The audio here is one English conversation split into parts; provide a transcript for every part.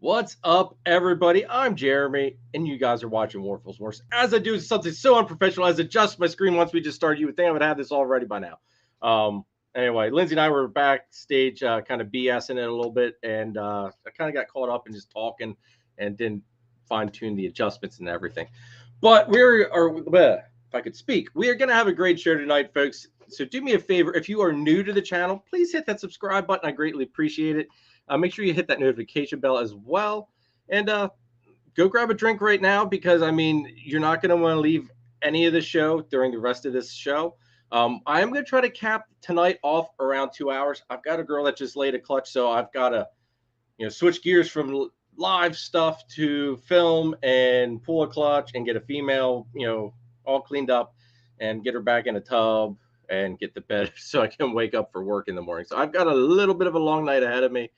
What's up, everybody? I'm Jeremy, and you guys are watching Warfield's Wars. As I do something so unprofessional as adjust my screen once we just started, you would think I would have this all ready by now. Anyway, Lindsay and I were backstage kind of BSing it a little bit, and I kind of got caught up in just talking and didn't fine-tune the adjustments and everything. But if I could speak, we are going to have a great show tonight, folks. So do me a favor, if you are new to the channel, please hit that subscribe button. I greatly appreciate it. Make sure you hit that notification bell as well. And go grab a drink right now because, I mean, you're not going to want to leave any of the show during the rest of this show. I am going to try to cap tonight off around 2 hours. I've got a girl that just laid a clutch, so I've got to, switch gears from live stuff to film and pull a clutch and get a female, all cleaned up and get her back in a tub and get to bed so I can wake up for work in the morning. So I've got a little bit of a long night ahead of me.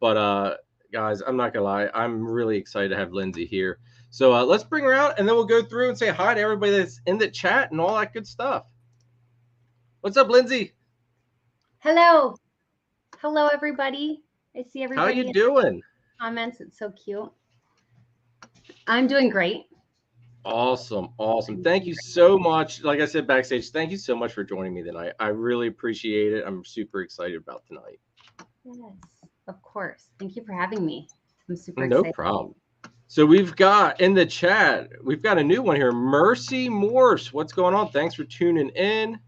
But guys, I'm not gonna lie, I'm really excited to have Lindsay here. So let's bring her out, and then we'll go through and say hi to everybody that's in the chat and all that good stuff. What's up, Lindsay? Hello. Hello, everybody. I see everybody. How you doing? Comments. It's so cute. I'm doing great. Awesome. Thank you so much. Like I said backstage, thank you so much for joining me tonight. I really appreciate it. I'm super excited about tonight. Yes, of course. Thank you for having me. I'm super excited. No problem. So we've got in the chat, we've got a new one here. Mercy Morse. What's going on? Thanks for tuning in.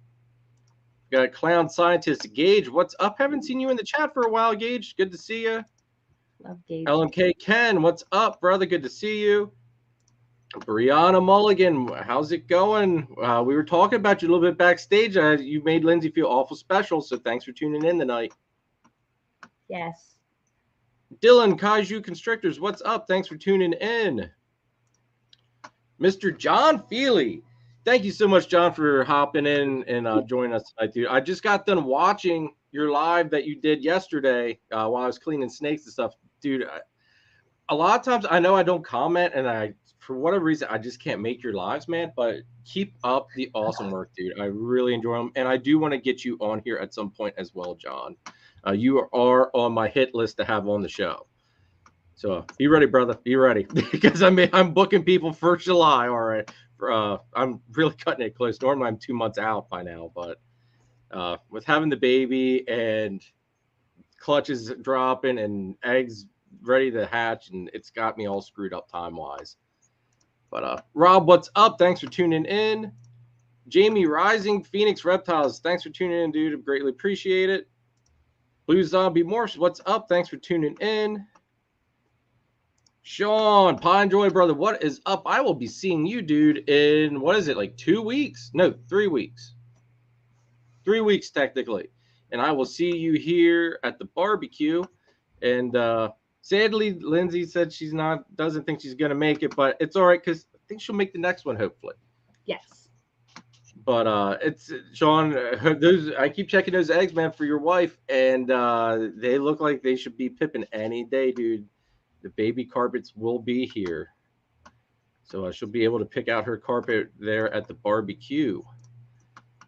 We've got Clown Scientist Gage. What's up? Haven't seen you in the chat for a while, Gage. Good to see you. Love Gage. LMK Ken, what's up, brother? Good to see you. Brianna Mulligan, how's it going? We were talking about you a little bit backstage. You made Lindsay feel awful special, so thanks for tuning in tonight. Yes. Dylan Kaiju Constrictors, what's up? Thanks for tuning in. Mr. John Feely, thank you so much, John, for hopping in and joining us tonight, dude. I just got done watching your live that you did yesterday while I was cleaning snakes and stuff. Dude, a lot of times I know I don't comment, and for whatever reason, I just can't make your lives, man. But keep up the awesome work, dude. I really enjoy them. And I do want to get you on here at some point as well, John. You are on my hit list to have on the show. So be ready, brother. Be ready. Because I'm booking people for July. All right. I'm really cutting it close. Normally I'm 2 months out by now. But with having the baby and clutches dropping and eggs ready to hatch, and it's got me all screwed up time-wise. But Rob, what's up? Thanks for tuning in. Jamie Rising, Phoenix Reptiles, thanks for tuning in, dude. I greatly appreciate it. Blue Zombie Morse, what's up? Thanks for tuning in. Sean, Pine Joy, brother, what is up? I will be seeing you, dude, in, what is it, like 2 weeks? No, 3 weeks. 3 weeks, technically. And I will see you here at the barbecue. And sadly, Lindsay said doesn't think she's going to make it, but it's all right because I think she'll make the next one, hopefully. Yes. But it's Sean. I keep checking those eggs, man, for your wife, and they look like they should be pipping any day, dude. The baby carpets will be here, so she'll be able to pick out her carpet there at the barbecue.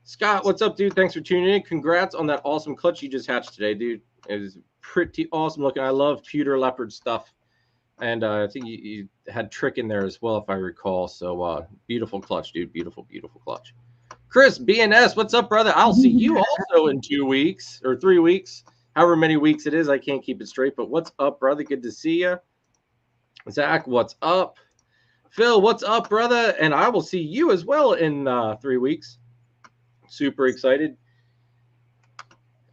Scott, what's up, dude? Thanks for tuning in. Congrats on that awesome clutch you just hatched today, dude. It was pretty awesome looking. I love pewter leopard stuff, and I think you had trick in there as well, if I recall. So beautiful clutch, dude. Beautiful clutch. Chris BNS, what's up, brother? I'll see you also in 2 weeks or 3 weeks, however many weeks it is. I can't keep it straight, but what's up, brother? Good to see you. Zach, what's up? Phil, what's up, brother? And I will see you as well in 3 weeks. Super excited.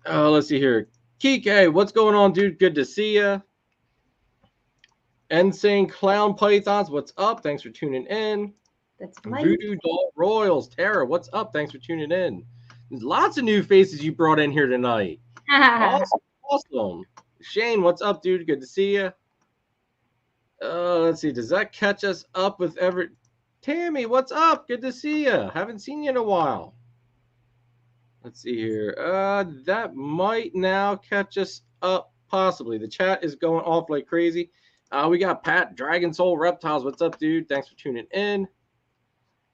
Let's see here. Kike, what's going on, dude? Good to see you. Insane Clown Pythons, what's up? Thanks for tuning in. That's Voodoo Doll Royals, Tara, what's up? Thanks for tuning in. There's lots of new faces you brought in here tonight. Awesome. Shane, what's up, dude? Good to see you. Let's see. Does that catch us up with Everett? Tammy, what's up? Good to see you. Haven't seen you in a while. Let's see here. That might now catch us up, possibly. The chat is going off like crazy. We got Pat, Dragon Soul Reptiles. What's up, dude? Thanks for tuning in.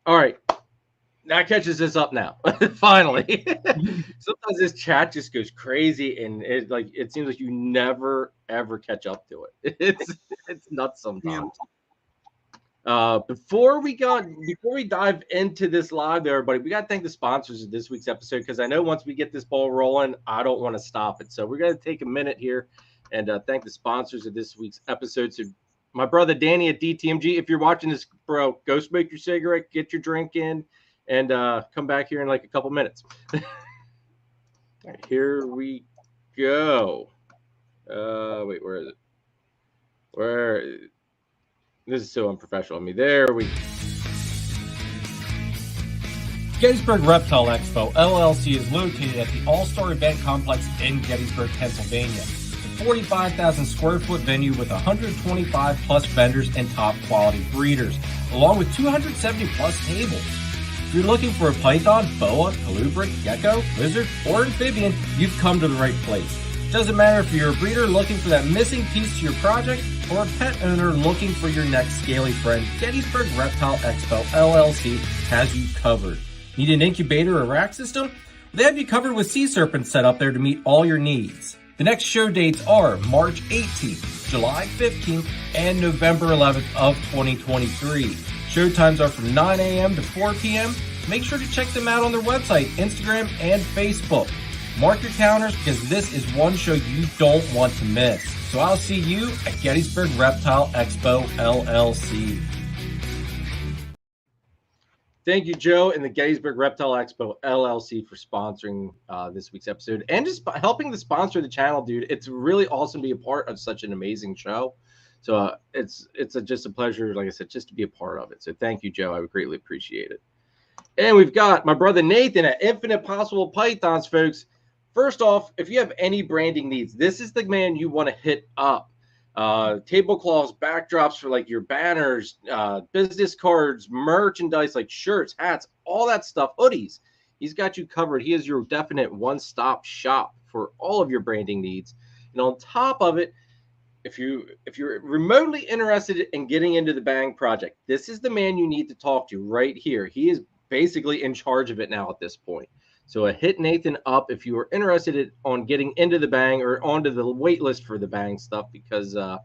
All right. that catches us up now. Finally. Sometimes this chat just goes crazy, and it seems like you never ever catch up to it. It's nuts sometimes. Before we dive into this live, there, everybody, we got to thank the sponsors of this week's episode, because I know once we get this ball rolling, I don't want to stop it. So we're going to take a minute here and thank the sponsors of this week's episode. So my brother Danny at DTMG, if you're watching this, bro, go smoke your cigarette, get your drink in, and come back here in like a couple minutes. Here we go. Wait, where is it? Where? This is so unprofessional of me. There we go. Gettysburg Reptile Expo, LLC is located at the All-Star Event Complex in Gettysburg, Pennsylvania. A 45,000 square foot venue with 125 plus vendors and top quality breeders, along with 270 plus tables. If you're looking for a python, boa, colubrid, gecko, lizard, or amphibian, you've come to the right place. Doesn't matter if you're a breeder looking for that missing piece to your project or a pet owner looking for your next scaly friend, Gettysburg Reptile Expo LLC has you covered. Need an incubator or rack system? They have you covered with sea serpents set up there to meet all your needs. The next show dates are March 18th, July 15th, and November 11th of 2023. Show times are from 9 a.m. to 4 p.m. Make sure to check them out on their website, Instagram, and Facebook. Mark your calendars, because this is one show you don't want to miss. So I'll see you at Gettysburg Reptile Expo LLC. Thank you, Joe, and the Gettysburg Reptile Expo LLC for sponsoring this week's episode and just helping to sponsor the channel, dude. It's really awesome to be a part of such an amazing show. So it's just a pleasure, like I said, just to be a part of it. So thank you, Joe. I would greatly appreciate it. And we've got my brother Nathan at Infinite Possible Pythons, folks. First off, if you have any branding needs, this is the man you want to hit up. Tablecloths, backdrops for like your banners, business cards, merchandise like shirts, hats, all that stuff, hoodies. He's got you covered. He is your definite one-stop shop for all of your branding needs. And on top of it, if you're remotely interested in getting into the Bang project, this is the man you need to talk to right here. He is basically in charge of it now at this point. So hit Nathan up if you are interested on getting into the Bang or onto the wait list for the Bang stuff, because if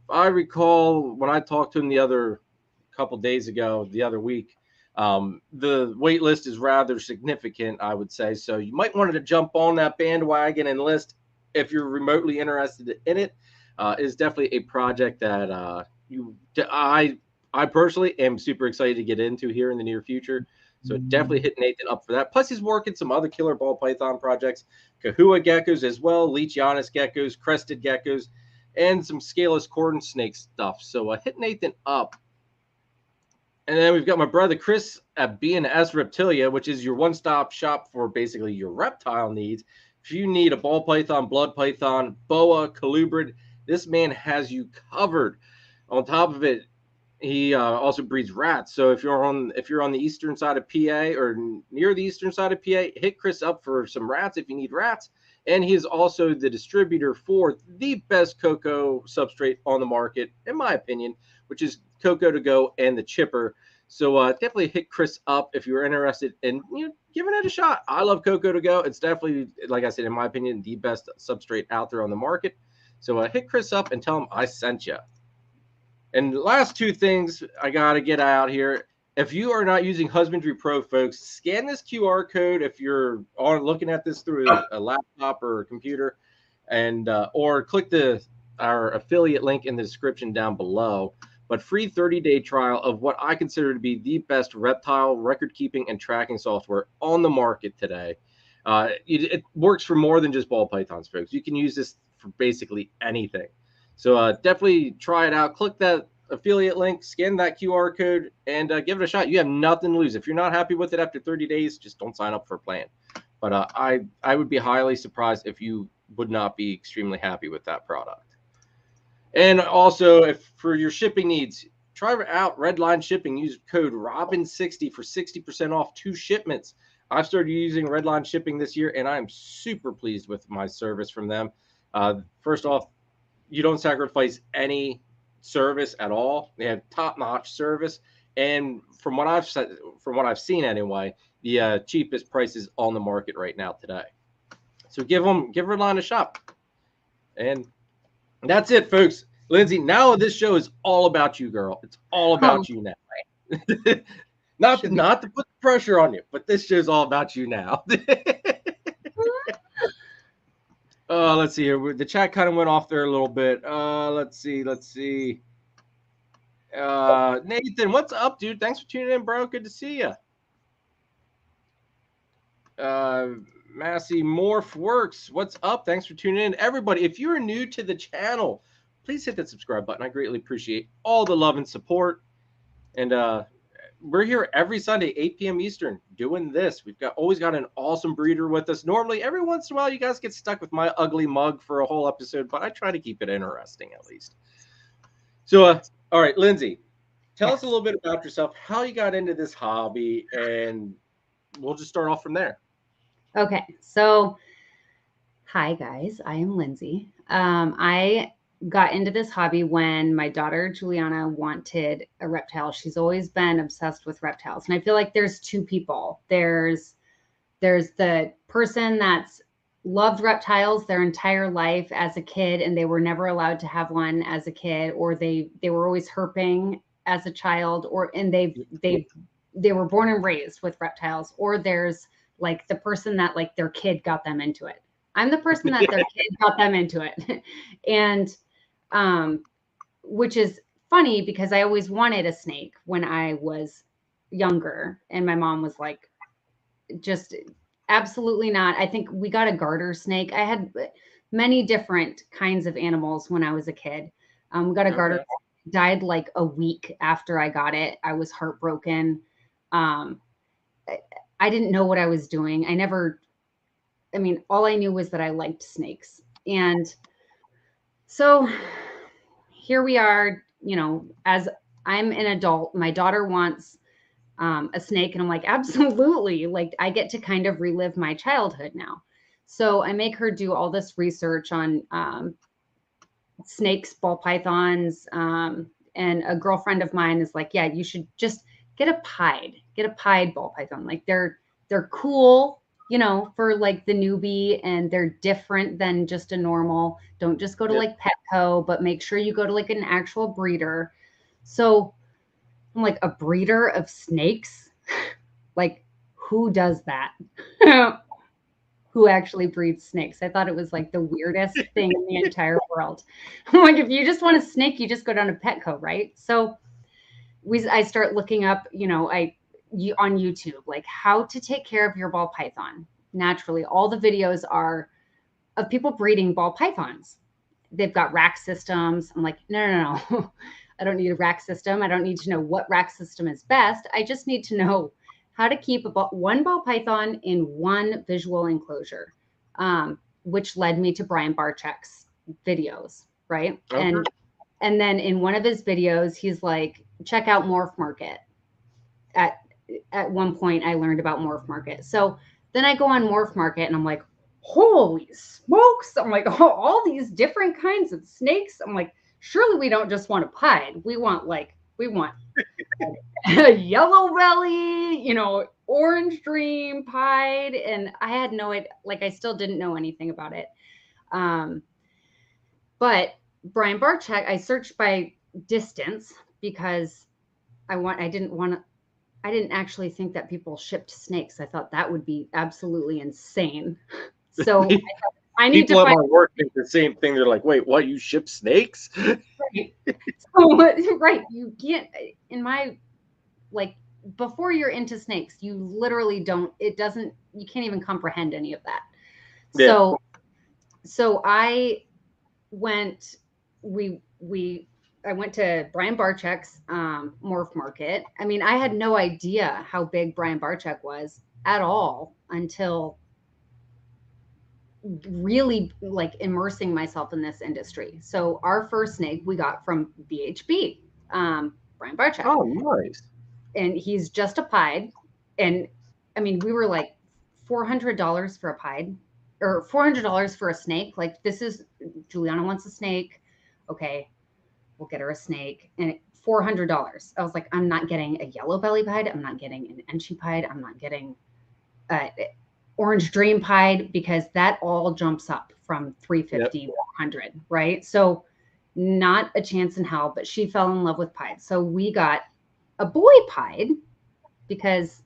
I recall when I talked to him the other week, the wait list is rather significant, I would say. So you might want to jump on that bandwagon and list if you're remotely interested in it. Is definitely a project that I personally am super excited to get into here in the near future. So definitely hit Nathan up for that. Plus, he's working some other killer ball python projects, Kahua geckos as well, Leachianus geckos, crested geckos, and some scaleless corn snake stuff. So hit Nathan up. And then we've got my brother Chris at S Reptilia, which is your one-stop shop for basically your reptile needs. If you need a ball python, blood python, boa, colubrid, this man has you covered. On top of it, he also breeds rats. So if you're on the eastern side of PA or near the eastern side of PA, hit Chris up for some rats if you need rats. And he is also the distributor for the best cocoa substrate on the market, in my opinion, which is Cocoa to Go and the Chipper. So definitely hit Chris up if you're interested in giving it a shot. I love Cocoa to Go. It's definitely, like I said, in my opinion, the best substrate out there on the market. So hit Chris up and tell him I sent you. And the last two things I got to get out here. If you are not using Husbandry Pro, folks, scan this QR code if you're looking at this through a laptop or a computer, and or click our affiliate link in the description down below. But free 30-day trial of what I consider to be the best reptile record-keeping and tracking software on the market today. It works for more than just ball pythons, folks. You can use this for basically anything. So definitely try it out. Click that affiliate link, scan that QR code, and give it a shot. You have nothing to lose. If you're not happy with it after 30 days, just don't sign up for a plan. But I would be highly surprised if you would not be extremely happy with that product. And also, if for your shipping needs, try out Redline Shipping. Use code ROBIN60 for 60% off 2 shipments. I've started using Redline Shipping this year, and I am super pleased with my service from them. First off, you don't sacrifice any service at all. They have top-notch service, And from what I've seen anyway, the cheapest prices on the market right now today. So give her line a shop. And that's it, folks. Lindsay, now this show is all about you, girl. It's all about you now. not to put the pressure on you, but this show's all about you now. Let's see here. The chat kind of went off there a little bit. Let's see. Nathan, what's up, dude? Thanks for tuning in, bro. Good to see you. Massey Morph Works, what's up? Thanks for tuning in. Everybody, if you're new to the channel, please hit that subscribe button. I greatly appreciate all the love and support. And we're here every Sunday, 8 p.m. Eastern, doing this. We've always got an awesome breeder with us. Normally, every once in a while, you guys get stuck with my ugly mug for a whole episode, but I try to keep it interesting at least. So, all right, Lindsay, tell us a little bit about yourself, how you got into this hobby, and we'll just start off from there. Okay, so hi guys, I am Lindsay. I got into this hobby when my daughter Juliana wanted a reptile. She's always been obsessed with reptiles, and I feel like there's two people. There's the person that's loved reptiles their entire life as a kid, and they were never allowed to have one as a kid, or they were always herping as a child, and they were born and raised with reptiles. Or there's like the person that like their kid got them into it. I'm the person that their kid got them into it. And which is funny because I always wanted a snake when I was younger. And my mom was like, just absolutely not. I think we got a garter snake. I had many different kinds of animals when I was a kid. We got a garter, died like a week after I got it. I was heartbroken. I didn't know what I was doing. All I knew was that I liked snakes. And so here we are, as I'm an adult, my daughter wants a snake. And I'm like, absolutely. Like I get to kind of relive my childhood now. So I make her do all this research on snakes, ball pythons. And a girlfriend of mine is like, yeah, you should just get a pied ball python. Like they're cool, for like the newbie, and they're different than just a normal. Don't just go to like Petco, but make sure you go to like an actual breeder. So I'm like, a breeder of snakes? Like who does that? Who actually breeds snakes? I thought it was like the weirdest thing in the entire world. I'm like, if you just want a snake, you just go down to Petco, right? So I start looking up, on YouTube, like how to take care of your ball python naturally. All the videos are of people breeding ball pythons. They've got rack systems. I'm like, no. I don't need a rack system. I don't need to know what rack system is best. I just need to know how to keep one ball python in one visual enclosure, which led me to Brian Barczyk's videos, right? Okay. And then in one of his videos, he's like, check out Morph Market. At one point, I learned about Morph Market. So then I go on Morph Market and I'm like, holy smokes. I'm like, oh, all these different kinds of snakes. I'm like, surely we don't just want a pied. We want a yellow belly, orange dream pied. And I had no idea, like I still didn't know anything about it. But Brian Barczyk, I searched by distance because I didn't actually think that people shipped snakes. I thought that would be absolutely insane. So I need people to at my work think the same thing. They're like, wait, what? You ship snakes? Right. So, right. You can't, before you're into snakes, you literally you can't even comprehend any of that. Yeah. So I went to Brian Barczyk's Morph Market. I mean, I had no idea how big Brian Barczyk was at all until really like immersing myself in this industry. So our first snake we got from BHB, Brian Barczyk. Oh, nice. And he's just a pied. And I mean, we were like $400 for a pied, or $400 for a snake. Like, this is, Juliana wants a snake. Okay, we'll get her a snake. And $400. I was like, I'm not getting a yellow belly pied. I'm not getting an Enchi pied. I'm not getting orange dream pied, because that all jumps up from 350 to 100, right? So not a chance in hell, but she fell in love with pied. So we got a boy pied, because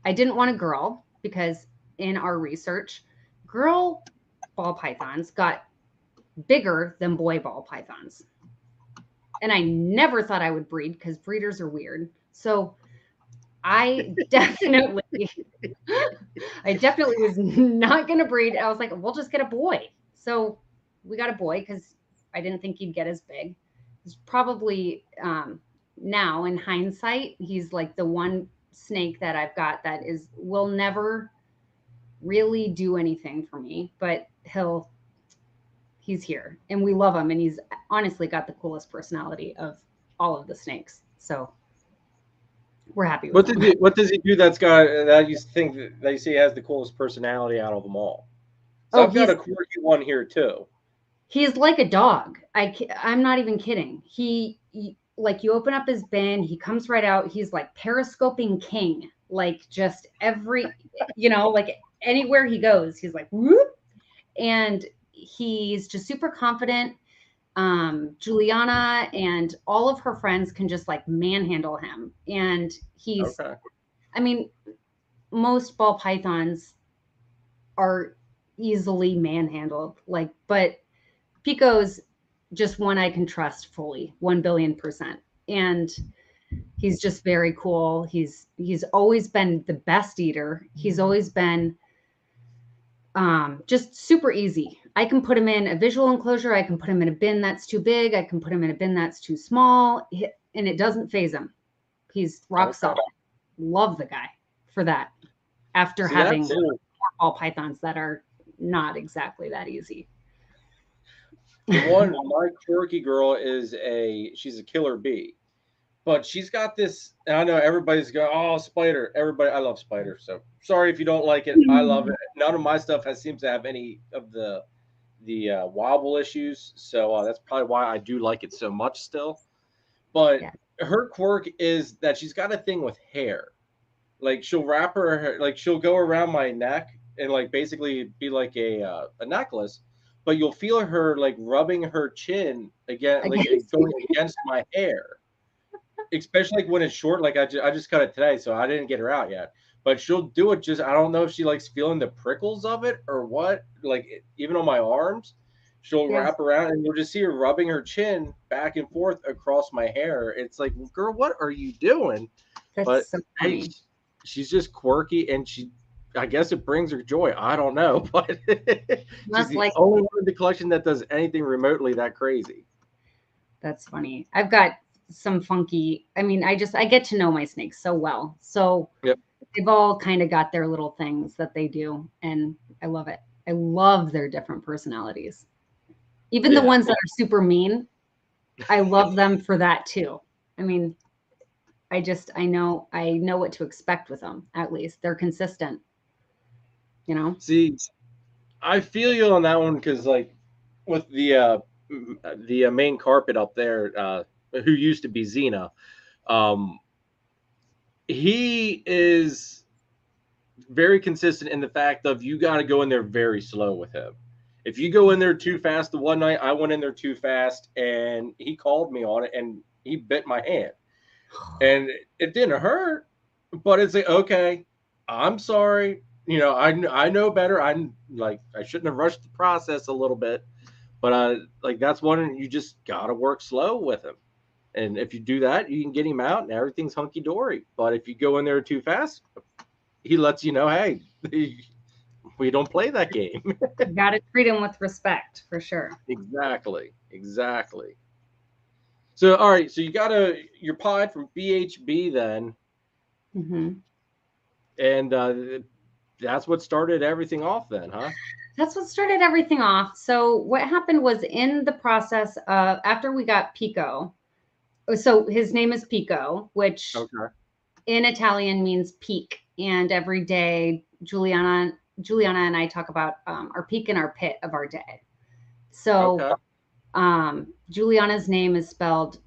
I didn't want a girl, because in our research, girl ball pythons got bigger than boy ball pythons. And I never thought I would breed, because breeders are weird. So I definitely was not going to breed. I was like, we'll just get a boy. So we got a boy, because I didn't think he'd get as big. He's probably now in hindsight, he's like the one snake that I've got that will never really do anything for me, but he's here and we love him. And he's honestly got the coolest personality of all of the snakes. So we're happy with him. What does he do that you think that you see has the coolest personality out of them all? So I've got a quirky one here too. He's like a dog. I'm not even kidding. He like, you open up his bin, he comes right out. He's like periscoping king, like just like anywhere he goes, he's like, whoop. And he's just super confident. Juliana and all of her friends can just like manhandle him. And I mean, most ball pythons are easily manhandled, but Picco's just one I can trust fully, 1,000,000,000%. And he's just very cool. He's always been the best eater. He's always been just super easy. I can put him in a visual enclosure. I can put him in a bin that's too big. I can put him in a bin that's too small, and it doesn't phase him. He's rock solid. Love the guy for that. After having ball pythons that are not exactly that easy. My quirky girl she's a killer bee, but she's got this, and I know everybody's going, oh, spider. I love spider. So sorry if you don't like it. I love it. None of my stuff seems to have any of the wobble issues. So that's probably why I do like it so much still. But her quirk is that she's got a thing with hair. Like she'll wrap her hair, like she'll go around my neck and like basically be like a necklace. But you'll feel her like rubbing her chin again, like going against my hair, especially like when it's short. Like I just cut it today, so I didn't get her out yet. But she'll do it. I don't know if she likes feeling the prickles of it or what. Like even on my arms, she'll wrap around and you'll just see her rubbing her chin back and forth across my hair. It's like, girl, what are you doing? That's so funny. Hey, she's just quirky, and I guess it brings her joy. I don't know, but she's the only one in the collection that does anything remotely that crazy. That's funny. I've got some funky. I mean, I get to know my snakes so well. So they've all kind of got their little things that they do, and I love it. I love their different personalities. Even the ones that are super mean, I love them for that too. I mean, I know what to expect with them. At least they're consistent. You know, see, I feel you on that one, because like with the main carpet up there, who used to be Xena, he is very consistent in the fact of you got to go in there very slow with him. If you go in there too fast, the one night I went in there too fast and he called me on it and he bit my hand, and it didn't hurt, but it's like, okay, I'm sorry. You know, I know better. I shouldn't have rushed the process a little bit, but like that's one you just gotta work slow with him. And if you do that, you can get him out and everything's hunky dory. But if you go in there too fast, he lets you know, hey, we don't play that game. You gotta treat him with respect for sure. Exactly. So all right, so you got your pod from BHB then, and that's what started everything off then, huh? That's what started everything off. So what happened was, in the process of, after we got Picco, so his name is Picco, which in Italian means peak. And every day, Juliana and I talk about our peak and our pit of our day. So Juliana's name is spelled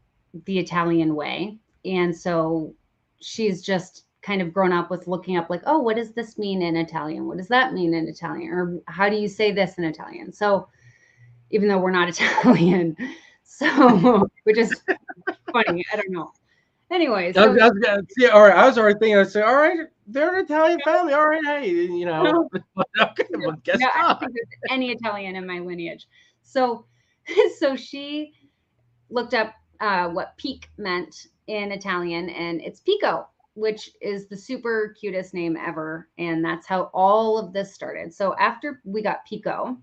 the Italian way. And so she's just kind of grown up with looking up like, oh, what does this mean in Italian? What does that mean in Italian? Or how do you say this in Italian? So even though we're not Italian, so which is funny. I don't know. Anyway, so I was gonna see. All right, I was already thinking. I say, all right, they're an Italian family. All right, hey, you know. Okay, well, guess no, I not. don't think there's any Italian in my lineage. So, so she looked up what peak meant in Italian, and it's Picco, which is the super cutest name ever, and that's how all of this started. So after we got Picco,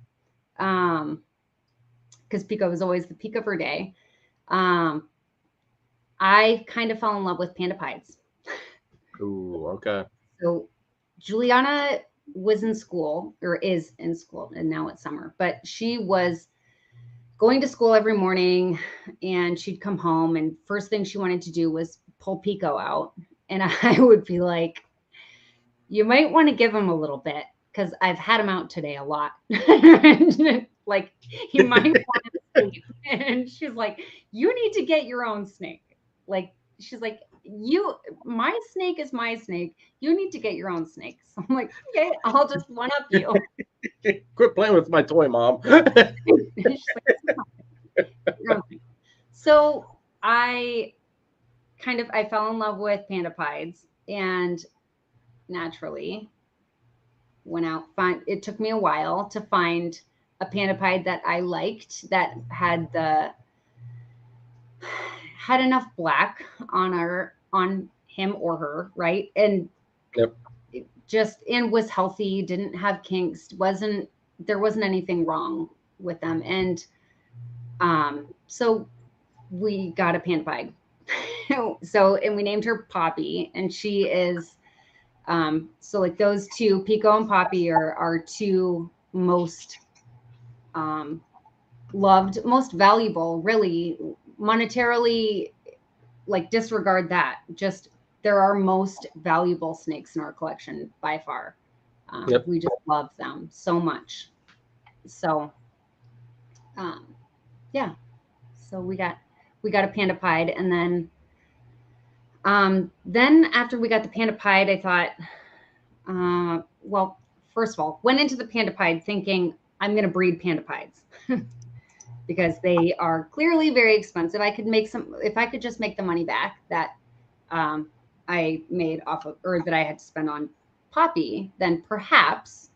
because Picco was always the peak of her day, I kind of fell in love with panda pieds. Ooh, okay. So Juliana was in school, or is in school, and now it's summer, but she was going to school every morning, and she'd come home, and first thing she wanted to do was pull Picco out. And I would be like, you might want to give him a little bit, because I've had him out today a lot. Like, he might want to sleep. And she's like, you need to get your own snake. Like, she's like, my snake is my snake. You need to get your own snake. So I'm like, okay, I'll just one up you. Quit playing with my toy, Mom. So I fell in love with panda pieds, and naturally went out. It took me a while to find a panda pied that I liked, that had enough black on him or her, right? And yep. And was healthy, didn't have kinks, there wasn't anything wrong with them. And so we got a panda pied. And we named her Poppy, and she is so like those two, Picco and Poppy, are our two most loved, most valuable, really monetarily, like disregard that. Just they're our most valuable snakes in our collection by far. Yep. We just love them so much. So, yeah. So we got a panda pied, and then after we got the panda pied, I thought, well, first of all, went into the panda pied thinking I'm going to breed panda pieds because they are clearly very expensive. If I could just make the money back that I made off of, or that I had to spend on Poppy, then perhaps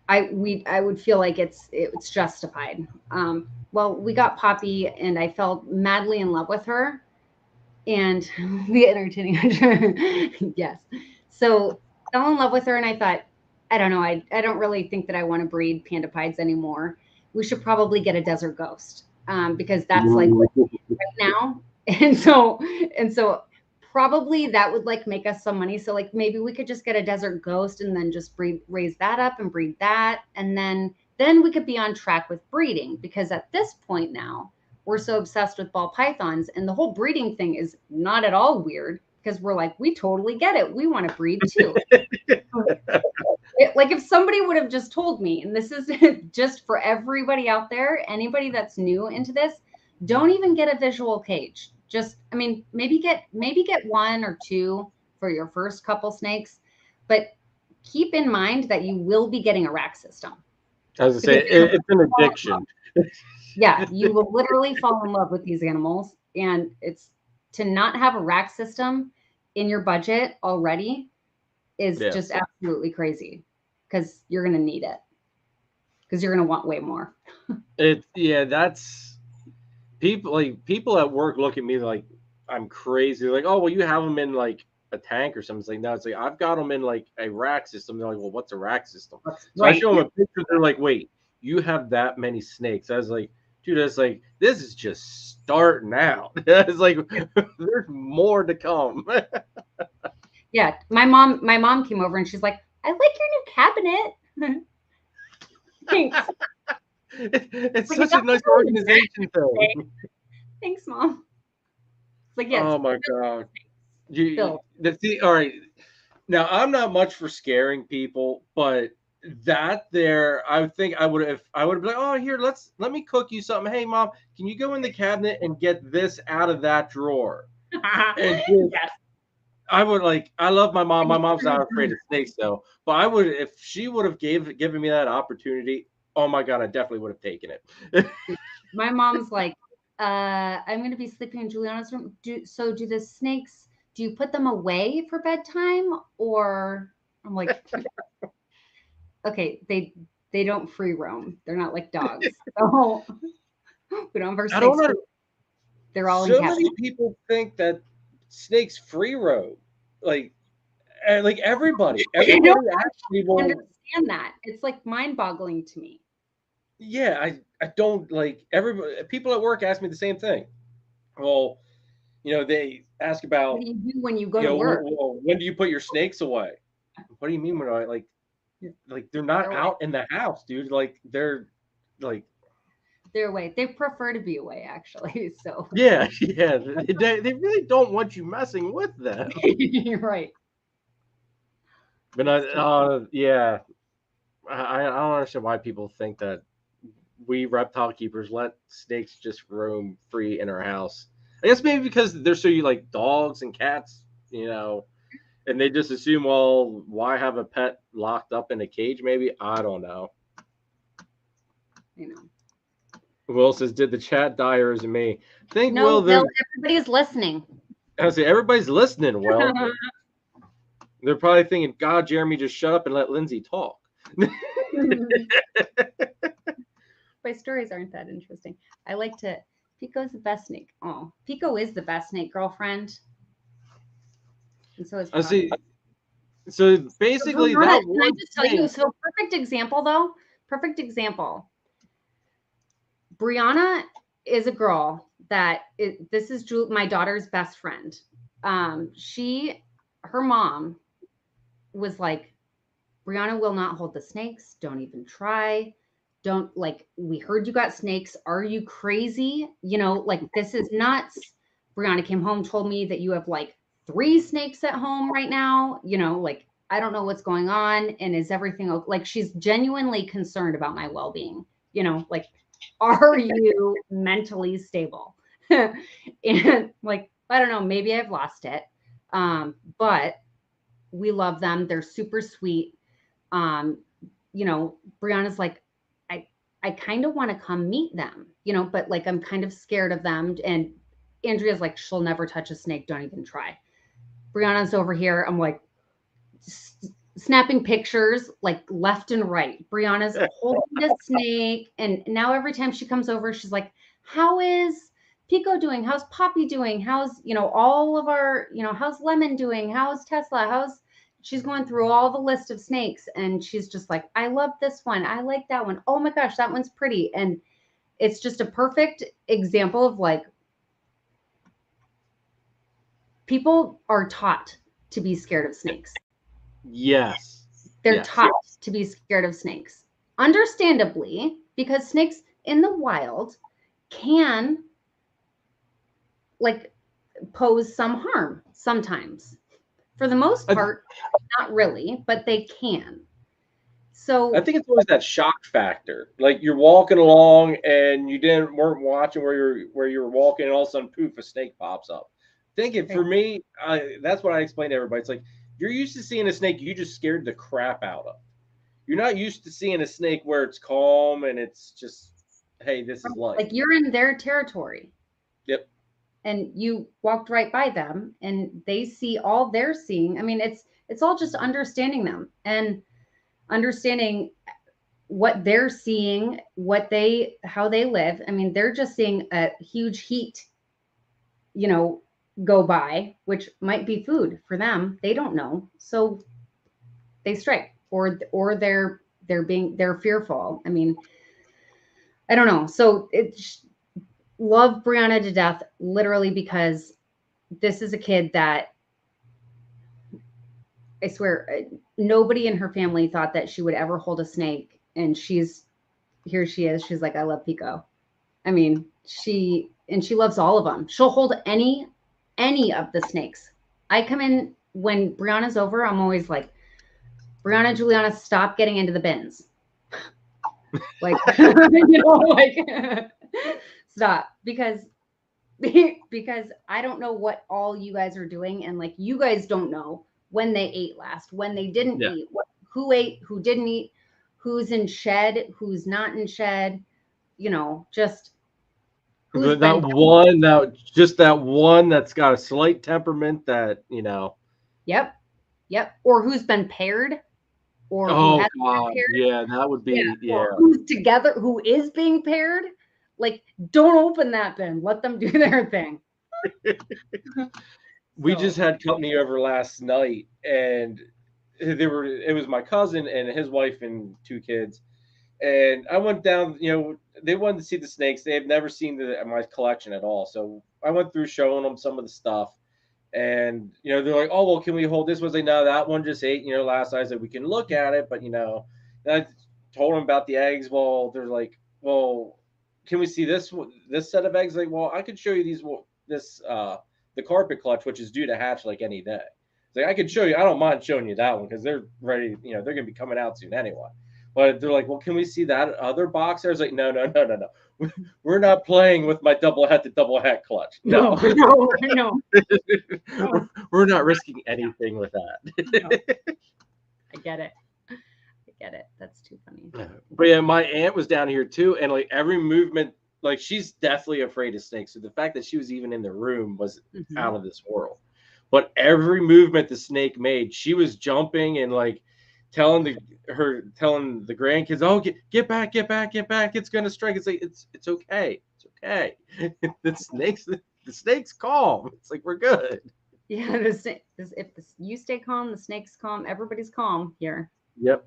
I would feel like it's justified. Well, we got Poppy, and I fell madly in love with her, and the entertaining. Yes. So fell in love with her, and I thought, I don't know, I don't really think that I want to breed panda pieds anymore. We should probably get a desert ghost, because that's like right now. And so probably that would like make us some money. So like maybe we could just get a desert ghost and then just raise that up and breed that. And then we could be on track with breeding, because at this point now we're so obsessed with ball pythons, and the whole breeding thing is not at all weird, because we're like, we totally get it. We want to breed too. Like if somebody would have just told me, and this is just for everybody out there, anybody that's new into this, don't even get a visual cage. Just, I mean, maybe get one or two for your first couple snakes, but keep in mind that you will be getting a rack system. I was going to say, it's an addiction. Yeah, you will literally fall in love with these animals, and it's to not have a rack system in your budget already is just absolutely crazy, because you're going to need it, because you're going to want way more. That's people at work look at me like I'm crazy. They're like, oh, well, you have them in like a tank or something. It's like, no, it's like, I've got them in like a rack system. They're like, well, what's a rack system? So I show them a picture. They're like, wait, you have that many snakes? I was like, dude, that's like, this is just starting out. It's like, there's more to come. Yeah, my mom came over and she's like, I like your new cabinet. Thanks. It's such a nice organization thing. Thanks, Mom. It's like, yes. Oh my God. See, all right. Now, I'm not much for scaring people, but that there, I think I would have. I would have been like, oh, here, let me cook you something. Hey, mom, can you go in the cabinet and get this out of that drawer? And Yes. I would like. I love my mom. My mom's not afraid of snakes though. But I would, if she would have given me that opportunity. Oh my god, I definitely would have taken it. My mom's like, I'm going to be sleeping in Juliana's room. Do the snakes? Do you put them away for bedtime, or I'm like, okay, they don't free roam. They're not like dogs. So we don't have our snakes. I don't know. They're all so in cabinets. many people think that snakes free roam, like everybody actually will understand that. It's like mind-boggling to me. Yeah, I don't like everybody. People at work ask me the same thing. Well, they ask about what do you do when you go to work? Well, when do you put your snakes away? What do you mean when I like they're not out in the house, dude? Like they're away. They prefer to be away, actually. So yeah, they really don't want you messing with them. You're right. But yeah, I don't understand why people think that we reptile keepers let snakes just roam free in our house. I guess maybe because they're so like dogs and cats, and they just assume, well, why have a pet locked up in a cage? Maybe, I don't know. Will says, did the chat die or is it me? No, Will, everybody's listening. I say everybody's listening. Well, they're probably thinking, God, Jeremy, just shut up and let Lindsay talk. My stories aren't that interesting. I like to. Picco's the best snake. Oh, Picco is the best snake, girlfriend. And so is. I see. So basically, can I just tell you? So perfect example, though. Perfect example. Brianna is a girl that this is my daughter's best friend. Her mom was like, Brianna will not hold the snakes. Don't even try. Don't we heard you got snakes. Are you crazy? This is nuts. Brianna came home, told me that you have 3 snakes at home right now. I don't know what's going on. And is everything okay? She's genuinely concerned about my well-being, are you mentally stable? And I don't know, maybe I've lost it. But we love them. They're super sweet. Brianna's like, I kind of want to come meet them, but I'm kind of scared of them. And Andrea's like, she'll never touch a snake. Don't even try. Brianna's over here. I'm like snapping pictures left and right. Brianna's holding the snake. And now every time she comes over, she's like, how is Picco doing? How's Poppy doing? How's, all of our, how's Lemon doing? How's Tesla? She's going through all the list of snakes and she's just like, I love this one. I like that one. Oh my gosh, that one's pretty. And it's just a perfect example of people are taught to be scared of snakes. Yes. They're taught to be scared of snakes. Understandably, because snakes in the wild can pose some harm sometimes. For the most part, not really, but they can. So I think it's always that shock factor. You're walking along and you weren't watching where you were walking, and all of a sudden, poof, a snake pops up. For me, that's what I explain to everybody. It's you're used to seeing a snake, you just scared the crap out of. You're not used to seeing a snake where it's calm and it's just, hey, this is life. You're in their territory. Yep. And you walked right by them and they see all they're seeing. I mean, it's all just understanding them and understanding what they're seeing, how they live. I mean, they're just seeing a huge heat, go by, which might be food for them. They don't know. So they strike or they're fearful. I mean, I don't know. So love Brianna to death, literally, because this is a kid that I swear nobody in her family thought that she would ever hold a snake. And here she is. She's like, I love Picco. I mean, she loves all of them. She'll hold any of the snakes. I come in when Brianna's over. I'm always like, Brianna, Juliana, stop getting into the bins. Like, you know, like stop, because I don't know what all you guys are doing, and like you guys don't know when they ate last, when they didn't eat, who ate, who didn't eat, who's in shed, who's not in shed, you know, just that one that's got a slight temperament that, you know. Yep. Or who's been paired, or oh who has God, been paired. yeah, that would be Or who's together, who is being paired. Like, don't open that bin. Let them do their thing. We just had company over last night, and it was my cousin and his wife and 2 kids. And I went down, you know, they wanted to see the snakes. They have never seen my collection at all. So I went through showing them some of the stuff. And, you know, they're like, oh, well, can we hold this? Was like, no, that one just ate, you know, last night. I said, we can look at it. But, you know, and I told them about the eggs. Well, they're like, well, can we see this set of eggs? Like, well, I could show you the carpet clutch, which is due to hatch like any day. It's like, I could show you. I don't mind showing you that one because they're ready. You know, they're going to be coming out soon anyway. But they're like, well, can we see that other box? I was like, no. We're not playing with my double hat clutch. No. We're not risking anything with that. I get it. That's too funny. But yeah, my aunt was down here too. And like every movement, like she's deathly afraid of snakes. So the fact that she was even in the room was out of this world. But every movement the snake made, she was jumping and like telling the grandkids, oh, get back, it's gonna strike. It's like it's okay. the snake's calm. It's like, we're good. Yeah, if you stay calm, the snake's calm, everybody's calm here. Yep,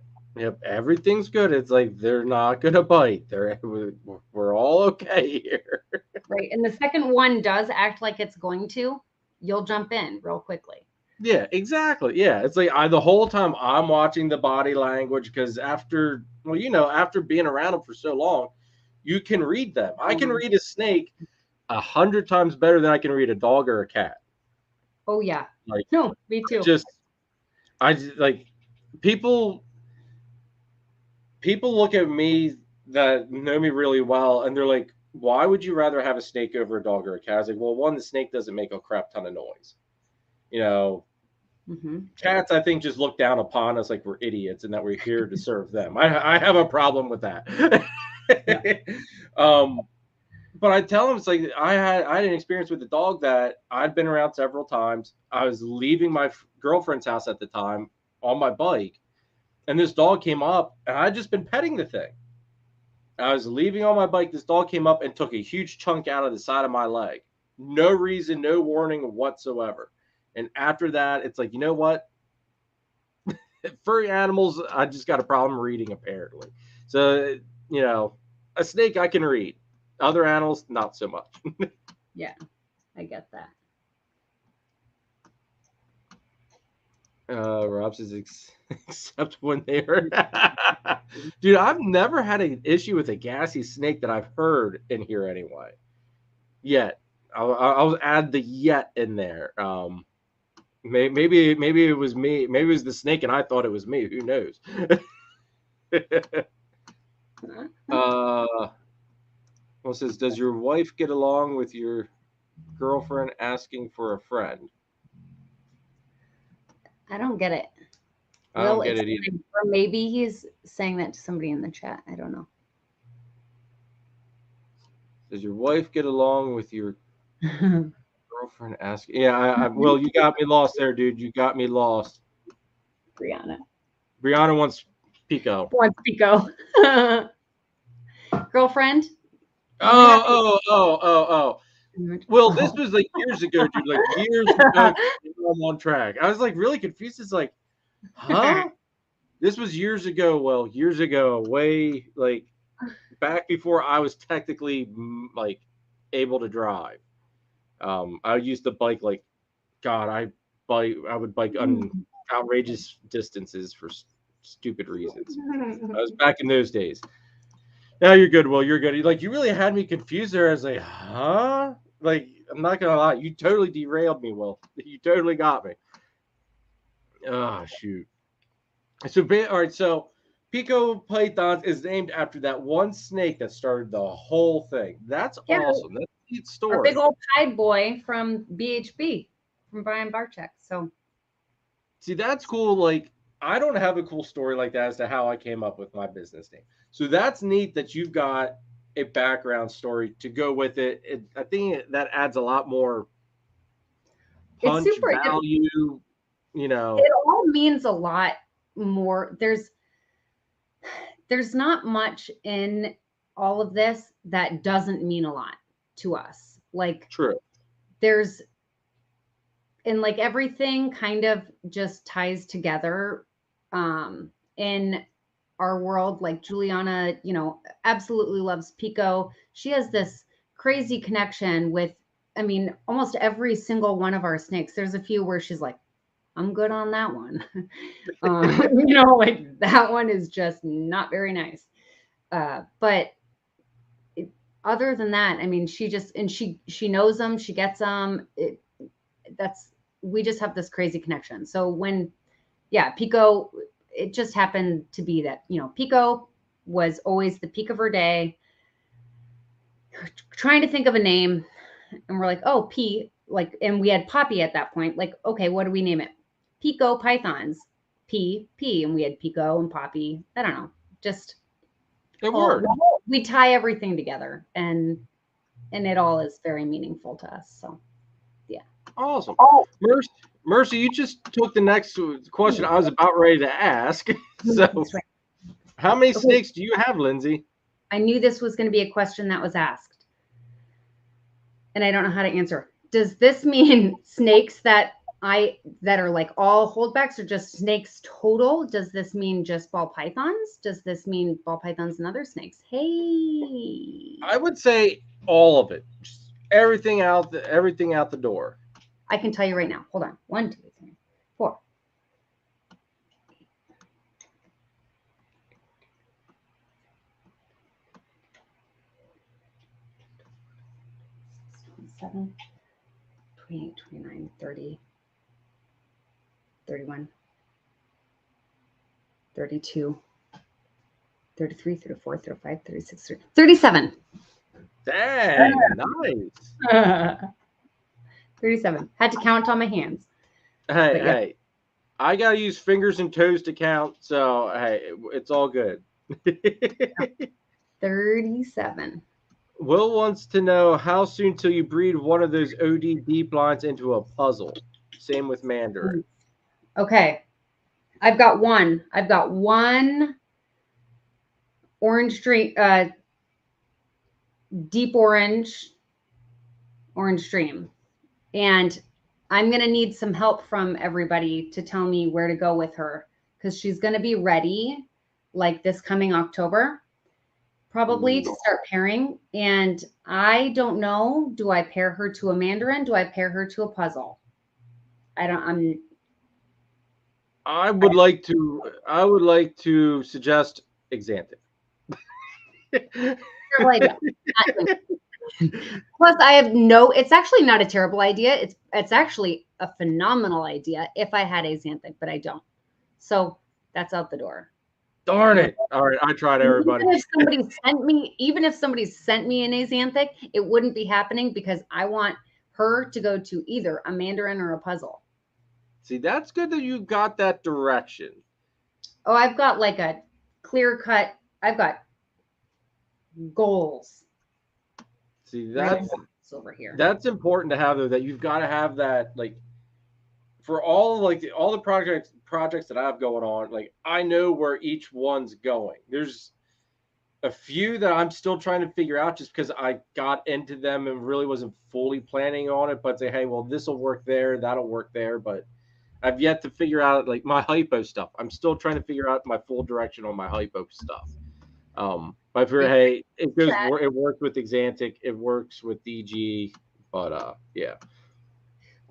everything's good. It's like they're not gonna bite. We're all okay here. Right. And the second one does act like it's going to, you'll jump in real quickly. Yeah, exactly. Yeah, it's like the whole time I'm watching the body language, because after being around them for so long, you can read them. I can read a snake 100 times better than I can read a dog or a cat. Oh yeah. Like, no, me too. I like people look at me that know me really well, and they're like, why would you rather have a snake over a dog or a cat? I was like, well, one, the snake doesn't make a crap ton of noise. You know, cats, I think, just look down upon us like we're idiots and that we're here to serve them. I have a problem with that. But I tell them, it's like I had an experience with a dog that I'd been around several times. I was leaving my girlfriend's house at the time on my bike, and this dog came up, and I'd just been petting the thing. I was leaving on my bike. This dog came up and took a huge chunk out of the side of my leg. No reason, no warning whatsoever. And after that, it's like, you know what? Furry animals, I just got a problem reading, apparently. So, you know, a snake I can read. Other animals, not so much. Yeah, I get that. Rob says, except when they are... Dude, I've never had an issue with a gassy snake that I've heard in here anyway. Yet. I'll add the yet in there. Maybe it was me. Maybe it was the snake and I thought it was me. Who knows? Well, says, does your wife get along with your girlfriend asking for a friend? I don't get it. I don't get it either. Or maybe he's saying that to somebody in the chat. I don't know. Does your wife get along with your girlfriend asking? Yeah, well, you got me lost there, dude. You got me lost. Brianna wants Picco. Girlfriend? Oh. Well, this was like years ago, dude. Like years ago, I'm on track. I was like really confused. It's like, huh? This was years ago. Well, years ago, way like back before I was technically like able to drive. I used to bike like, God, I would bike outrageous distances for stupid reasons. I was back in those days. Now you're good, Will. You're good. Like, you really had me confused there. I was like, huh? Like, I'm not gonna lie, you totally derailed me, Will. You totally got me. Oh, shoot. So, all right. So, Picco Pythons is named after that one snake that started the whole thing. That's Yeah, awesome. That's a neat our big story. old Pied Boy from BHB, from Brian Barczyk. So, See, that's cool. Like, I don't have a cool story like that as to how I came up with my business name. So that's neat that you've got a background story to go with it. I think that adds a lot more it's punch super. value. It all means a lot more. There's not much in all of this that doesn't mean a lot to us. Like, True. there's, and like everything kind of just ties together in our world. Like Juliana, absolutely loves Picco. She has this crazy connection with, I mean, almost every single one of our snakes. There's a few where she's like, I'm good on that one. Like that one is just not very nice. But other than that, I mean, she just, and she knows them, she gets them. We just have this crazy connection. So when, Picco, it just happened to be that, Picco was always the peak of her day, trying to think of a name. And we're like, oh, and we had Poppy at that point. Like, okay, what do we name it? Picco Pythons. P. And we had Picco and Poppy. I don't know. Just it worked. We tie everything together, and it all is very meaningful to us. So, yeah. Awesome. Mercy, you just took the next question I was about ready to ask. So, how many snakes do you have, Lindsay? I knew this was going to be a question that was asked, and I don't know how to answer. Does this mean snakes that are like all holdbacks, or just snakes total? Does this mean just ball pythons? Does this mean ball pythons and other snakes? Hey, I would say all of it. Just everything out the door. I can tell you right now. Hold on. 1, 2, 3, 4. 7, 28, 29, 30, 31, 32, 33, 34, 35, 36, 37. Dang, nice. 37. Had to count on my hands. Hey, I gotta use fingers and toes to count, so hey, it's all good. 37. Will wants to know how soon till you breed one of those OD deep lines into a puzzle. Same with Mandarin. Okay. I've got one orange dream, deep orange dream. And I'm going to need some help from everybody to tell me where to go with her, because she's going to be ready like this coming October, probably, to start pairing. And I don't know, do I pair her to a Mandarin? Do I pair her to a puzzle? I would like to suggest Exanthic. Plus, it's actually not a terrible idea. It's actually a phenomenal idea if I had Exanthic, but I don't. So that's out the door. Darn it. All right, I tried, everybody. Even if somebody sent me an Exanthic, it wouldn't be happening, because I want her to go to either a Mandarin or a puzzle. See, that's good that you got that direction. Oh, I've got like a clear cut. I've got goals. See, that's over here. That's important to have, though, that you've got to have that, like, for all the projects that I have going on, like, I know where each one's going. There's a few that I'm still trying to figure out just because I got into them and really wasn't fully planning on it, but say, hey, well, this will work there, that'll work there, but I've yet to figure out, like, my hypo stuff. I'm still trying to figure out my full direction on my hypo stuff. But for, hey, it works with Exanthic, it works with DG, but yeah.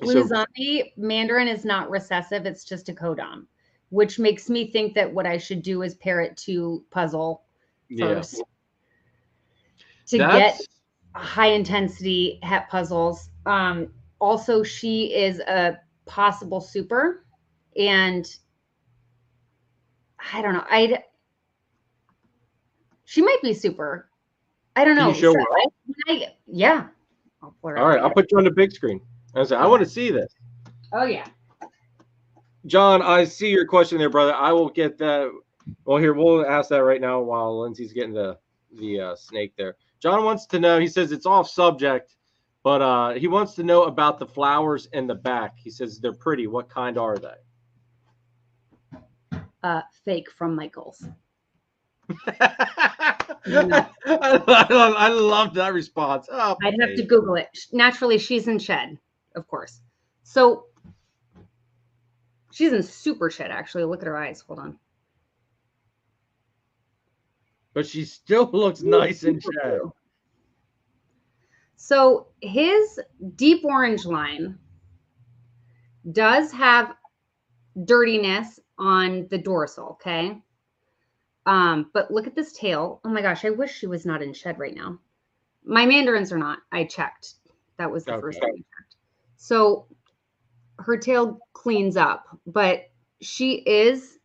Blue Zombie Mandarin is not recessive; it's just a codom, which makes me think that what I should do is pair it to puzzle first to get high intensity het puzzles. Also, she is a possible super, and I don't know. She might be super. I don't Can know. you show So her? yeah. I'll pull her All up right, right I'll put you on the big screen. I want to see this. now. Oh yeah. John, I see your question there, brother. I will get that. Well, here, we'll ask that right now while Lindsay's getting the snake there. John wants to know, he says it's off subject, but he wants to know about the flowers in the back. He says they're pretty. What kind are they? Fake from Michael's. I love that response. Oh, I'd have to Google it. Naturally, she's in shed, of course. So she's in super shed, actually. Look at her eyes. Hold on. But she still looks nice in shed. So his deep orange line does have dirtiness on the dorsal, okay? But look at this tail. Oh my gosh, I wish she was not in shed right now. My Mandarins are not. I checked. That was the first thing I checked. So her tail cleans up, but she is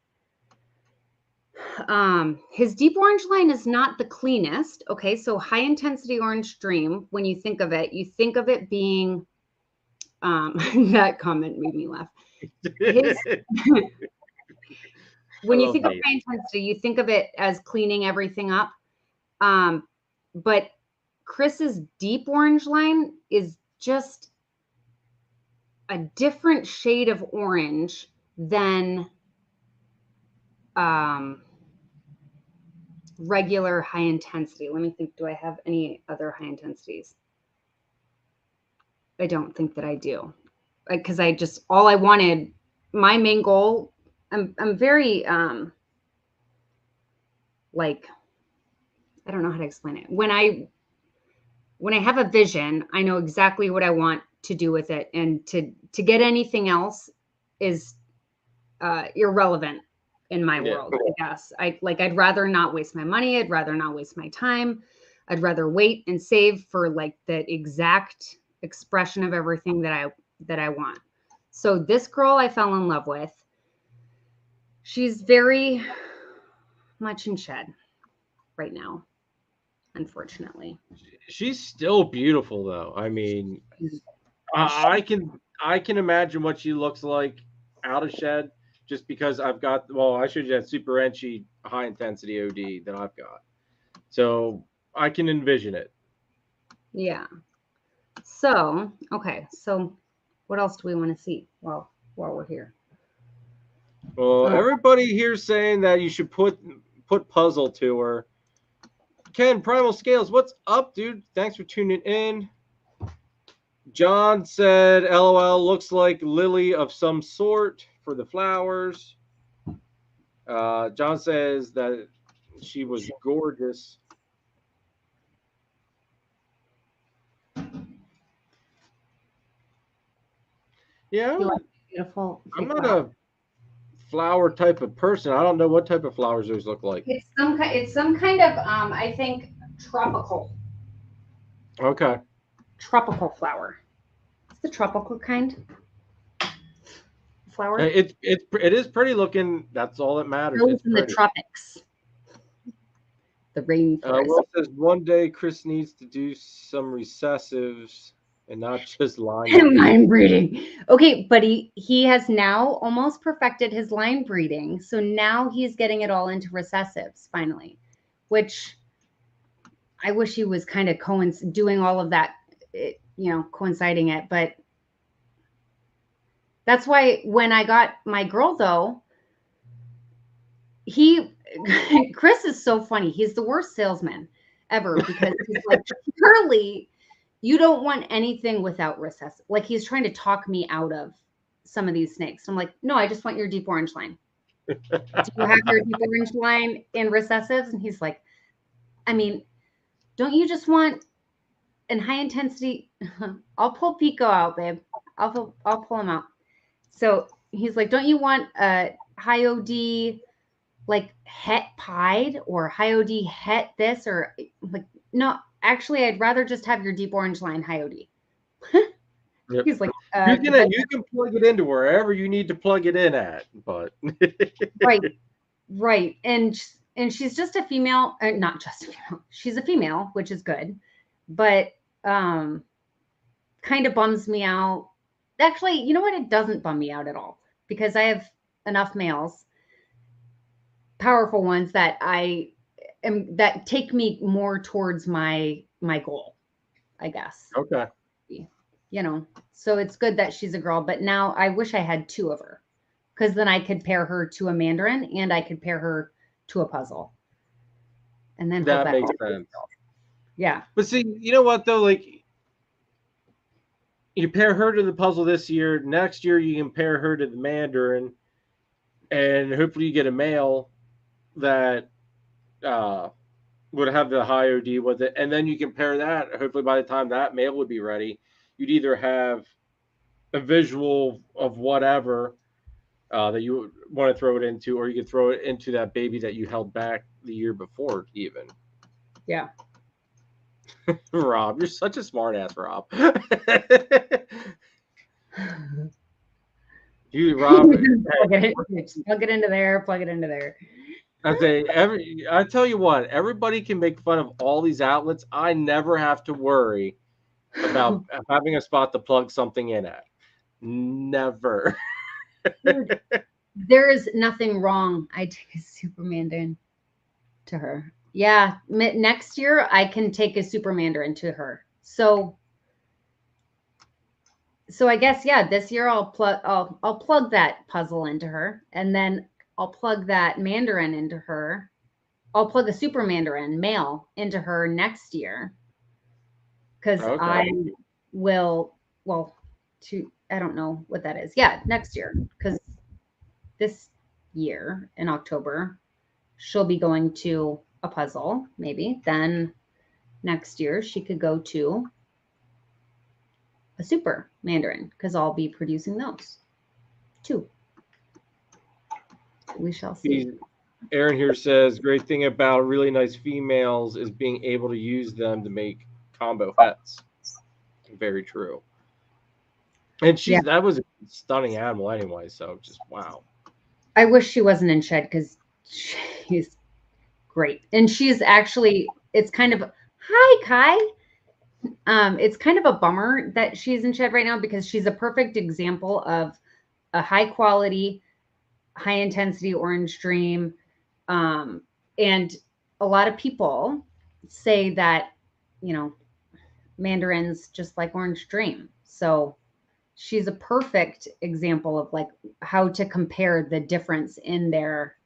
his deep orange line is not the cleanest. Okay, so high intensity orange dream, when you think of it being that comment made me laugh. When you think of high intensity, you think of it as cleaning everything up. But Chris's deep orange line is just a different shade of orange than regular high intensity. Let me think. Do I have any other high intensities? I don't think that I do. Because all I wanted, my main goal, I'm very, like, I don't know how to explain it. When I have a vision, I know exactly what I want to do with it. And to get anything else is irrelevant in my world, I guess. I'd rather not waste my money. I'd rather not waste my time. I'd rather wait and save for like the exact expression of everything that I want. So this girl I fell in love with, she's very much in shed right now, unfortunately. She's still beautiful though. I mean, I can imagine what she looks like out of shed, just because I've got, well, I should have super enchy high intensity OD that I've got. So I can envision it. Yeah. So, okay. So what else do we want to see while we're here? Well, everybody here's saying that you should put puzzle to her. Ken, Primal Scales, what's up, dude? Thanks for tuning in. John said, LOL, looks like lily of some sort for the flowers. John says that she was gorgeous. Yeah, beautiful. I'm not a flower type of person. I don't know what type of flowers those look like. It's some kind of I think tropical. Okay. Tropical flower. It's the tropical kind flower. It is pretty looking. That's all that matters. It's in the tropics. The rainforest. Will says one day Chris needs to do some recessives and not just line breeding. Okay, but he has now almost perfected his line breeding. So now he's getting it all into recessives finally, which I wish he was kind of doing all of that, coinciding it. But that's why when I got my girl, though, Chris is so funny. He's the worst salesman ever because he's like, surely you don't want anything without recessive. Like he's trying to talk me out of some of these snakes. I'm like, no, I just want your deep orange line. Do you have your deep orange line in recessives? And he's like, I mean, don't you just want an high intensity? I'll pull Picco out, babe. I'll pull him out. So he's like, don't you want a high OD like het pied or high OD het this? Or I'm like, no, actually, I'd rather just have your deep orange line high OD. Yep. He's like, you can plug it into wherever you need to plug it in at, but right. Right. And she's just a female, not just a female. She's a female, which is good, but kind of bums me out. Actually, you know what? It doesn't bum me out at all because I have enough males, powerful ones that that take me more towards my goal, I guess. Okay. You know, so it's good that she's a girl, but now I wish I had 2 of her because then I could pair her to a Mandarin and I could pair her to a puzzle. And then that makes sense. Yeah. But see, you know what though? Like, you pair her to the puzzle this year. Next year, you can pair her to the Mandarin, and hopefully, you get a male that would have the high OD with it, and then you can pair that. Hopefully, by the time that male would be ready, you'd either have a visual of whatever that you want to throw it into, or you could throw it into that baby that you held back the year before, even. Yeah. Rob, you're such a smart ass, Rob. You, Rob, plug it into there, plug it into there. I tell you what, everybody can make fun of all these outlets. I never have to worry about having a spot to plug something in at. Never. Dude, there is nothing wrong. I take a Super Mandarin to her. Yeah, next year I can take a Super Mandarin to her. So I guess this year I'll plug that puzzle into her, and then I'll plug that Mandarin into her. I'll plug the Super Mandarin male into her next year because I will. Well, I don't know what that is. Yeah, next year because this year in October she'll be going to a puzzle, maybe. Then next year she could go to a Super Mandarin because I'll be producing those too. We shall see. Aaron here says, great thing about really nice females is being able to use them to make combo pets. Very true. And that was a stunning animal anyway, so just wow. I wish she wasn't in shed because she's great. And she's actually, it's kind of, hi, Kai. It's kind of a bummer that she's in shed right now because she's a perfect example of a high quality, high intensity orange dream. And a lot of people say that, Mandarins just like orange dream. So she's a perfect example of like how to compare the difference in their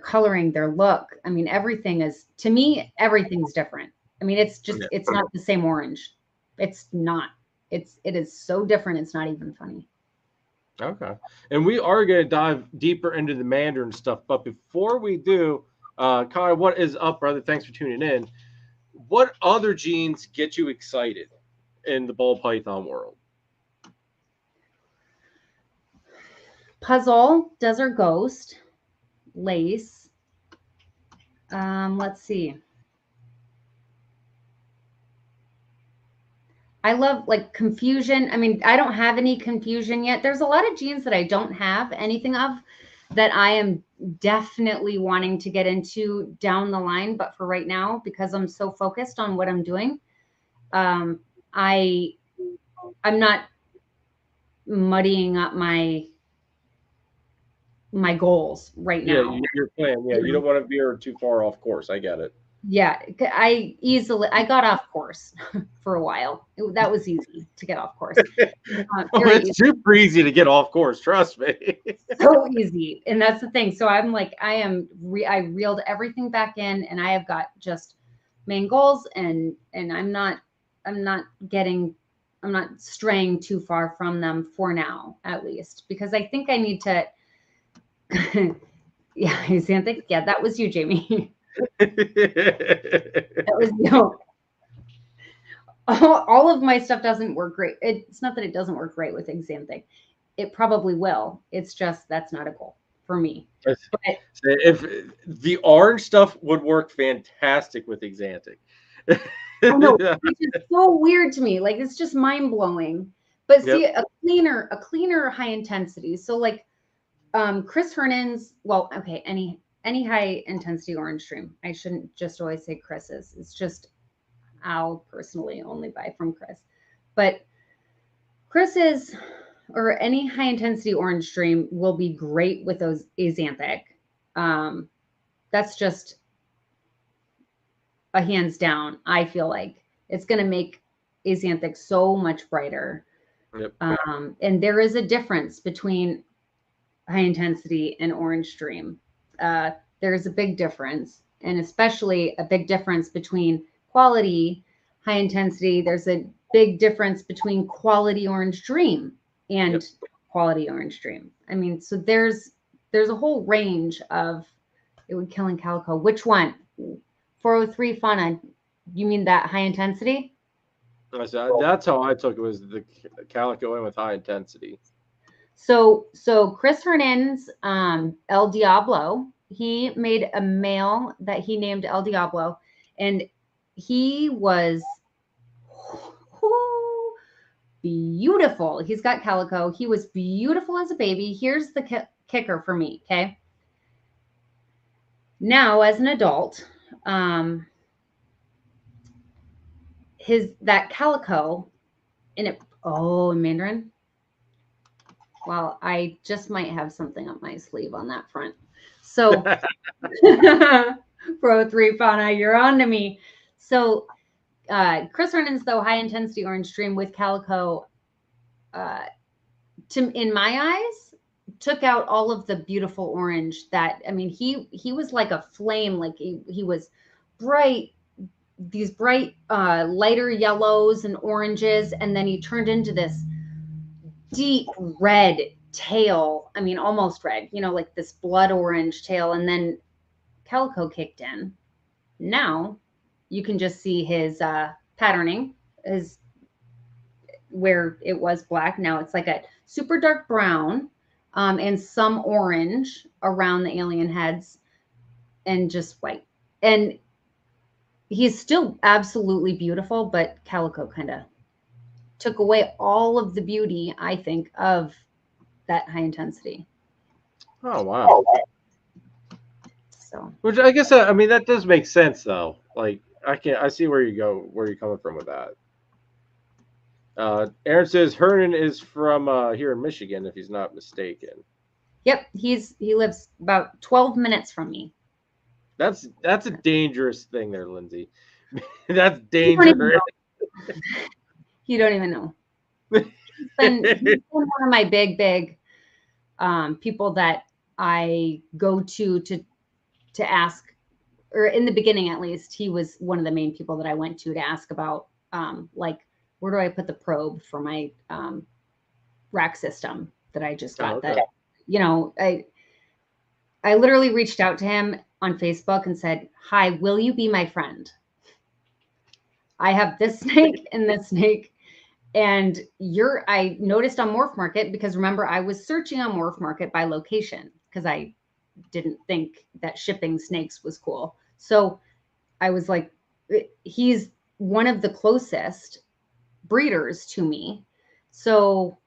coloring, their look. I mean, to me, everything's different. I mean, it's not the same orange. It's not. It is so different. It's not even funny. Okay. And we are going to dive deeper into the Mandarin stuff. But before we do, Kai, what is up, brother? Thanks for tuning in. What other genes get you excited in the ball python world? Puzzle, Desert Ghost, Lace. Let's see. I love like confusion. I mean, I don't have any confusion yet. There's a lot of genes that I don't have anything of that I am definitely wanting to get into down the line. But for right now, because I'm so focused on what I'm doing, I'm not muddying up my goals right now. Yeah, your plan. Yeah, you don't want to veer too far off course. I get it. Yeah, I got off course for a while. That was easy to get off course. It's super easy to get off course. Trust me. So easy, and that's the thing. So I'm like, I reeled everything back in, and I have got just main goals, and I'm not straying too far from them for now, at least, because I think I need to. Yeah, Xanthic. Yeah, that was you, Jamie. That was all of my stuff doesn't work great. It's not that it doesn't work great with Xanthic. It probably will. It's just that's not a goal for me. But if the orange stuff would work fantastic with Xanthic. I know, it's so weird to me. Like it's just mind blowing. But see, a cleaner high intensity. So like Chris Hernan's, well, okay, any high intensity orange stream. I shouldn't just always say Chris's. It's just I'll personally only buy from Chris. But Chris's or any high intensity orange stream will be great with those axanthic. That's just a hands down. I feel like it's going to make axanthic so much brighter. Yep. And there is a difference between high intensity and orange stream. There's a big difference, and especially a big difference between quality high intensity. There's a big difference between quality orange dream and quality orange dream. I mean, so there's a whole range of it would kill in calico. Which one? 403 fauna. You mean that high intensity? That's how I took it, was the calico in with high intensity. So Chris Hernan's El Diablo, he made a male that he named El Diablo, and he was beautiful. He's got calico. He was beautiful as a baby. Here's the kicker for me, okay? Now, as an adult, that calico in it. Oh, in Mandarin. Well, I just might have something up my sleeve on that front. So, Pro 3 fauna, you're on to me. So, Chris Hernan's, though, high intensity orange stream with calico, in my eyes, took out all of the beautiful orange that, I mean, he was like a flame, like he was bright, these bright lighter yellows and oranges, and then he turned into this deep red tail. I mean, almost red, like this blood orange tail, and then calico kicked in. Now you can just see his patterning is where it was black. Now it's like a super dark brown and some orange around the alien heads and just white. And he's still absolutely beautiful, but calico kind of took away all of the beauty, I think, of that high intensity. Oh, wow. So, which I guess, I mean, that does make sense, though. Like, I see where you're coming from with that. Aaron says Hernan is from here in Michigan, if he's not mistaken. Yep, he lives about 12 minutes from me. That's a dangerous thing there, Lindsay. That's dangerous. You don't even know. He's been one of my big people that I go to ask, or in the beginning at least, he was one of the main people that I went to ask about, like, where do I put the probe for my rack system that I just got? Okay. That, I literally reached out to him on Facebook and said, "Hi, will you be my friend? I have this snake and this snake, and I noticed on Morph Market, because remember, I was searching on Morph Market by location because I didn't think that shipping snakes was cool. So I was like, he's one of the closest breeders to me. So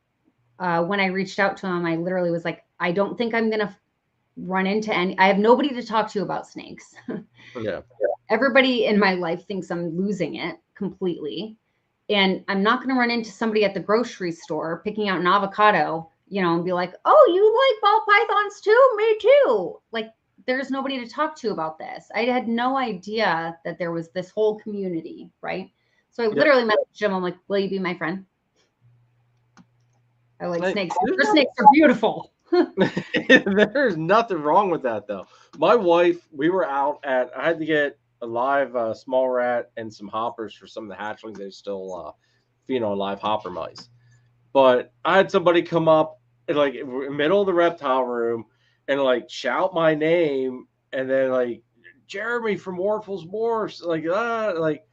when I reached out to him, I literally was like, I don't think I'm going to run into I have nobody to talk to about snakes. Yeah. Everybody in my life thinks I'm losing it completely. And I'm not going to run into somebody at the grocery store picking out an avocado, and be like, oh, you like ball pythons too? Me too. Like, there's nobody to talk to about this. I had no idea that there was this whole community, right? So I literally messaged him. I'm like, will you be my friend? I like snakes. Your snakes are beautiful. There's nothing wrong with that, though. My wife, we were out I had to get a live small rat and some hoppers for some of the hatchlings. They're still feeding on live hopper mice. But I had somebody come up in like in the middle of the reptile room and like shout my name, and then like, Jeremy from Warfels Morphs, like,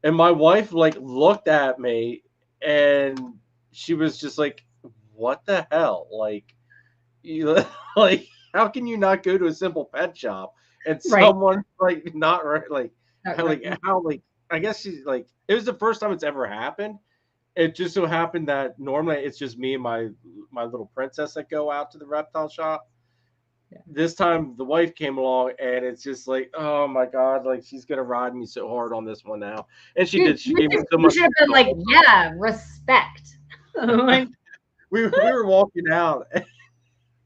and my wife like looked at me and she was just like, what the hell? Like, like, how can you not go to a simple pet shop and someone like not right? Like, how I guess she's like, it was the first time it's ever happened. It just so happened that normally it's just me and my little princess that go out to the reptile shop. this time the wife came along, and it's just like, oh my god, like she's gonna ride me so hard on this one now, and she did. She gave me so You much. should have been like, yeah, respect. Like, we were walking out.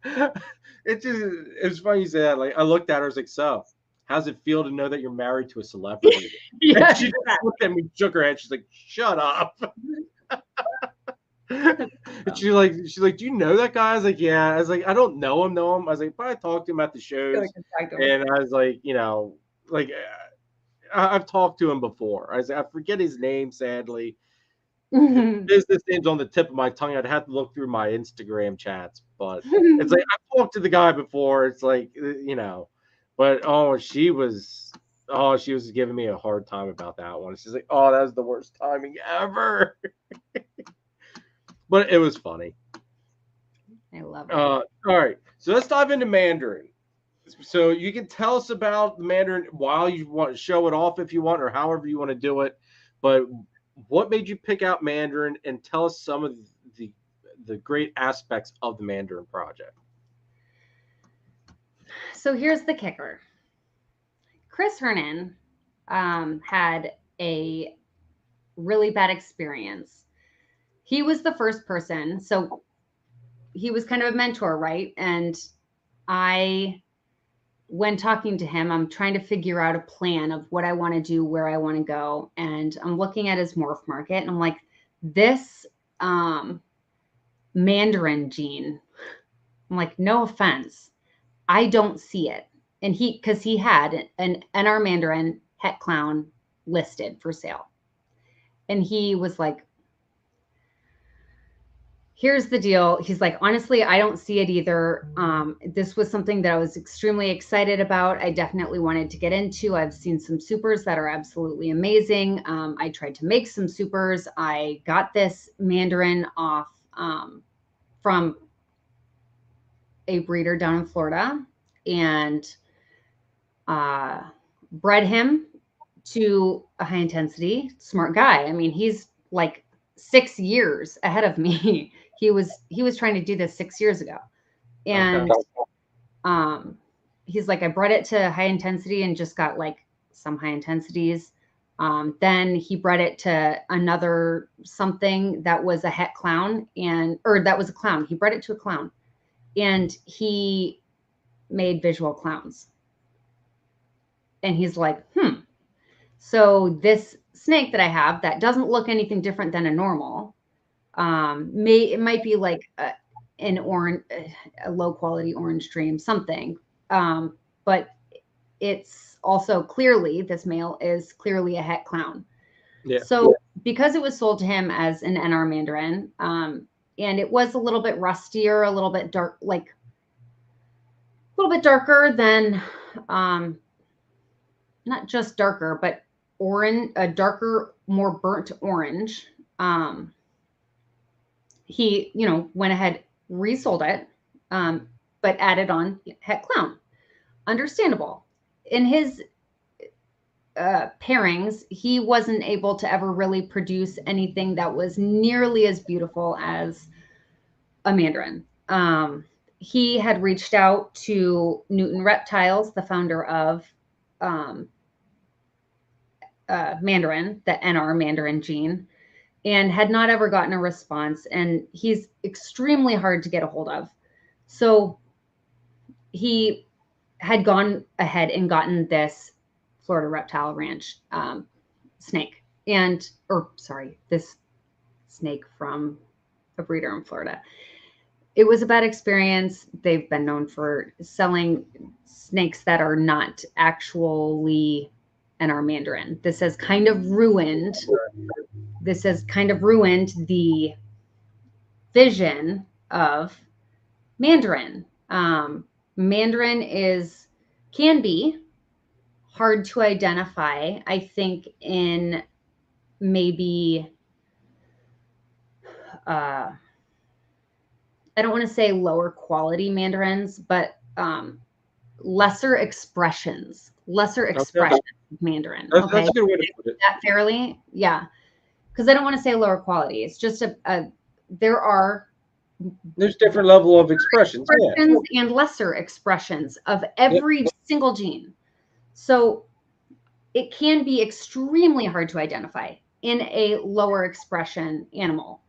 It was funny you say that. Like I looked at her, I was like, so how's it feel to know that you're married to a celebrity? yeah, And she just looked at me, shook her head. She's like, shut up. And she's like, do you know that guy? I was like, yeah. I was like, I don't know him. I was like, but I talked to him at the shows. And I was like, you know, like I've talked to him before. I was like, I forget his name, sadly. His business name's on the tip of my tongue. I'd have to look through my Instagram chats, but it's like I've talked to the guy before. It's like, you know, but she was giving me a hard time about that one. She's like, oh, that was the worst timing ever. But it was funny. I love it. All right, so let's dive into Mandarin. So you can tell us about the Mandarin while you want to show it off if you want, or however you want to do it. But what made you pick out Mandarin, and tell us some of the great aspects of the Mandarin project? So here's the kicker. Chris Hernan had a really bad experience. He was the first person, so he was kind of a mentor, right? And when talking to him, I'm trying to figure out a plan of what I want to do, where I want to go. And I'm looking at his morph market, and I'm like, this Mandarin gene, I'm like, no offense, I don't see it. And because he had an NR Mandarin het clown listed for sale. And he was like, here's the deal. He's like, honestly, I don't see it either. This was something that I was extremely excited about. I definitely wanted to get into. I've seen some supers that are absolutely amazing. I tried to make some supers. I got this Mandarin off from a breeder down in Florida, and bred him to a high intensity, smart guy. I mean, he's like 6 years ahead of me. He was trying to do this 6 years ago. And he's like, I bred it to high intensity and just got like some high intensities. Then he bred it to another something that was a het clown, or that was a clown. He bred it to a clown, and he made visual clowns. And he's like, so this snake that I have that doesn't look anything different than a normal, it might be like an orange, a low quality orange dream, something. But it's also clearly, this male is clearly a het clown. Yeah. So because it was sold to him as an NR Mandarin, and it was a little bit rustier, a little bit dark, like a little bit darker than, not just darker, but orange, a darker, more burnt orange. He, went ahead, resold it, but added on het clown. Understandable. In his pairings, he wasn't able to ever really produce anything that was nearly as beautiful as a Mandarin. He had reached out to Newton Reptiles, the founder of Mandarin, the NR Mandarin gene, and had not ever gotten a response. And he's extremely hard to get a hold of. So he had gone ahead and gotten this Florida Reptile Ranch snake, this snake from a breeder in Florida. It was a bad experience. They've been known for selling snakes that are not actually NR Mandarin. This has kind of ruined the vision of Mandarin. Mandarin can be hard to identify, I think, in maybe I don't want to say lower quality Mandarins, but lesser expressions of Mandarin. That's a good way to put it. That fairly, yeah. Because I don't want to say lower quality. It's just there are There's different level of expressions. expressions and lesser expressions of every single gene. So it can be extremely hard to identify in a lower expression animal.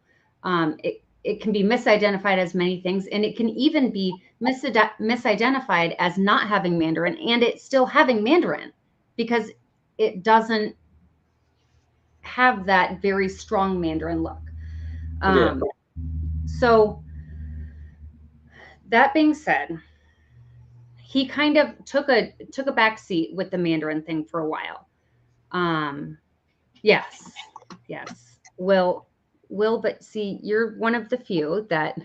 It can be misidentified as many things, and it can even be misidentified as not having Mandarin and it still having Mandarin because it doesn't have that very strong Mandarin look. So that being said, he kind of took a back seat with the Mandarin thing for a while. Yes. Will, but see, you're one of the few that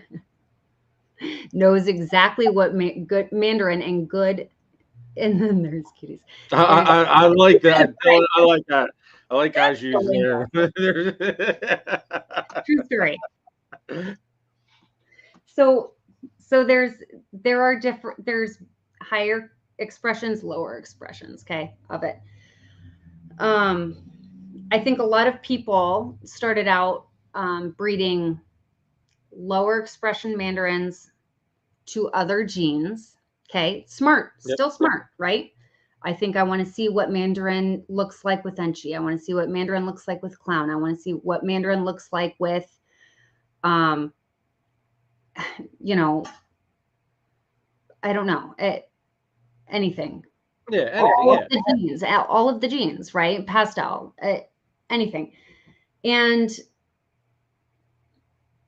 knows exactly what good Mandarin and good. And then there's cuties. I like that. I like that. I like guys using their. True story. So there's higher expressions, lower expressions, okay, of it. I think a lot of people started out breeding lower expression Mandarins to other genes. Okay, smart, still smart, right? I think I want to see what Mandarin looks like with Enchi. I want to see what Mandarin looks like with Clown. I want to see what Mandarin looks like with, you know, I don't know, anything. All of the genes, right? Pastel, anything. And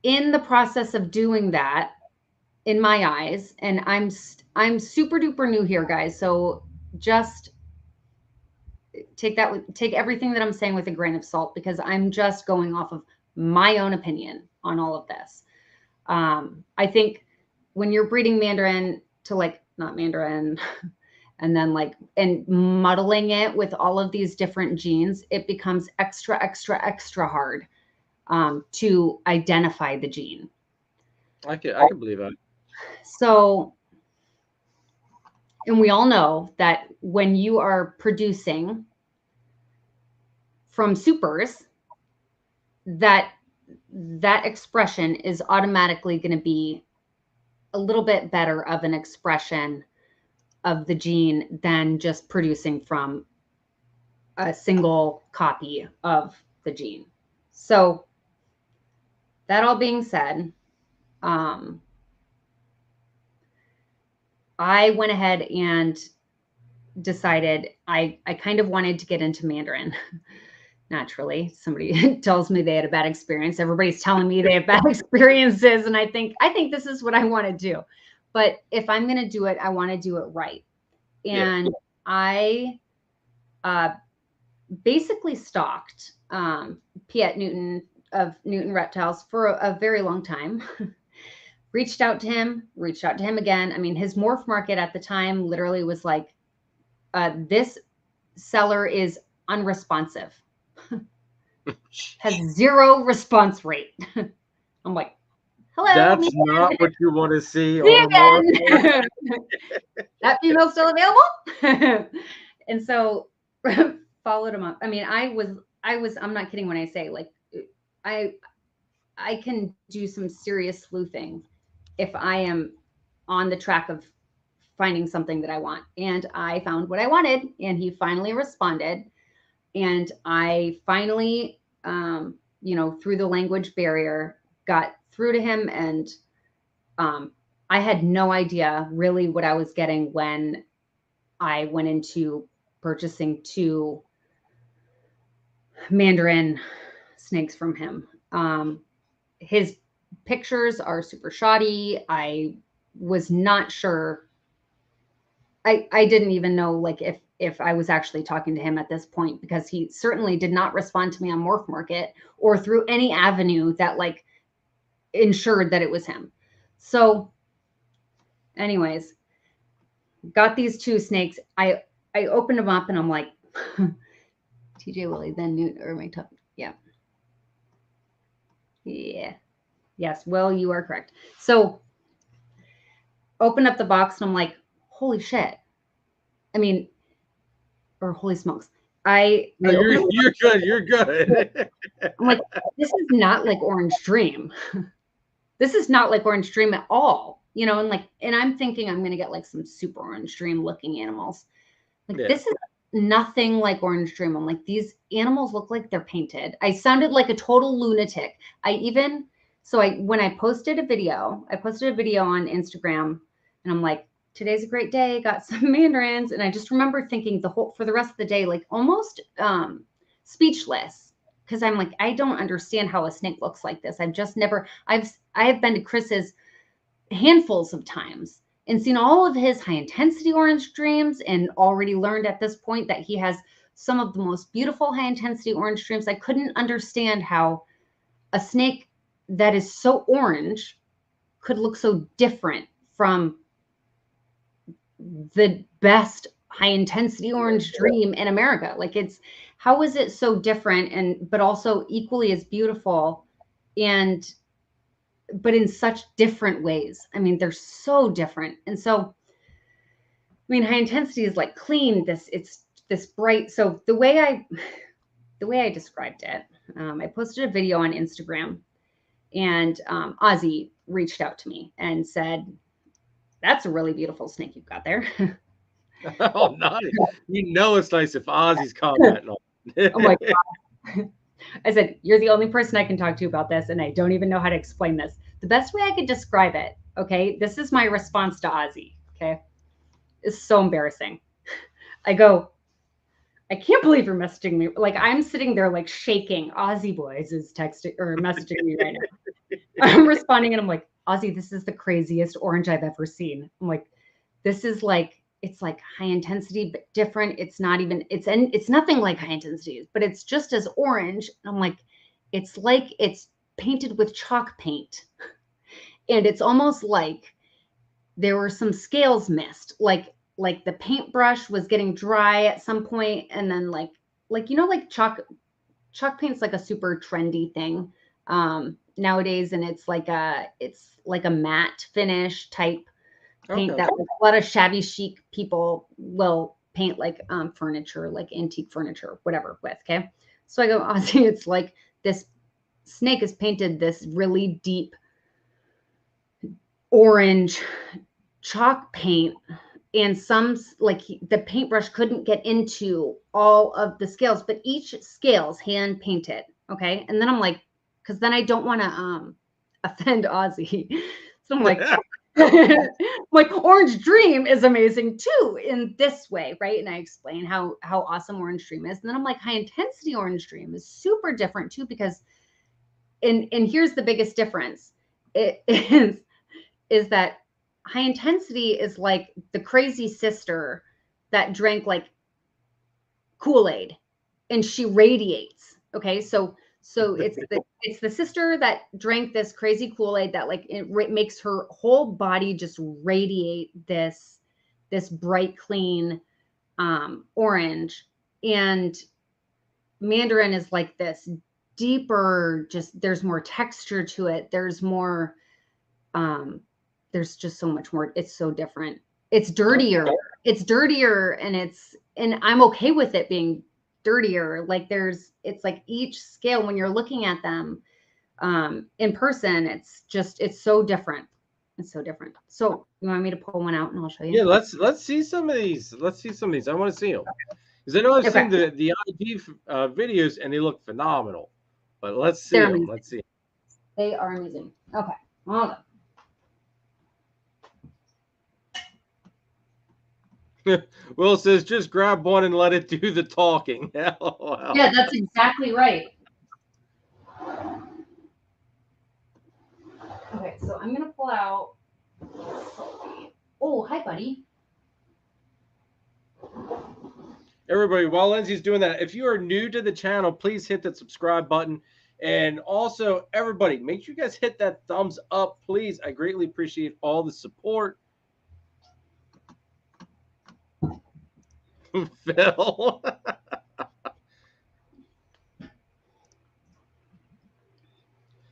in the process of doing that, in my eyes, and I'm super duper new here, guys, so just take everything that I'm saying with a grain of salt because I'm just going off of my own opinion on all of this. I think when you're breeding Mandarin to not Mandarin and then and muddling it with all of these different genes, it becomes extra hard to identify the gene. I can believe that. So, and we all know that when you are producing from supers, that expression is automatically going to be a little bit better of an expression of the gene than just producing from a single copy of the gene. So that all being said, I went ahead and decided I kind of wanted to get into Mandarin. Naturally, somebody tells me they had a bad experience. Everybody's telling me they have bad experiences. And I think this is what I want to do. But if I'm going to do it, I want to do it right. And I basically stalked Piet Newton of Newton Reptiles for a very long time. Reached out to him again. I mean, his morph market at the time literally was like, this seller is unresponsive. Has 0 response rate. I'm like, hello. That's not what you want to see. That female's still available. And so followed him up. I mean, I'm not kidding when I say I can do some serious sleuthing if I am on the track of finding something that I want. And I found what I wanted, and he finally responded. And I finally, through the language barrier, got through to him. And I had no idea really what I was getting when I went into purchasing 2 Mandarin snakes from him. His pictures are super shoddy. I was not sure. I didn't even know if I was actually talking to him at this point, because he certainly did not respond to me on Morph Market or through any avenue that ensured that it was him. So anyways, got these 2 snakes. I opened them up and I'm like, TJ Willie, then Newt, or my top. Yeah. Yes. Well, you are correct. So open up the box and I'm like, holy shit. I mean, or holy smokes. You're good. You're good. I'm like, this is not like Orange Dream. This is not like orange dream at all, you know, and I'm thinking I'm going to get like some super orange dream looking animals. Like this is nothing like orange dream. I'm like, these animals look like they're painted. I sounded like a total lunatic. When I posted a video on Instagram, and I'm like, today's a great day, got some mandarins. And I just remember thinking for the rest of the day, like almost speechless. Cause I'm like, I don't understand how a snake looks like this. I have been to Chris's handfuls of times and seen all of his high intensity orange dreams, and already learned at this point that he has some of the most beautiful high intensity orange dreams. I couldn't understand how a snake that is so orange could look so different from the best high intensity orange dream in America. Like how is it so different but also equally as beautiful, but in such different ways? I mean, they're so different. And so, I mean, high intensity is like clean, it's this bright. So the way I described it, I posted a video on Instagram, and Ozzy reached out to me and said, that's a really beautiful snake you've got there. Oh, nice. You know it's nice if Ozzy's commenting on it. Oh my God. I said, you're the only person I can talk to about this, and I don't even know how to explain this. The best way I could describe it, okay, this is my response to Ozzy, okay? It's so embarrassing. I go, I can't believe you're messaging me. Like, I'm sitting there like shaking. Ozzy Boys is texting or messaging me right now. I'm responding, and I'm like, Ozzy, this is the craziest orange I've ever seen. I'm like, this is like, it's like high intensity, but different. It's nothing like high intensity, but it's just as orange. And I'm like it's painted with chalk paint. And it's almost like there were some scales missed. Like the paintbrush was getting dry at some point. And then like, you know, like chalk paint's like a super trendy thing nowadays. And it's like a matte finish type paint that a lot of shabby chic people will paint like furniture, like antique furniture, whatever with. Okay. So I go, Ozzy, it's like this snake is painted this really deep orange chalk paint, and the paintbrush couldn't get into all of the scales, but each scale's hand painted. Okay. And then I'm like, because then I don't want to offend Ozzy. So I'm like, like Orange Dream is amazing too in this way, right? And I explain how awesome Orange Dream is. And then I'm like, high intensity Orange Dream is super different too, because and here's the biggest difference. It is that high intensity is like the crazy sister that drank like Kool-Aid and she radiates. Okay. So it's the sister that drank this crazy Kool-Aid that like it makes her whole body just radiate this bright, clean orange. And Mandarin is like this deeper, just there's more texture to it. There's more, there's just so much more. It's so different. It's dirtier. And I'm okay with it being dirtier. Like it's like each scale when you're looking at them in person, it's so different. It's so different. So you want me to pull one out and I'll show you? Yeah, let's see some of these. I want to see them because I know I've seen the IG videos and they look phenomenal. But let's see them. Let's see. They are amazing. Okay, hold on. Will says, just grab one and let it do the talking. Wow. Yeah, that's exactly right. Okay, so I'm going to pull out. Oh, hi, buddy. Everybody, while Lindsay's doing that, if you are new to the channel, please hit that subscribe button. And also, everybody, make sure you guys hit that thumbs up, please. I greatly appreciate all the support. Phil.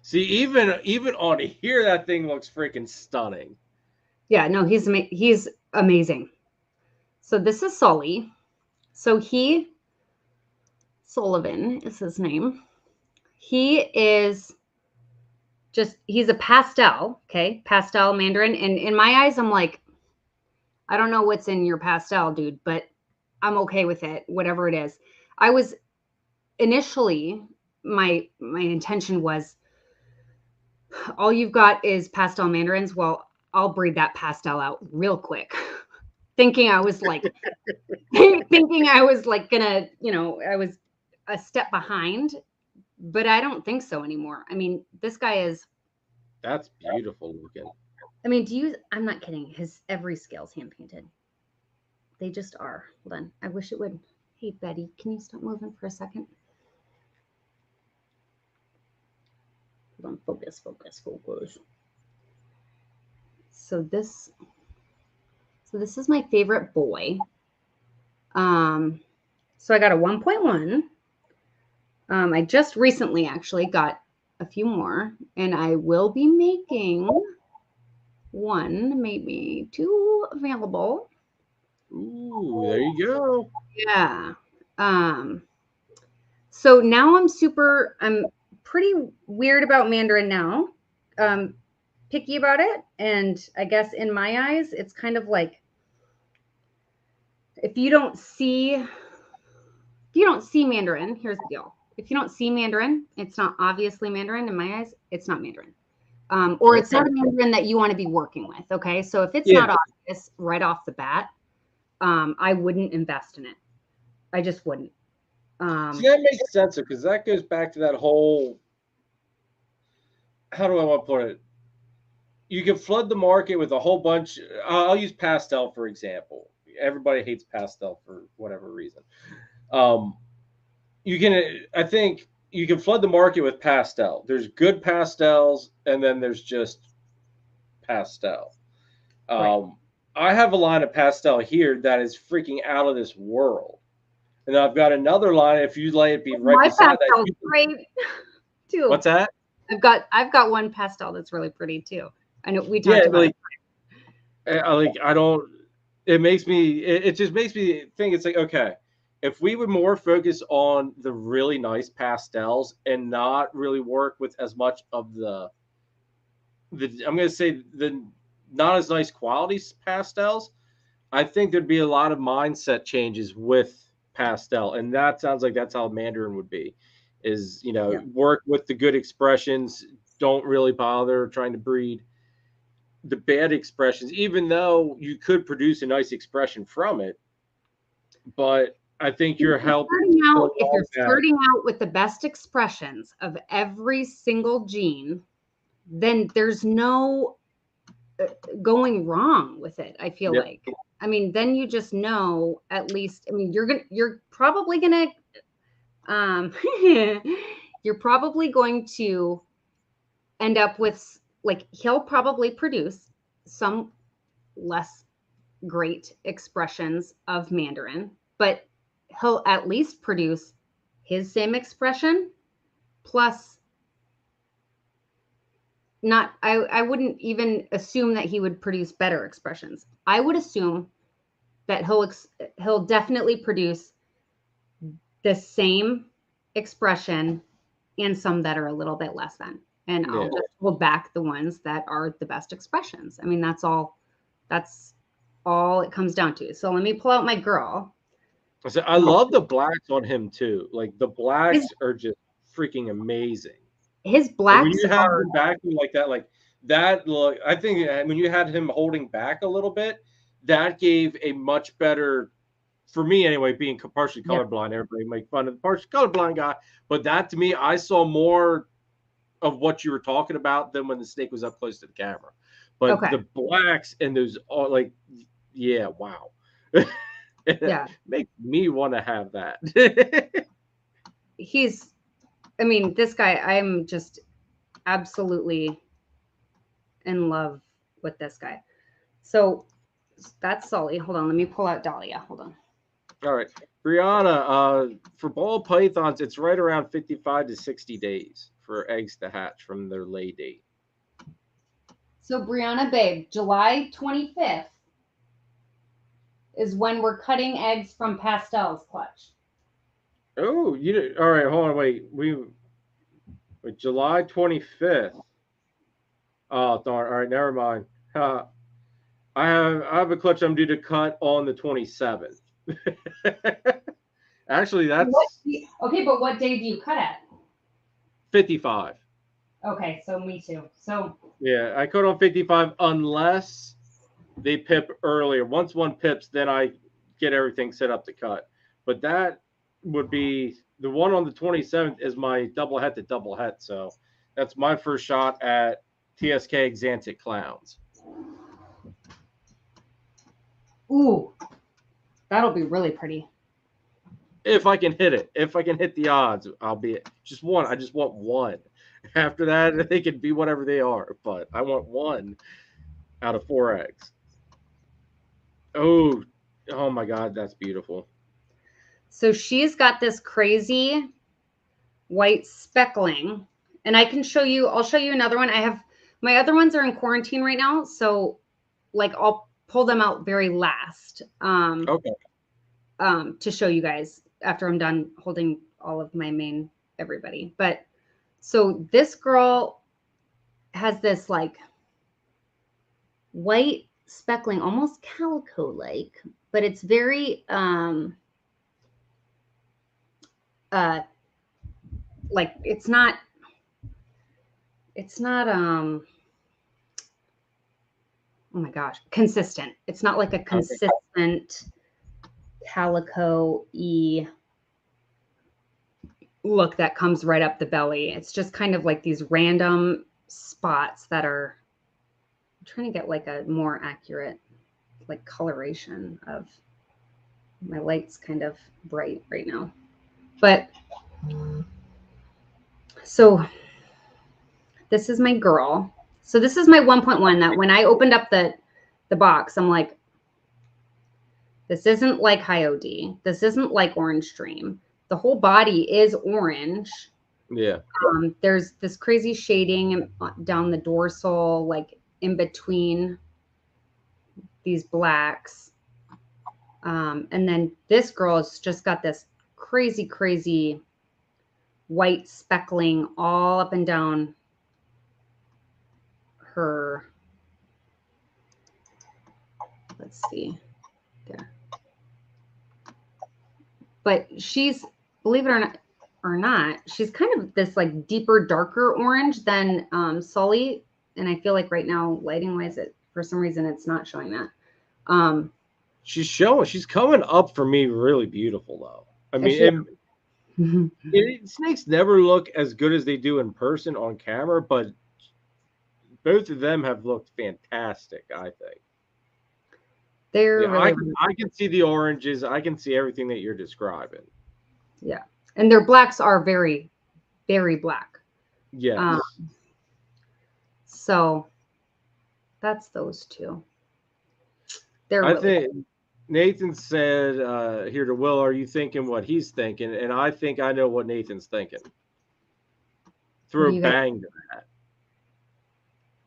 See, even on here, that thing looks freaking stunning. Yeah, no, he's amazing. So this is Sully. So Sullivan is his name. He is he's a pastel, okay? Pastel Mandarin. And in my eyes, I'm like, I don't know what's in your pastel, dude, but I'm okay with it, whatever it is. I was initially, my intention was, all you've got is pastel Mandarins. Well, I'll breed that pastel out real quick. thinking I was like gonna, I was a step behind, but I don't think so anymore. I mean, this guy is. That's beautiful looking. I mean, I'm not kidding. His every scale's hand painted. They just are. Hold on. I wish it would. Hey, Betty, can you stop moving for a second? Hold on. Focus. So this is my favorite boy. So I got a 1.1. I just recently actually got a few more, and I will be making one, maybe two available. Ooh, there you go. Yeah. So now I'm pretty weird about Mandarin now. Picky about it. And I guess in my eyes, it's kind of like, if you don't see Mandarin, here's the deal. If you don't see Mandarin, it's not obviously Mandarin. In my eyes, it's not Mandarin. Or it's not a Mandarin that you want to be working with. Okay. So if it's not obvious right off the bat, I wouldn't invest in it. I just wouldn't. So that makes sense, because that goes back to that whole, how do I want to put it? You can flood the market with a whole bunch. I'll use pastel, for example. Everybody hates pastel for whatever reason. I think you can flood the market with pastel. There's good pastels, and then there's just pastel. Right. I have a line of pastel here that is freaking out of this world. And I've got another line. If you let it be right beside that, great too. What's that? I've got one pastel that's really pretty too. I know we talked about it. It just makes me think, it's like, okay, if we would more focus on the really nice pastels and not really work with as much of the I'm going to say the not as nice quality pastels, I think there'd be a lot of mindset changes with pastel. And that sounds like that's how Mandarin would be, is, work with the good expressions. Don't really bother trying to breed the bad expressions, even though you could produce a nice expression from it. But I think you're helping. If you're starting out with the best expressions of every single gene, then there's no going wrong with it. I feel like, I mean, then you just know, at least, I mean, you're probably going to end up with, like, he'll probably produce some less great expressions of Mandarin, but he'll at least produce his same expression plus not, I wouldn't even assume that he would produce better expressions. I would assume that he'll definitely produce the same expression and some that are a little bit less than. And I'll just hold back the ones that are the best expressions. I mean, that's all it comes down to. So let me pull out my girl. I love the blacks on him too. Like, the blacks are just freaking amazing. His blacks when you have him backing like that look, I think when you had him holding back a little bit, that gave a much better, for me anyway, being partially colorblind. Everybody make fun of the partially colorblind guy, but that, to me, I saw more of what you were talking about than when the snake was up close to the camera. But the blacks and those are like, wow. Makes me want to have that. I mean, this guy, I'm just absolutely in love with this guy. So that's Sully. Hold on. Let me pull out Dahlia. Hold on. All right. Brianna, for ball pythons, it's right around 55 to 60 days for eggs to hatch from their lay date. So Brianna, babe, July 25th is when we're cutting eggs from pastels, clutch. Oh, all right, hold on, wait. July 25th. Oh darn! All right, never mind. I have a clutch I'm due to cut on the 27th. Actually, What? that's Okay, but what day do you cut at? 55. Okay, so me too. So Yeah, I cut on 55 unless they pip earlier. Once one pips, then I get everything set up to cut. But that would be the one on the 27th is my double het to double het. So that's my first shot at TSK Xanthic Clowns. ooh, that'll be really pretty. If I can hit it, if I can hit the odds, I'll be just one. I just want one. After that, they can be whatever they are, but I want one out of 4 eggs. Oh, oh my God, that's beautiful. So she's got this crazy white speckling, and I can show you. I'll show you another one. I have my other ones are in quarantine right now, so like I'll pull them out very last. Okay. To show you guys after I'm done holding all of my main everybody. But so this girl has this like white speckling, almost calico like, but it's very like it's not oh my gosh, consistent. It's not like a consistent calico-y look that comes right up the belly. It's just kind of like these random spots that are, I'm trying to get like a more accurate like coloration of, my light's kind of bright right now. But so this is my girl. So this is my 1.1 that when I opened up the box, I'm like, this isn't like High OD. This isn't like Orange Dream. The whole body is orange. Yeah. There's this crazy shading down the dorsal, like in between these blacks. And then this girl has just got this crazy, crazy white speckling all up and down her. Let's see. There. But she's, believe it or not, she's kind of this like deeper, darker orange than Sully. And I feel like right now, lighting wise, for some reason, it's not showing that. She's coming up for me really beautiful though. I mean, snakes never look as good as they do in person on camera, but both of them have looked fantastic, I think. They're I can see the oranges. I can see everything that you're describing. Yeah. And their blacks are very, very black. Yes. So that's those two. I think Nathan said here to Will, are you thinking what he's thinking? And I think I know what Nathan's thinking. Throw a bang to that.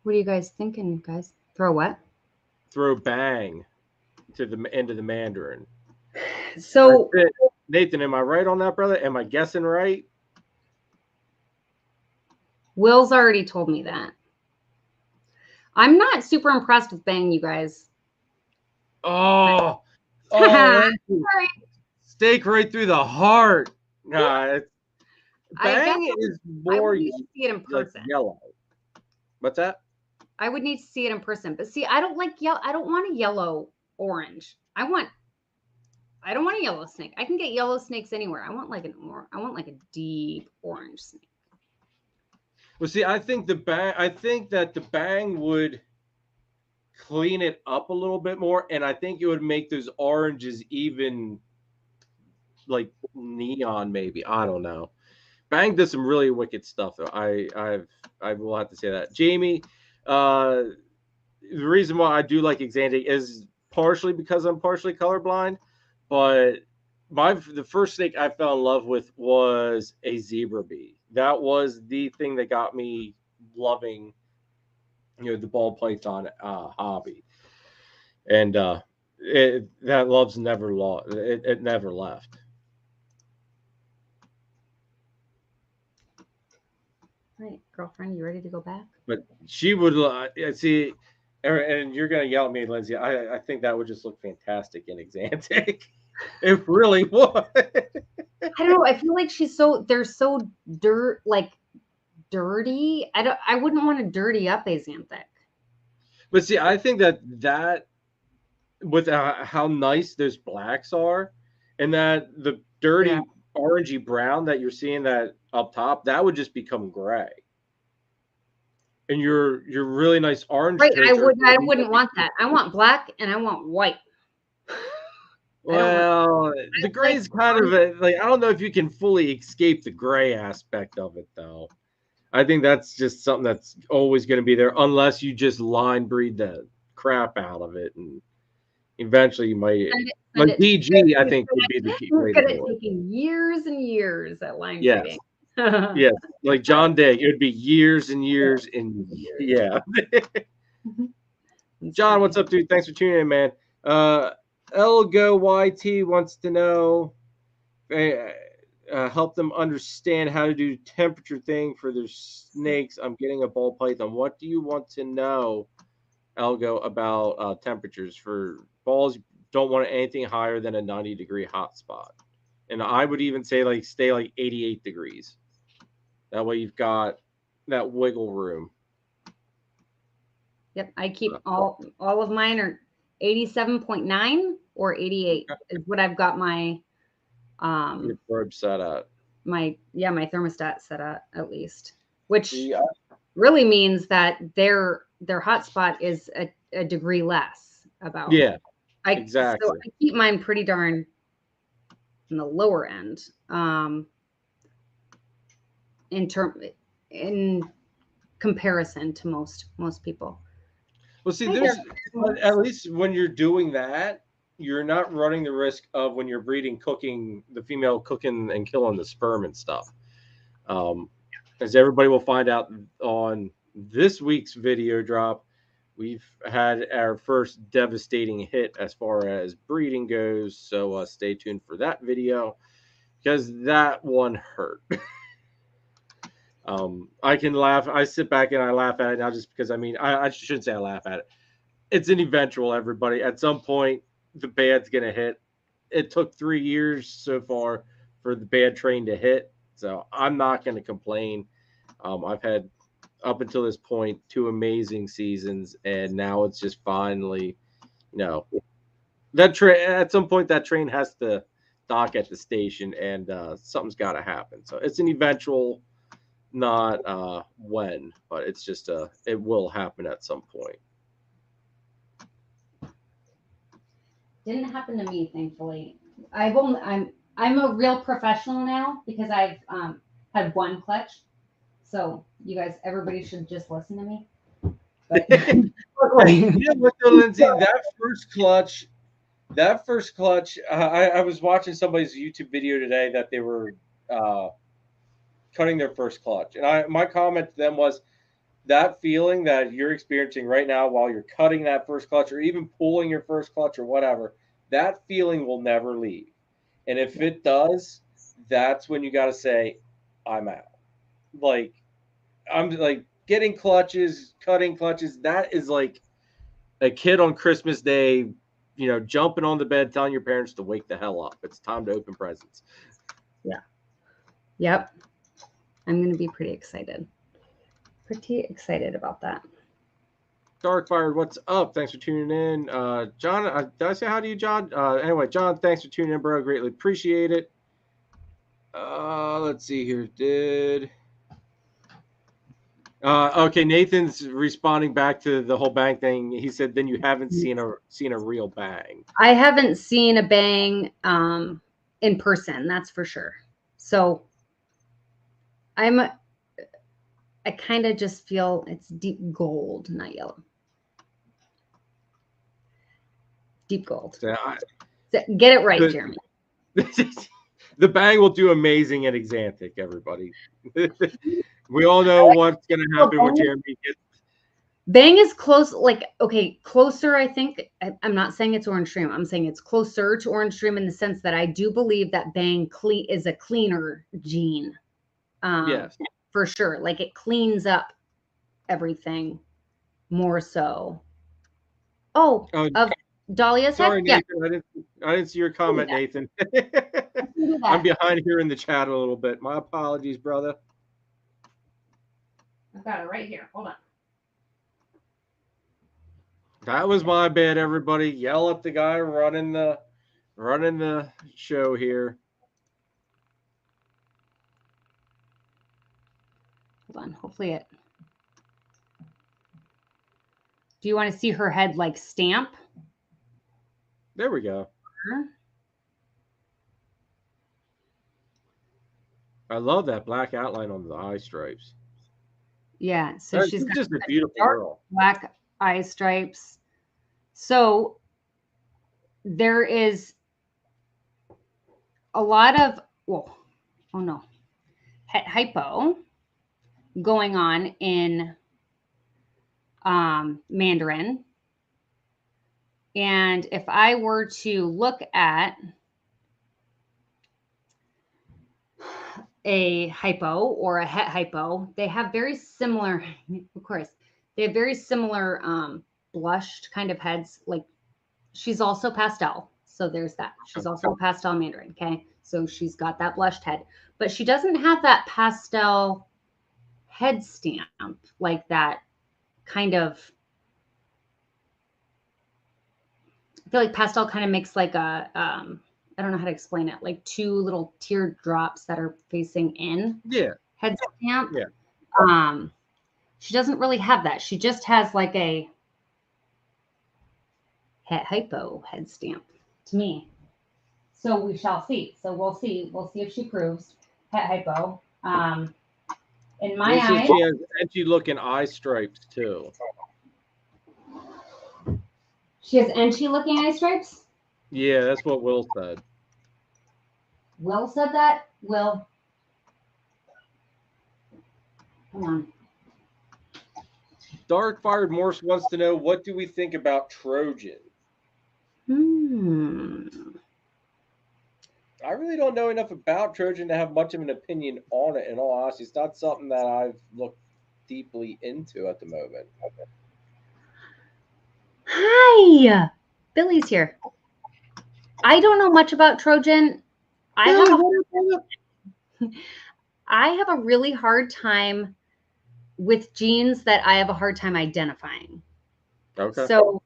What are you guys thinking, guys? Throw what? Throw bang to the end of the Mandarin. So Nathan, am I right on that, brother? Am I guessing right? Will's already told me that. I'm not super impressed with bang, you guys. Oh, Sorry. Stake right through the heart. Nah, bang is more. I would need to see it in person. Like yellow. What's that? I would need to see it in person. But see, I don't like yellow. I don't want a yellow orange. I don't want a yellow snake. I can get yellow snakes anywhere. I want like a deep orange snake. Well, see, I think that the bang would clean it up a little bit more, and I think it would make those oranges even like neon, maybe. I don't know. Bang does some really wicked stuff, though. I will have to say that. Jamie, the reason why I do like Xanthic is partially because I'm partially colorblind, but the first snake I fell in love with was a zebra bee. That was the thing that got me loving, the ball python hobby, and that love's never lost. It never left. Right, girlfriend, you ready to go back? But she would see, and you're gonna yell at me, Lindsay. I think that would just look fantastic in Exantic. It really would. I don't know. I feel like they're so dirty. I wouldn't want to dirty up Exanthic. But see, I think that with how nice those blacks are, and that the dirty orangey brown that you're seeing that up top, that would just become gray. And your really nice orange. Right, I wouldn't want that. I want black and I want white. Well, the gray is kind of like, I don't know if you can fully escape the gray aspect of it, though. I think that's just something that's always going to be there, unless you just line breed the crap out of it, and eventually you might. Like DG, I think would be the key. Look at it taking years and years at line breeding. Yes, like John Day, it would be years and years and yeah. John, what's up, dude? Thanks for tuning in, man. Elgo YT wants to know, help them understand how to do temperature thing for their snakes. I'm getting a ball python. What do you want to know, Elgo, about temperatures for balls? You don't want anything higher than a 90-degree hot spot, and I would even say like stay like 88 degrees. That way you've got that wiggle room. Yep, I keep all of mine are 87.9 or 88 is what I've got my your probe set at. My thermostat set at least, which really means that their hotspot is a degree less about. Yeah, exactly. So I keep mine pretty darn in the lower end. In comparison to most people. Well, see, there's at least when you're doing that, you're not running the risk of when you're breeding, the female cooking and killing the sperm and stuff. As everybody will find out on this week's video drop, we've had our first devastating hit as far as breeding goes. So stay tuned for that video, because that one hurt. I can laugh. I sit back and I laugh at it now just because, I shouldn't say I laugh at it. It's an eventual, everybody. At some point, the bad's going to hit. It took 3 years so far for the bad train to hit. So I'm not going to complain. I've had, up until this point, 2 amazing seasons. And now it's just finally, that train, at some point, that train has to dock at the station, and something's got to happen. So it's an eventual, not when, but it's just it will happen at some point. Didn't happen to me, thankfully. I'm a real professional now because I've had one clutch. So you guys, everybody should just listen to me. But Lindsay, that first clutch, I was watching somebody's YouTube video today that they were cutting their first clutch, and my comment to them was, that feeling that you're experiencing right now while you're cutting that first clutch, or even pulling your first clutch or whatever, that feeling will never leave. And if it does, that's when you got to say, I'm out. Like, I'm like getting clutches, cutting clutches. That is like a kid on Christmas Day, jumping on the bed, telling your parents to wake the hell up. It's time to open presents. Yeah. Yep. I'm going to be pretty excited. Pretty excited about that. Darkfire, what's up? Thanks for tuning in. John, did I say hi to you, John? Anyway, John, thanks for tuning in, bro. Greatly appreciate it. Let's see here. Okay, Nathan's responding back to the whole bang thing. He said, then you haven't seen a real bang. I haven't seen a bang in person, that's for sure. So I kind of just feel it's deep gold, not yellow. Deep gold. Get it right, Jeremy. The bang will do amazing at Exanthic, everybody. We all know what's going to happen when Jeremy gets. Bang is close, closer, I think. I'm not saying it's Orange Stream. I'm saying it's closer to Orange Stream in the sense that I do believe that Bang is a cleaner gene. Yes. for sure. Like it cleans up everything more so. Oh, of Dahlia's sorry, head? Nathan. Yeah. I didn't see your comment, Nathan. I'm I'm behind here in the chat a little bit. My apologies, brother. I've got it right here. Hold on. That was my bad, everybody. Yell at the guy running the show here. Hold on. Hopefully it. Do you want to see her head like stamp? There we go. I love that black outline on the eye stripes. Yeah, so she's got just a beautiful girl. Black eye stripes. So there is a lot of het hypo going on in Mandarin. And if I were to look at a hypo or a het hypo, they have very similar, of course, they have very similar blushed kind of heads. Like she's also pastel. So there's that. She's also a pastel Mandarin. Okay. So she's got that blushed head, but she doesn't have that pastel head stamp, like that kind of, I feel like pastel kind of makes like a, I don't know how to explain it, like two little teardrops that are facing in. Yeah. Head stamp. Yeah. She doesn't really have that. She just has like a het hypo head stamp to me. So we shall see. So we'll see. We'll see if she proves het hypo. In my eyes, she has edgy looking eye stripes too. She has edgy looking eye stripes? Yeah, that's what Will said. Will said that? Will. Come on. Dark Fired Morse wants to know, what do we think about Trojan? I really don't know enough about Trojan to have much of an opinion on it, in all honesty. It's not something that I've looked deeply into at the moment. Hi, Billy's here. I don't know much about Trojan. I have a really hard time with genes that I have a hard time identifying. Okay. So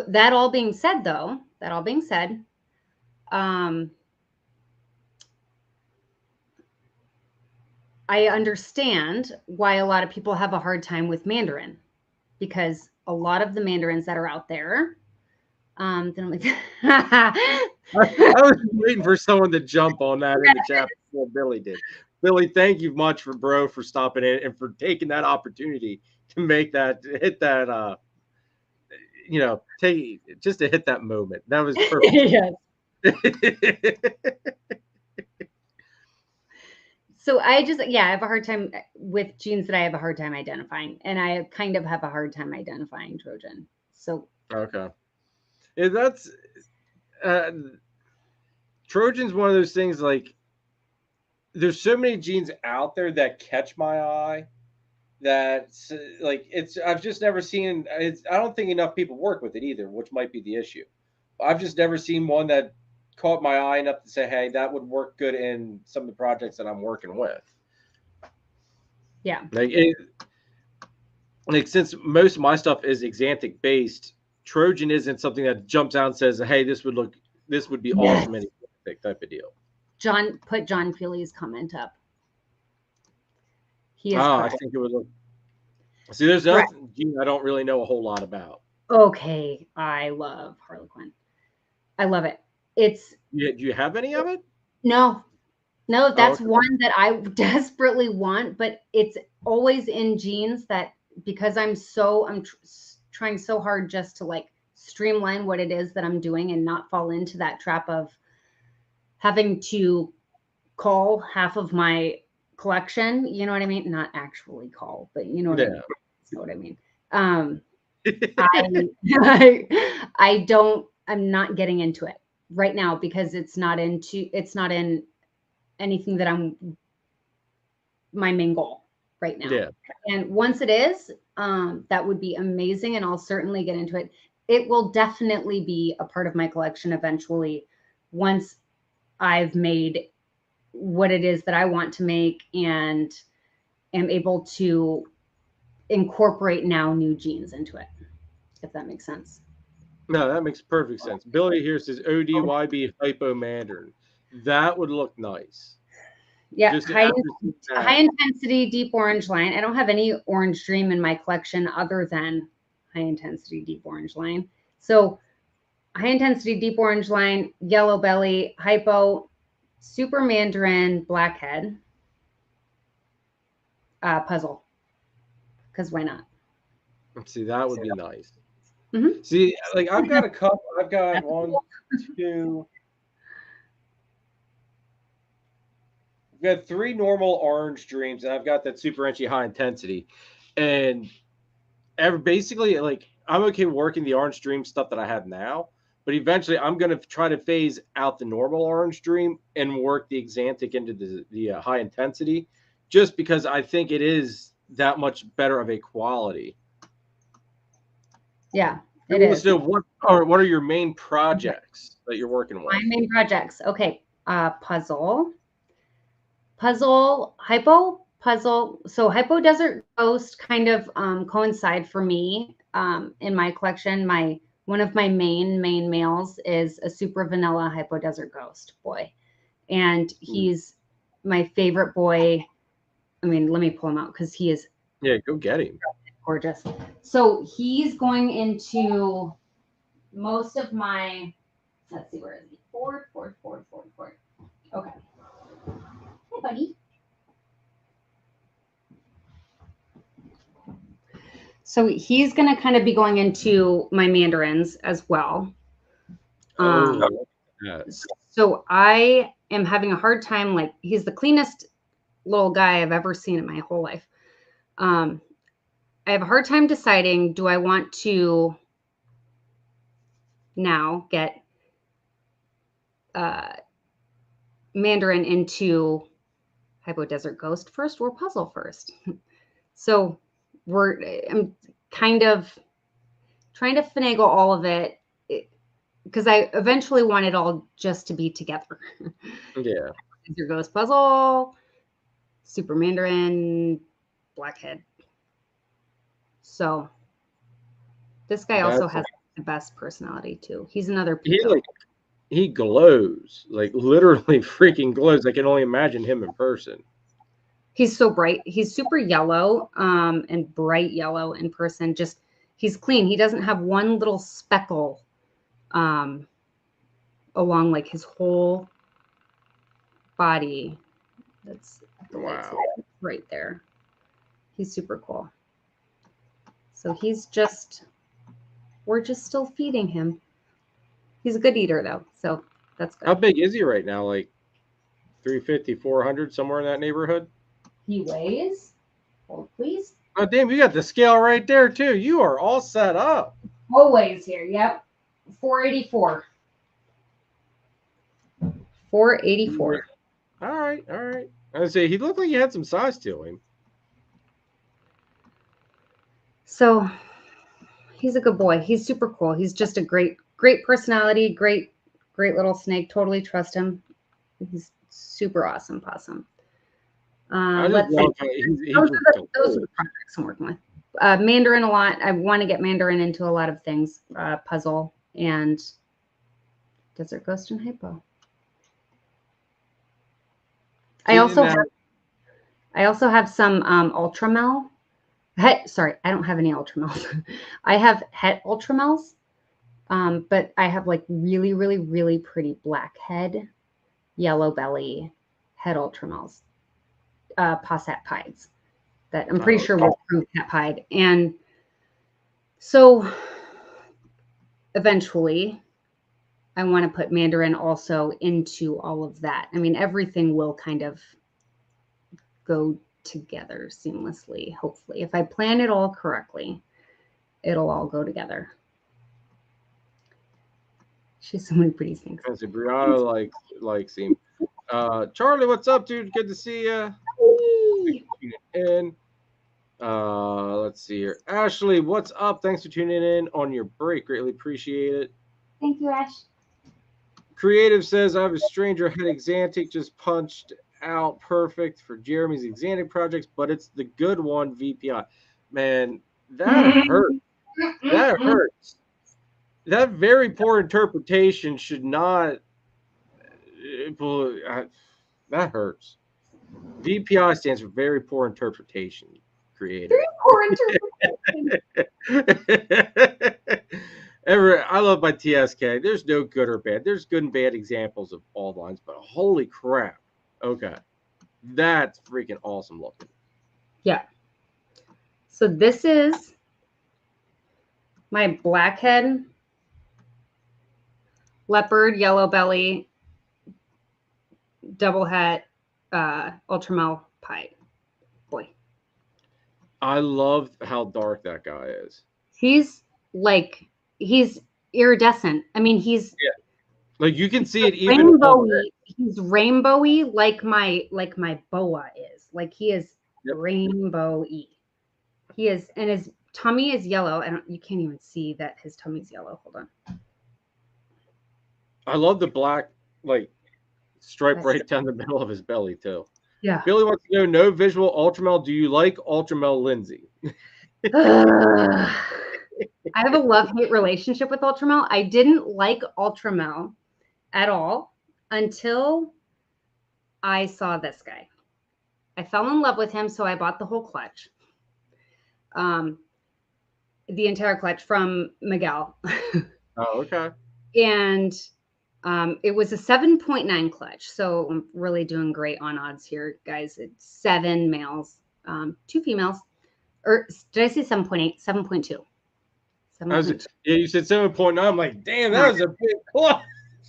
that all being said, I understand why a lot of people have a hard time with Mandarin, because a lot of the Mandarins that are out there, then I'm like, I was waiting for someone to jump on that in the chat before Billy did. Billy, thank you much for stopping in and for taking that opportunity to make that, hit that, just to hit that moment. That was perfect. Yes. So I have a hard time with genes that I have a hard time identifying, and I kind of have a hard time identifying Trojan. So okay, yeah, that's Trojan's one of those things. Like, there's so many genes out there that catch my eye that, like, I've just never seen. I don't think enough people work with it either, which might be the issue. I've just never seen one that caught my eye enough to say, hey, that would work good in some of the projects that I'm working with. Yeah. Like since most of my stuff is Xanthic based, Trojan isn't something that jumps out and says, hey, this would be awesome in Xanthic type of deal. John, put John Peely's comment up. He is I think it would look. See, there's another gene I don't really know a whole lot about. Okay. I love Harlequin. I love it. Do you have any of it? No, that's one that I desperately want, but it's always in genes that, because I'm trying so hard just to like streamline what it is that I'm doing and not fall into that trap of having to call half of my collection. You know what I mean? Not actually call, but you know what I mean. You know what I mean? I'm not getting into it right now because it's not in anything that I'm my main goal right now. Yeah. And once it is, that would be amazing. And I'll certainly get into it. It will definitely be a part of my collection eventually, once I've made what it is that I want to make and am able to incorporate now new genes into it, if that makes sense. No, that makes perfect sense. Billy here says ODYB Hypo Mandarin. That would look nice. Yeah, Just high intensity deep orange line. I don't have any orange dream in my collection other than high intensity deep orange line. So high intensity deep orange line, yellow belly, hypo, super mandarin, blackhead, puzzle. Because why not? See, that would be nice. Mm-hmm. See, like I've got a couple. I've got 1, 2. I've got 3 normal orange dreams, and I've got that super inchy high intensity. And basically, like, I'm okay working the orange dream stuff that I have now, but eventually I'm going to try to phase out the normal orange dream and work the Xanthic into the high intensity, just because I think it is that much better of a quality. Yeah, it is. So what are your main projects that you're working with? My main projects. Okay. Puzzle, hypo, puzzle. So hypo desert ghost kind of coincide for me in my collection. One of my main males is a super vanilla hypo desert ghost boy, and he's my favorite boy. I mean, let me pull him out because he is. Yeah, go get him. Gorgeous. So he's going into most of my. Let's see, where is he? Four. Okay. Hey, buddy. So he's going to kind of be going into my mandarins as well. So I am having a hard time. Like, he's the cleanest little guy I've ever seen in my whole life. I have a hard time deciding, do I want to now get Mandarin into Hypo Desert Ghost first or Puzzle first? So I'm kind of trying to finagle all of it because I eventually want it all just to be together. Yeah. Desert Ghost Puzzle, Super Mandarin, Blackhead. So this guy also has the best personality too. He's another Picco. He glows, like literally freaking glows. I can only imagine him in person. He's so bright. He's super yellow and bright yellow in person. Just he's clean. He doesn't have one little speckle along like his whole body. That's right there. He's super cool. So we're just still feeding him. He's a good eater though, so that's good. How big is he right now? Like 350, 400, somewhere in that neighborhood? He weighs, hold please. Oh, damn, you got the scale right there too. You are all set up. Always here, yep. 484. 484. All right. I was say he looked like he had some size to him. So he's a good boy. He's super cool. He's just a great personality, great little snake. Totally trust him. He's super awesome possum. Those are the projects I'm working with. Mandarin a lot. I want to get Mandarin into a lot of things. Puzzle and Desert Ghost and Hypo. I also have some Ultramel. Sorry, I don't have any Ultramels. I have Het Ultramels, but I have like really, really, really pretty black head, yellow belly, Het Ultramels, Posset Pieds that I'm pretty sure will prove Cat Pied. And so eventually I want to put Mandarin also into all of that. I mean, everything will kind of go together seamlessly, hopefully. If I plan it all correctly, it'll all go together. She's so many pretty things. Brianna likes him. Charlie, what's up, dude? Good to see you. in. Let's see here. Ashley, what's up? Thanks for tuning in on your break. Greatly appreciate it. Thank you, Ash. Creative says, I have a stranger head Exantic just punched out perfect for Jeremy's Exantic projects, but it's the good one, VPI. Man, that hurts. That hurts. That very poor interpretation should not. That hurts. VPI stands for very poor interpretation. Creative. Very poor interpretation. I love my TSK. There's no good or bad. There's good and bad examples of all lines, but holy crap. Okay. That's freaking awesome looking. Yeah. So this is my blackhead leopard, yellow belly, double het, ultramel pied boy. I love how dark that guy is. He's iridescent. I mean, he's like you can see it even rainbowy. He's rainbowy like my boa is. Like he is rainbowy. He is, and his tummy is yellow. You can't even see that his tummy's yellow. Hold on. I love the black stripe right down the middle of his belly too. Yeah. Billy wants to know, no visual Ultramel. Do you like Ultramel Lindsay? I have a love-hate relationship with Ultramel. I didn't like Ultramel at all until I saw this guy. I fell in love with him, so I bought the whole clutch. The entire clutch from Miguel. Oh, okay. And it was a 7.9 clutch. So I'm really doing great on odds here, guys. It's 7 males, 2 females. Or did I say 7.8? 7.2. Yeah, you said 7.9. I'm like, damn, that was a big clutch.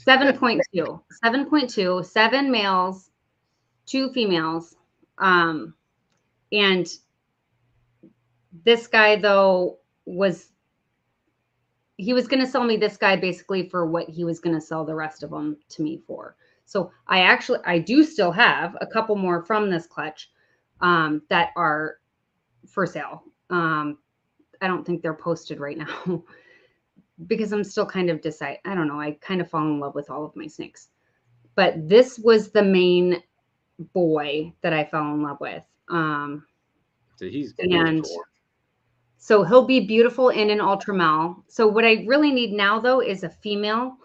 7.2. 7.2. 7 males, 2 females. And this guy, though, he was going to sell me this guy basically for what he was going to sell the rest of them to me for. So I do still have a couple more from this clutch that are for sale. I don't think they're posted right now because I'm still kind of I don't know. I kind of fall in love with all of my snakes, but this was the main boy that I fell in love with. So he's beautiful. So he'll be beautiful in an Ultramel. So what I really need now, though, is a female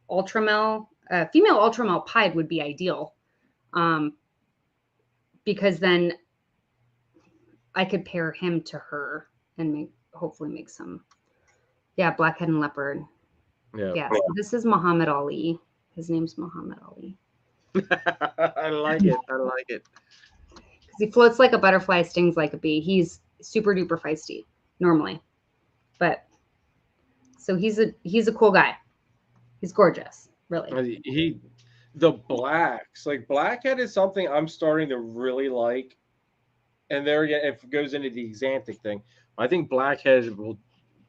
Ultramel. Female Ultramel pied would be ideal, because then I could pair him to her and hopefully make some. Yeah, blackhead and leopard. Yeah. So this is Muhammad Ali. His name's Muhammad Ali. I like it. I like it. Because he floats like a butterfly, stings like a bee. He's super duper feisty normally, but so he's a cool guy. He's gorgeous, really. The blacks, like blackhead is something I'm starting to really like, and there again, if it goes into the Exantic thing, I think blackhead will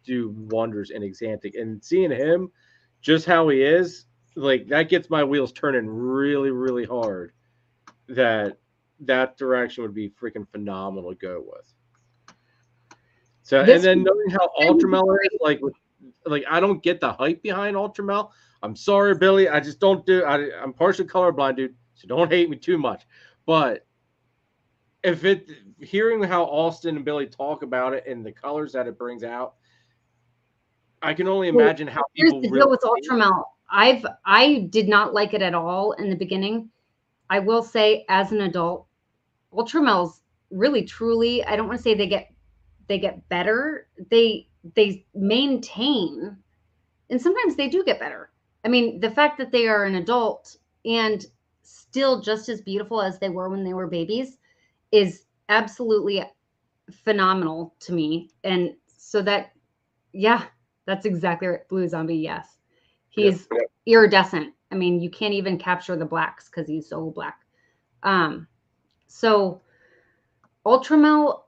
do wonders in Exantic, and seeing him just how he is, like that gets my wheels turning really, really hard. That direction would be freaking phenomenal to go with. So, and then knowing how Ultramel is, like I don't get the hype behind Ultramel. I'm sorry, Billy. I just don't do. I'm partially colorblind, dude. So don't hate me too much. But hearing how Austin and Billy talk about it and the colors that it brings out, I can only imagine how people. Here's the deal with Ultramel. I did not like it at all in the beginning. I will say, as an adult, Ultramel's really, truly. I don't want to say they get better. They maintain, and sometimes they do get better. I mean, the fact that they are an adult and still just as beautiful as they were when they were babies is absolutely phenomenal to me. And so that's exactly right. Blue Zombie, yes. He's iridescent. I mean, you can't even capture the blacks because he's so black. So Ultramel,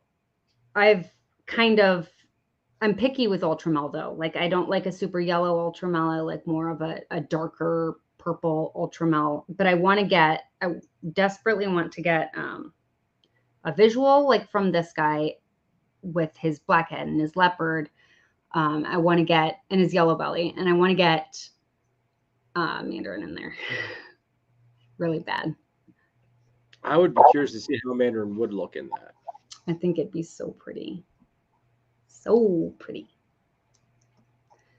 I'm picky with Ultramel though. Like I don't like a super yellow Ultramel. I like more of a darker purple Ultramel, but I desperately want to get visual like from this guy with his blackhead and his leopard. I want to get, and his yellow belly, and I want to get Mandarin in there really bad. I would be curious to see how Mandarin would look in that. I think it'd be so pretty. So pretty.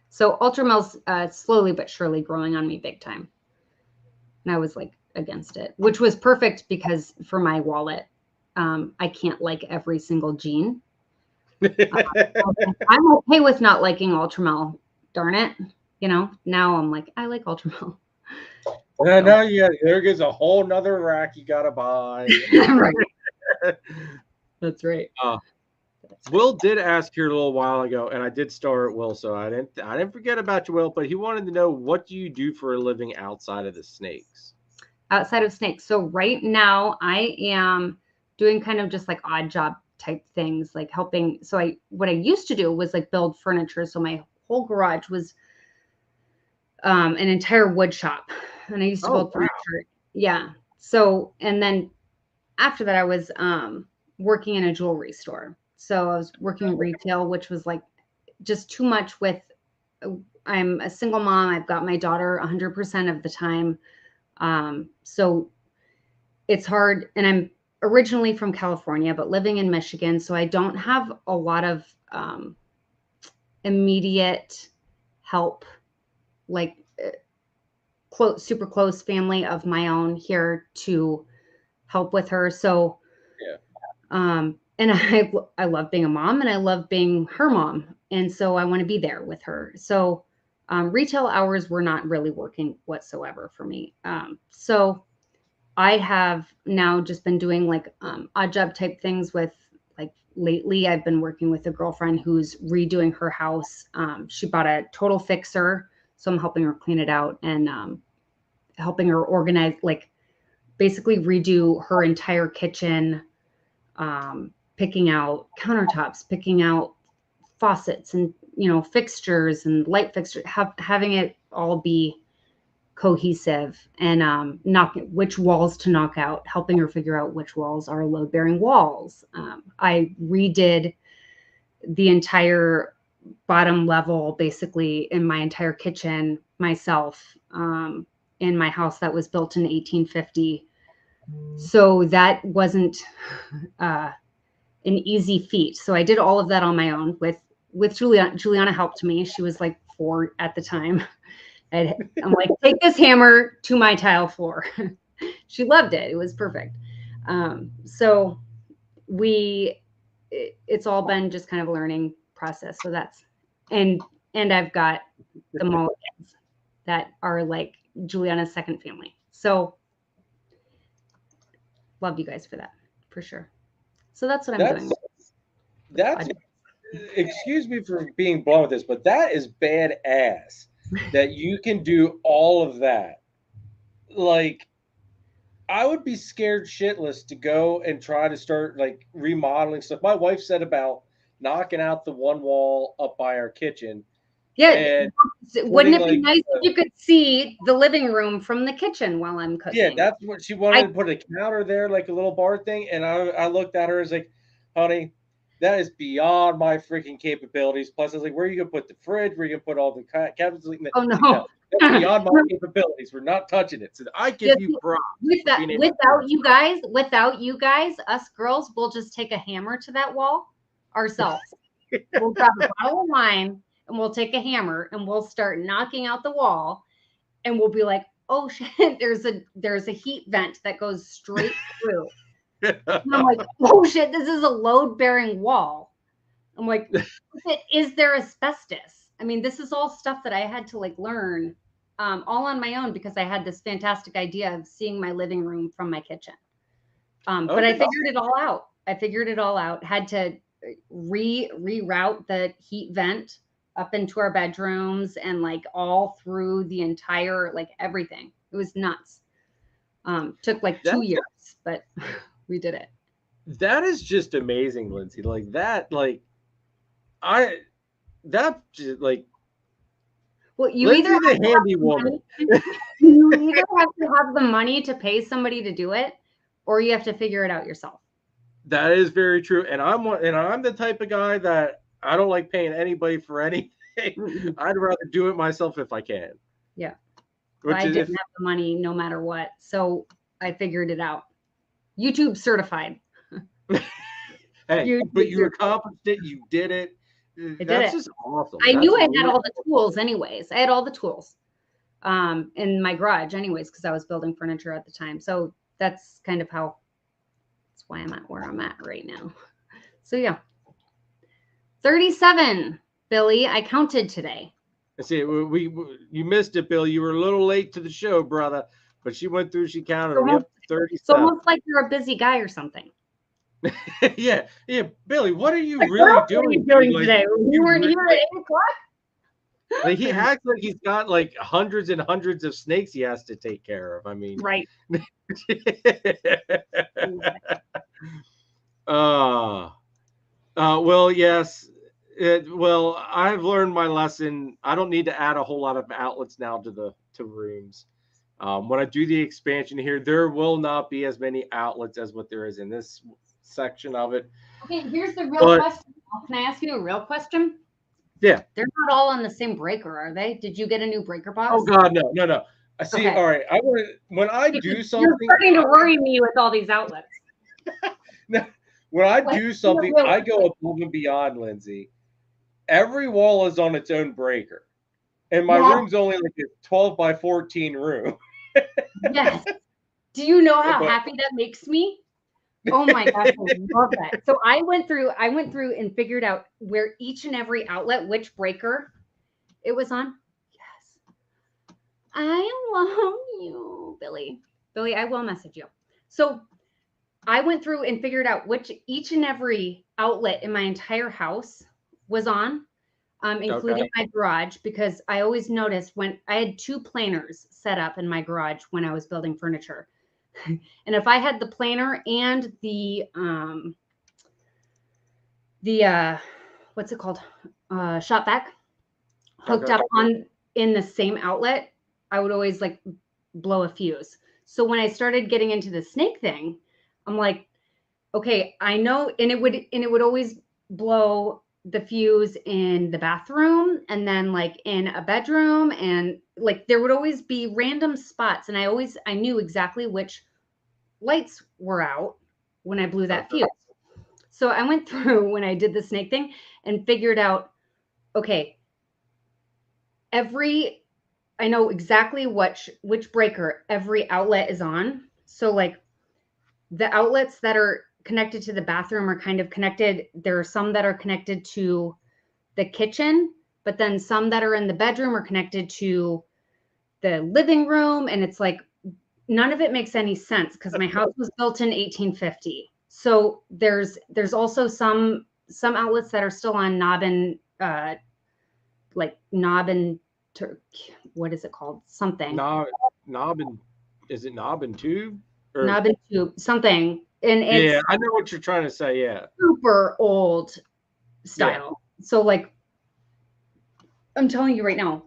So Ultramel's slowly but surely growing on me big time. And I was like against it, which was perfect because for my wallet, I can't like every single gene. I'm okay with not liking Ultramel. Darn it. You know, now I'm like, I like Ultramel. Now there goes a whole nother rack you gotta buy. Right. That's right. Will did ask here a little while ago, and I did start Will, so I didn't forget about you, Will. But he wanted to know, what do you do for a living outside of the snakes? Outside of snakes, so right now I am doing kind of just like odd job type things, like helping. So what I used to do was like build furniture. So my whole garage was an entire wood shop, and I used to build furniture. Yeah. So, and then after that, I was working in a jewelry store. So I was working in retail, which was like just too much with, I'm a single mom. I've got my daughter 100% of the time. So it's hard. And I'm originally from California, but living in Michigan. So I don't have a lot of immediate help, like super close family of my own here to help with her. So, and I love being a mom, and I love being her mom. And so I want to be there with her. So retail hours were not really working whatsoever for me. So I have now just been doing like odd job type things with, like, lately I've been working with a girlfriend who's redoing her house. She bought a total fixer. So I'm helping her clean it out and helping her organize, like basically redo her entire kitchen, picking out countertops, picking out faucets and, you know, fixtures and light fixtures, having it all be cohesive, and which walls to knock out, helping her figure out which walls are load-bearing walls. I redid the entire bottom level, basically, in my entire kitchen myself, in my house that was built in 1850. So that wasn't an easy feat. So I did all of that on my own with Juliana. Juliana helped me. She was like 4 at the time. I'm like, take this hammer to my tile floor. She loved it. It was perfect. So it's all been just kind of a learning process. So that's, and I've got the mulligans that are like Juliana's second family. So love you guys for that, for sure. So that's what I'm doing. That's, excuse me for being blunt with this, but that is badass that you can do all of that. Like, I would be scared shitless to go and try to start like remodeling stuff. My wife said about knocking out the one wall up by our kitchen. Yeah, wouldn't it be nice if you could see the living room from the kitchen while I'm cooking? Yeah, that's what she wanted, to put a counter there, like a little bar thing. And I looked at her as like, honey, that is beyond my freaking capabilities. Plus, I was like, where are you going to put the fridge? Where are you going to put all the cabinets? Like, oh, no. That's beyond my capabilities. We're not touching it. So I give you props. Without you guys, us girls will just take a hammer to that wall ourselves. We'll grab a bottle of wine and we'll take a hammer and we'll start knocking out the wall, and we'll be like, oh shit, there's a heat vent that goes straight through. And I'm like, oh shit, this is a load-bearing wall. I'm like, is there asbestos? I mean, this is all stuff that I had to like learn all on my own because I had this fantastic idea of seeing my living room from my kitchen. But I figured it all out. Had to reroute the heat vent up into our bedrooms and like all through the entire, like everything. It was nuts. Took like 2 years, but we did it. That is just amazing, Lindsay. Like that, well, you Lindsay, either the handy woman. You either have to have the money to pay somebody to do it, or you have to figure it out yourself. That is very true. And I'm the type of guy that I don't like paying anybody for anything. Mm-mm. I'd rather do it myself if I can. Yeah. Which I is didn't have the money no matter what. So I figured it out. YouTube certified. hey, but you accomplished it. You did it. I did That's it. just awesome. I That's knew I had really all the tools anyways. I had all the tools in my garage anyways, because I was building furniture at the time. So that's kind of how, that's why I'm at where I'm at right now. So yeah. 37, Billy. I counted today. See, you missed it, Bill. You were a little late to the show, brother. But she went through. She counted. Yep, 37. It's almost like you're a busy guy or something. yeah. Billy, what are you Like, really what doing? are you doing Like, today? You weren't here at 8 o'clock? Like he acts like he's got like hundreds and hundreds of snakes he has to take care of. I mean, right. Well, yes. Well, I've learned my lesson. I don't need to add a whole lot of outlets now to rooms. When I do the expansion here, there will not be as many outlets as what there is in this section of it. Okay, here's the real question. Can I ask you a real question? Yeah. They're not all on the same breaker, are they? Did you get a new breaker box? Oh God, no. I see. Okay. All right. When I do something, you're starting to worry me with all these outlets. No, when I do something, I go above and beyond, Lindsay. Every wall is on its own breaker, and my room's only like a 12 by 14 room. Yes. Do you know how happy that makes me? Oh my gosh, I love that. So I went through and figured out where each and every outlet, which breaker it was on. Yes. I love you, Billy. Billy, I will message you. So I went through and figured out which each and every outlet in my entire house was on, including my garage, because I always noticed when I had 2 planers set up in my garage when I was building furniture. And if I had the planer and the what's it called? Shop vac hooked up in the same outlet, I would always like blow a fuse. So when I started getting into the snake thing, I'm like, okay, I know, and it would always blow the fuse in the bathroom and then like in a bedroom, and like there would always be random spots, and I knew exactly which lights were out when I blew that fuse. So I went through when I did the snake thing and figured out, okay, I know exactly which breaker every outlet is on. So like the outlets that are connected to the bathroom are kind of connected. There are some that are connected to the kitchen, but then some that are in the bedroom are connected to the living room. And it's like, none of it makes any sense because my house was built in 1850. So there's also some outlets that are still on knob and what is it called? Something. Knob and is it knob and tube? Or, knob and tube, something. And it's yeah, I know what you're trying to say. Yeah. Super old style. Yeah. So like I'm telling you right now,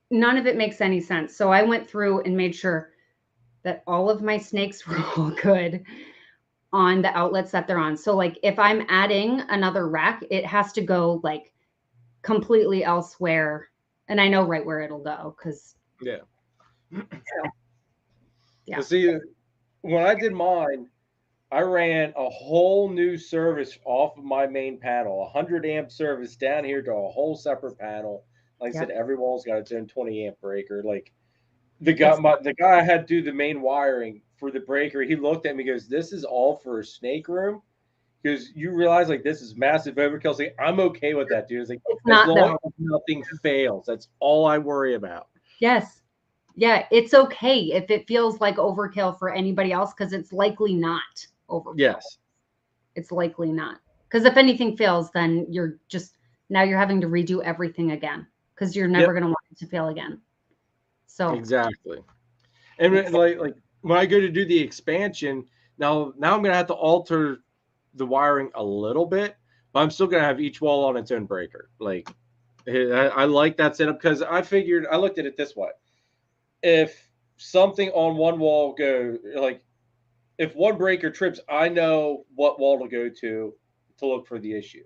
none of it makes any sense. So I went through and made sure that all of my snakes were all good on the outlets that they're on. So like if I'm adding another rack, it has to go like completely elsewhere. And I know right where it'll go because yeah. Yeah. See, when I did mine, I ran a whole new service off of my main panel, 100 amp service down here to a whole separate panel. Like I said, every wall's got its own 20 amp breaker. Like the guy I had to do the main wiring for the breaker, he looked at me and goes, "This is all for a snake room?" Because you realize like this is massive overkill. Like, I'm okay with that, dude. It's like as long as nothing fails, that's all I worry about. Yes. Yeah, it's okay if it feels like overkill for anybody else because it's likely not overkill. Yes. It's likely not. Because if anything fails, then you're having to redo everything again because you're never going to want it to fail again. So exactly. And like when I go to do the expansion, now I'm going to have to alter the wiring a little bit, but I'm still going to have each wall on its own breaker. Like I like that setup because I looked at it this way. If something on one wall if one breaker trips, I know what wall to go to look for the issue.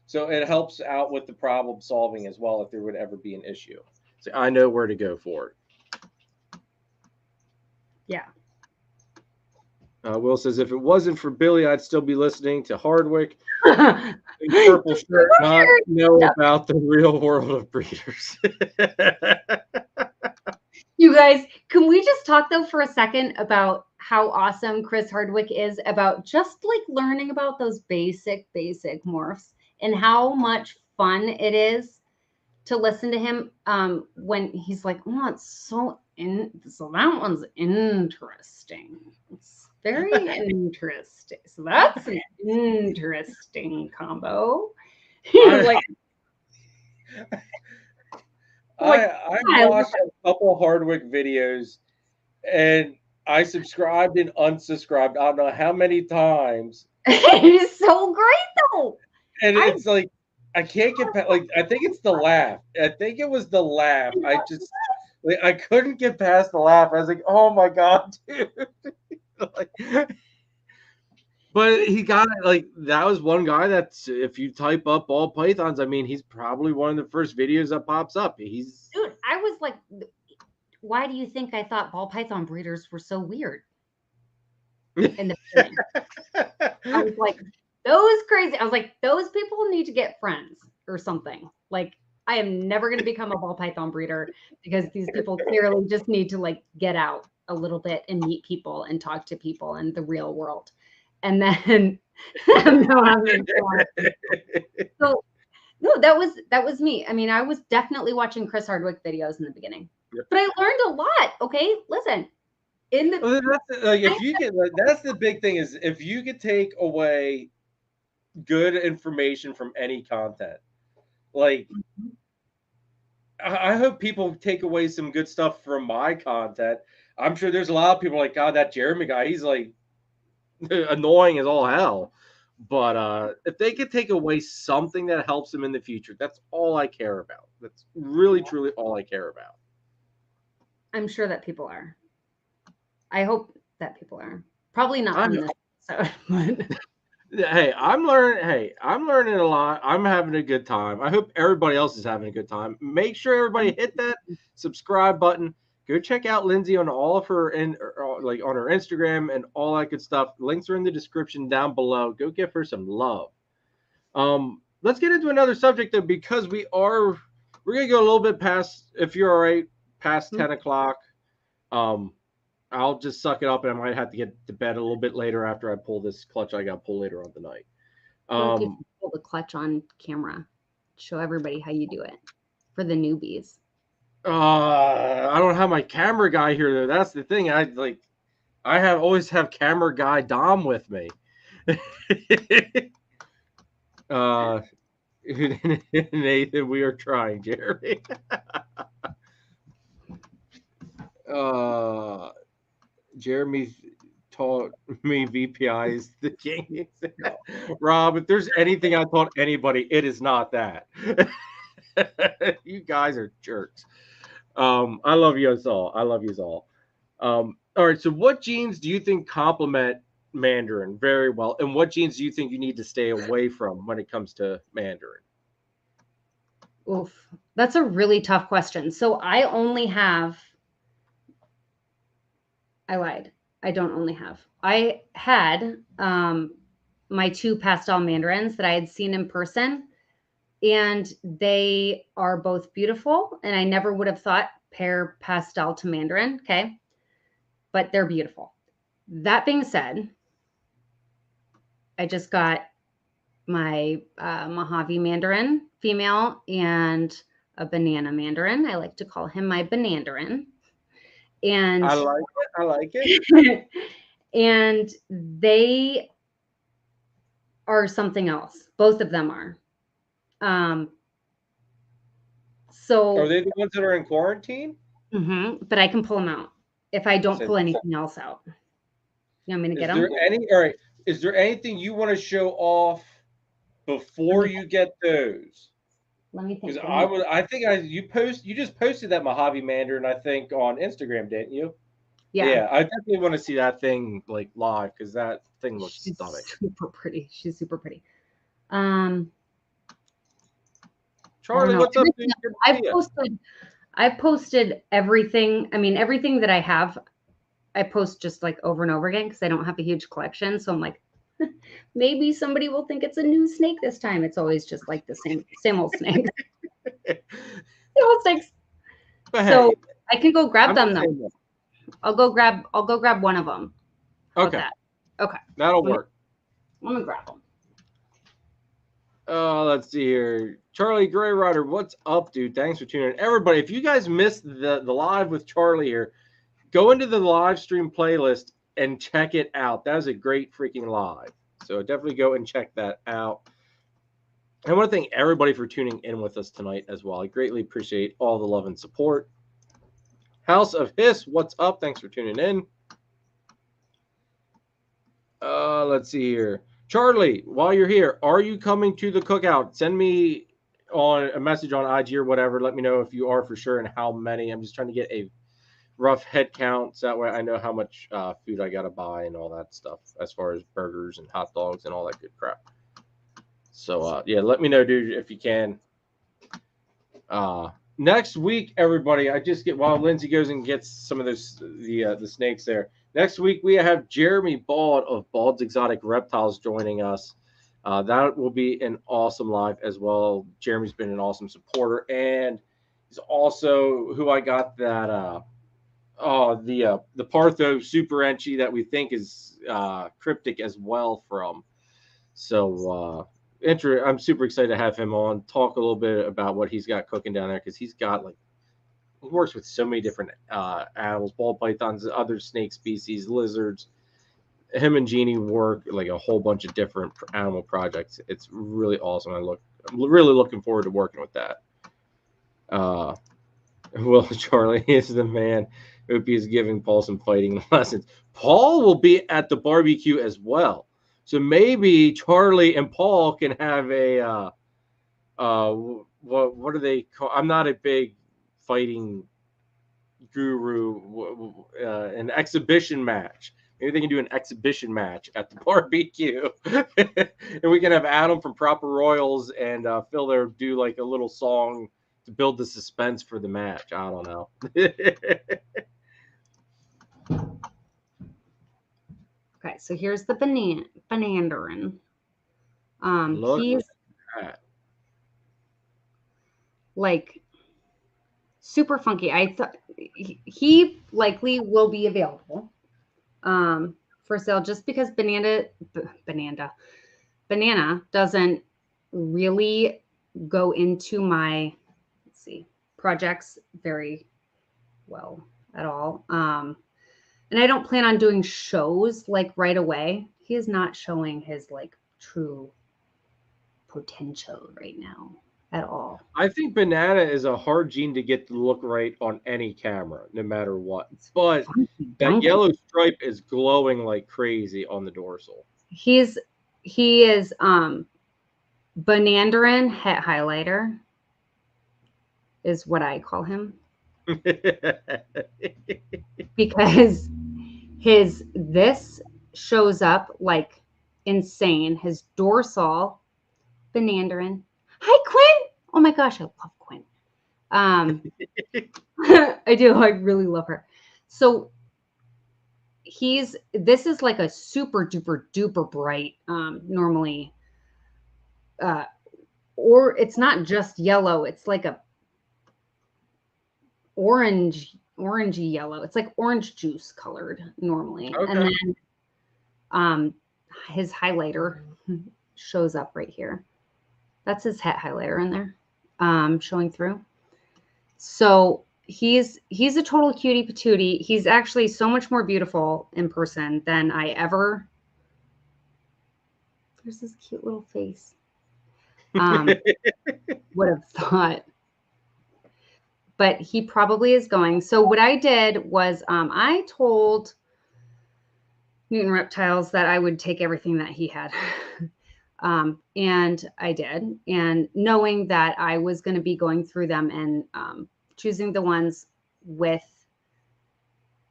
So it helps out with the problem solving as well if there would ever be an issue. So I know where to go for it. Yeah. Will says, if it wasn't for Billy, I'd still be listening to Hardwick. Purple shirt, not know about the real world of breeders. You guys, can we just talk though for a second about how awesome Chris Hardwick is about just like learning about those basic morphs and how much fun it is to listen to him when he's like, oh, so that one's interesting. It's very interesting. So that's an interesting combo. Like, I watched a couple Hardwick videos and I subscribed and unsubscribed. I don't know how many times. He's so great though. And it's like, I can't get past, like, I think it's the laugh. I think it was the laugh. I couldn't get past the laugh. I was like, oh my God, dude. Like, but he got it. Like, that was one guy that's, if you type up ball pythons, I mean, he's probably one of the first videos that pops up. Dude, I was like, why do you think I thought ball python breeders were so weird in the beginning? I was like, those people need to get friends or something. Like, I am never going to become a ball python breeder because these people clearly just need to like get out a little bit and meet people and talk to people in the real world. And then so no, that was me. I mean, I was definitely watching Chris Hardwick videos in the beginning, but I learned a lot. Okay, listen. That's the big thing is if you could take away good information from any content, like I hope people take away some good stuff from my content. I'm sure there's a lot of people like, God, that Jeremy guy, he's like annoying as all hell. But if they could take away something that helps them in the future, that's all I care about. That's really, truly all I care about. I'm sure that people are. I hope that people are. Probably not from this episode, but Hey, I'm learning a lot. I'm having a good time. I hope everybody else is having a good time. Make sure everybody hit that subscribe button. Go check out Lindsay on all of her on her Instagram and all that good stuff. Links are in the description down below. Go give her some love. Let's get into another subject though, because we're gonna go a little bit past, if you're all right, past 10 o'clock. I'll just suck it up and I might have to get to bed a little bit later after I pull this clutch I got to pull later on tonight. Pull the clutch on camera. Show everybody how you do it for the newbies. I don't have my camera guy here though. That's the thing. I always have camera guy Dom with me. Nathan, we are trying, Jeremy. Jeremy taught me VPI is the king. Rob, if there's anything I taught anybody, it is not that. You guys are jerks. I love you all. All right. So what genes do you think complement Mandarin very well? And what genes do you think you need to stay away from when it comes to Mandarin? Oof. That's a really tough question. So I lied. I don't only have. I had my 2 pastel mandarins that I had seen in person, and they are both beautiful. And I never would have thought pair pastel to mandarin. Okay. But they're beautiful. That being said, I just got my Mojave Mandarin female and a banana Mandarin. I like to call him my Banandarin. And I like it. And they are something else. Both of them are. So are they the ones that are in quarantine? But I can pull them out if I don't pull anything else out. You want me to get them? All right. Is there anything you want to show off before you get those? Let me think. You just posted that Mojave Mandarin, I think, on Instagram, didn't you? Yeah, I definitely want to see that thing like live because that thing looks She's stunning. super pretty. She's super pretty. Charlie, what's up, dude? I posted everything. I mean, everything that I have, I post just like over and over again because I don't have a huge collection. So I'm like, maybe somebody will think it's a new snake this time. It's always just like the same old snakes. Same old snakes. But so hey, I can go grab I'm them though. I'll go grab one of them. Okay. Okay. That'll work. I'm gonna grab them. Let's see here. Charlie Gray Rider, what's up, dude? Thanks for tuning in. Everybody, if you guys missed the live with Charlie here, go into the live stream playlist and check it out. That was a great freaking live. So definitely go and check that out. I want to thank everybody for tuning in with us tonight as well. I greatly appreciate all the love and support. House of Hiss, what's up? Thanks for tuning in. Let's see here. Charlie, while you're here, are you coming to the cookout? Send me on a message on IG or whatever. Let me know if you are for sure and how many. I'm just trying to get a rough head count so that way I know how much food I got to buy and all that stuff as far as burgers and hot dogs and all that good crap. So, yeah, let me know, dude, if you can. Next week, everybody, I just get while Lindsay goes and gets some of those the snakes there. Next week we have Jeremy Bald of Bald's Exotic Reptiles joining us. That will be an awesome live as well. Jeremy's been an awesome supporter, and he's also who I got that the Partho Super Enchi that we think is cryptic as well from. So I'm super excited to have him on, talk a little bit about what he's got cooking down there because he's got he works with so many different animals, ball pythons, other snake species, lizards. Him and Jeannie work like a whole bunch of different animal projects. It's really awesome. I'm really looking forward to working with that. Well, Charlie is the man. Opie is giving Paul some fighting lessons. Paul will be at the barbecue as well. So maybe Charlie and Paul can have a what do they call? I'm not a big fighting guru. An exhibition match. Maybe they can do an exhibition match at the barbecue, and we can have Adam from Proper Royals and Phil there do like a little song to build the suspense for the match. I don't know. Okay, so here's the Mandarin. Look He's at that. like super funky. I thought he likely will be available for sale just because Banana doesn't really go into my projects very well at all. And I don't plan on doing shows like right away. He is not showing his like true potential right now at all. I think Banana is a hard gene to get to look right on any camera, no matter what. But that yellow stripe is glowing like crazy on the dorsal. He is Banandarin het highlighter is what I call him. Because this shows up like insane. His dorsal Banandarin. Hi, Quinn. Oh my gosh, I love Quinn. I do. I really love her. So this is like a super duper duper bright, normally, or it's not just yellow. It's like a orangey yellow. It's like orange juice colored normally. Okay. And then his highlighter shows up right here. That's his het highlighter in there, showing through. So he's a total cutie patootie. He's actually so much more beautiful in person than I ever. There's this cute little face. Would have thought. But he probably is going. So what I did was I told Newton Reptiles that I would take everything that he had. And I did. And knowing that I was going to be going through them and choosing the ones with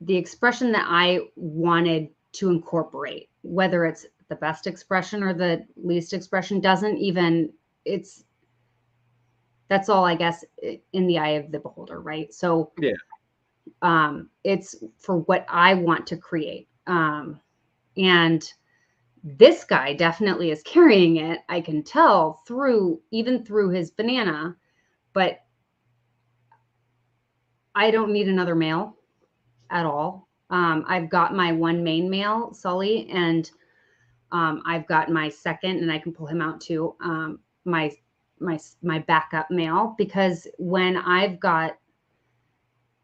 the expression that I wanted to incorporate, whether it's the best expression or the least expression, doesn't even, that's all, I guess, in the eye of the beholder, right? So Yeah. It's for what I want to create. And this guy definitely is carrying it. I can tell even through his banana, but I don't need another male at all. I've got my one main male, Sully, and I've got my second, and I can pull him out too. My backup male, because when I've got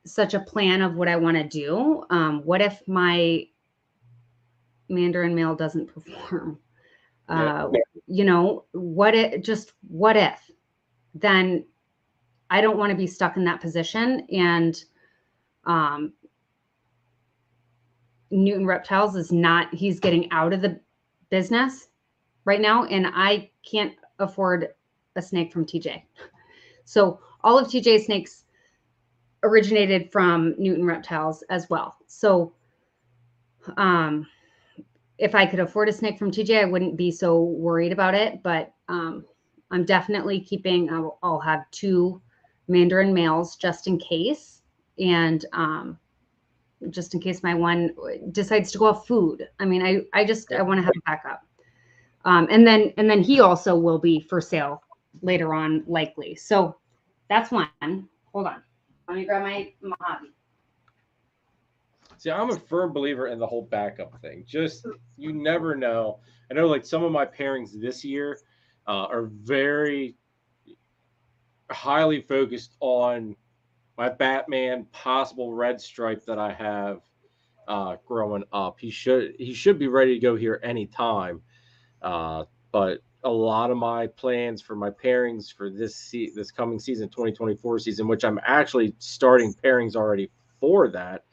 such a plan of what I want to do, what if my Mandarin male doesn't perform? You know, what if? Then I don't want to be stuck in that position. And Newton Reptiles he's getting out of the business right now, and I can't afford a snake from TJ. So all of TJ's snakes originated from Newton Reptiles as well. So if I could afford a snake from TJ, I wouldn't be so worried about it. But I'm definitely keeping, I'll have 2 Mandarin males just in case. And just in case my one decides to go off food. I mean, I want to have a backup. And then he also will be for sale later on, likely. So that's one. Hold on. Let me grab my Mojave. See, I'm a firm believer in the whole backup thing. Just, you never know. I know, like, some of my pairings this year are very highly focused on my Batman possible red stripe that I have growing up. He should be ready to go here anytime. But a lot of my plans for my pairings for this coming season, 2024 season, which I'm actually starting pairings already for that.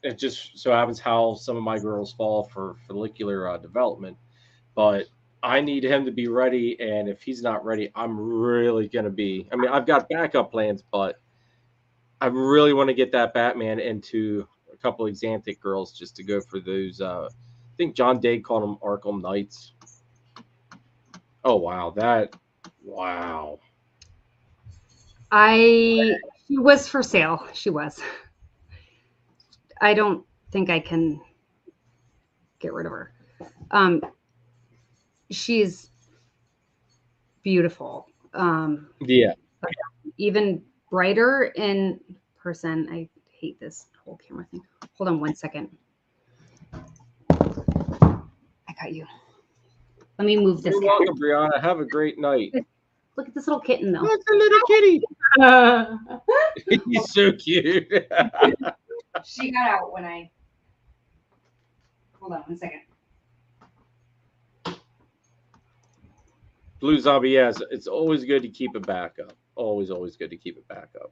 It just so happens how some of my girls fall for follicular development, but I need him to be ready. And if he's not ready, I'm really going to be, I mean, I've got backup plans, but I really want to get that Batman into a couple of Xanthic girls just to go for those. I think John Day called them Arkham Knights. Oh, wow. Wow. She was for sale. She was. I don't think I can get rid of her. She's beautiful. Yeah. Even brighter in person. I hate this whole camera thing. Hold on 1 second. I got you. Let me move this. You're welcome, Brianna. Have a great night. Look at this little kitten, though. Look, the little kitty. He's so cute. She got out when I. Hold on 1 second. Blue Zombie, yes. It's always good to keep it back up. Always good to keep it back up.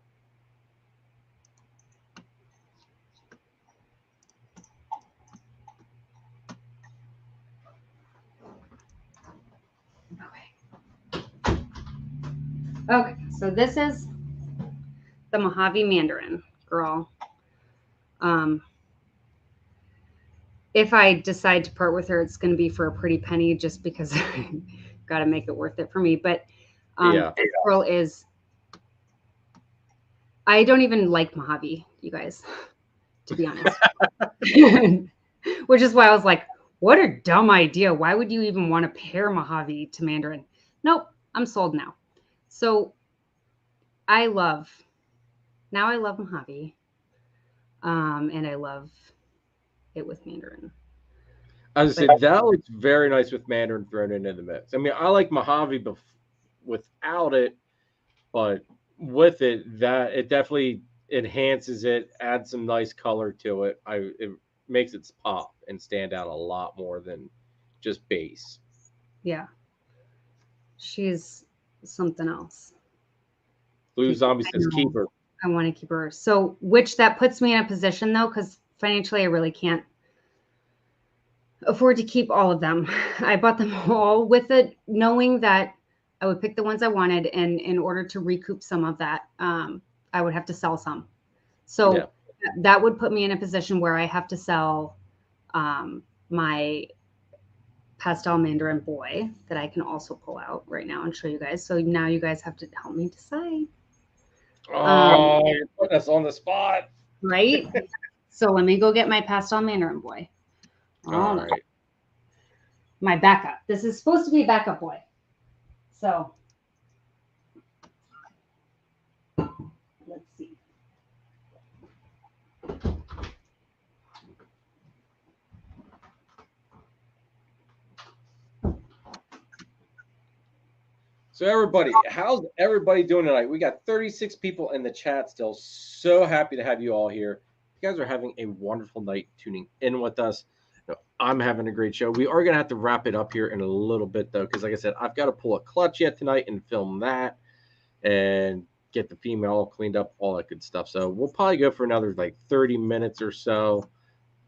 Okay, so this is the Mojave Mandarin girl. If I decide to part with her, it's going to be for a pretty penny, just because I got to make it worth it for me. But this girl is. I don't even like Mojave, you guys, to be honest. Which is why I was like, what a dumb idea. Why would you even want to pair Mojave to Mandarin? Nope, I'm sold now. So I love Mojave. And I love it with Mandarin. As I said, that looks very nice with Mandarin thrown into the mix. I mean, I like Mojave without it, but with it, that it definitely enhances it, adds some nice color to it. It makes it pop and stand out a lot more than just base. Yeah. She's something else. Blue Zombie says keep her. I want to keep her. So, which that puts me in a position, though, because financially I really can't afford to keep all of them. I bought them all with it, knowing that I would pick the ones I wanted, and in order to recoup some of that, I would have to sell some. So that would put me in a position where I have to sell my pastel Mandarin boy that I can also pull out right now and show you guys. So now you guys have to help me decide. Oh, you're putting us on the spot. Right? So let me go get my pastel Mandarin boy. All right. My backup. This is supposed to be a backup boy. So let's see. So everybody, how's everybody doing tonight? We got 36 people in the chat still. So happy to have you all here. You guys are having a wonderful night tuning in with us. I'm having a great show. We are going to have to wrap it up here in a little bit, though, because like I said, I've got to pull a clutch yet tonight and film that and get the female all cleaned up, all that good stuff. So we'll probably go for another like 30 minutes or so.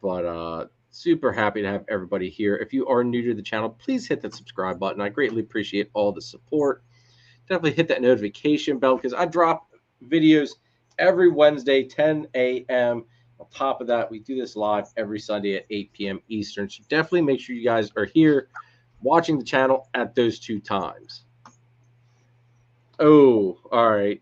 But super happy to have everybody here. If you are new to the channel, please hit that subscribe button. I greatly appreciate all the support. Definitely hit that notification bell because I drop videos every Wednesday, 10 a.m. On top of that, we do this live every Sunday at 8 p.m. Eastern. So definitely make sure you guys are here watching the channel at those 2 times. Oh, all right.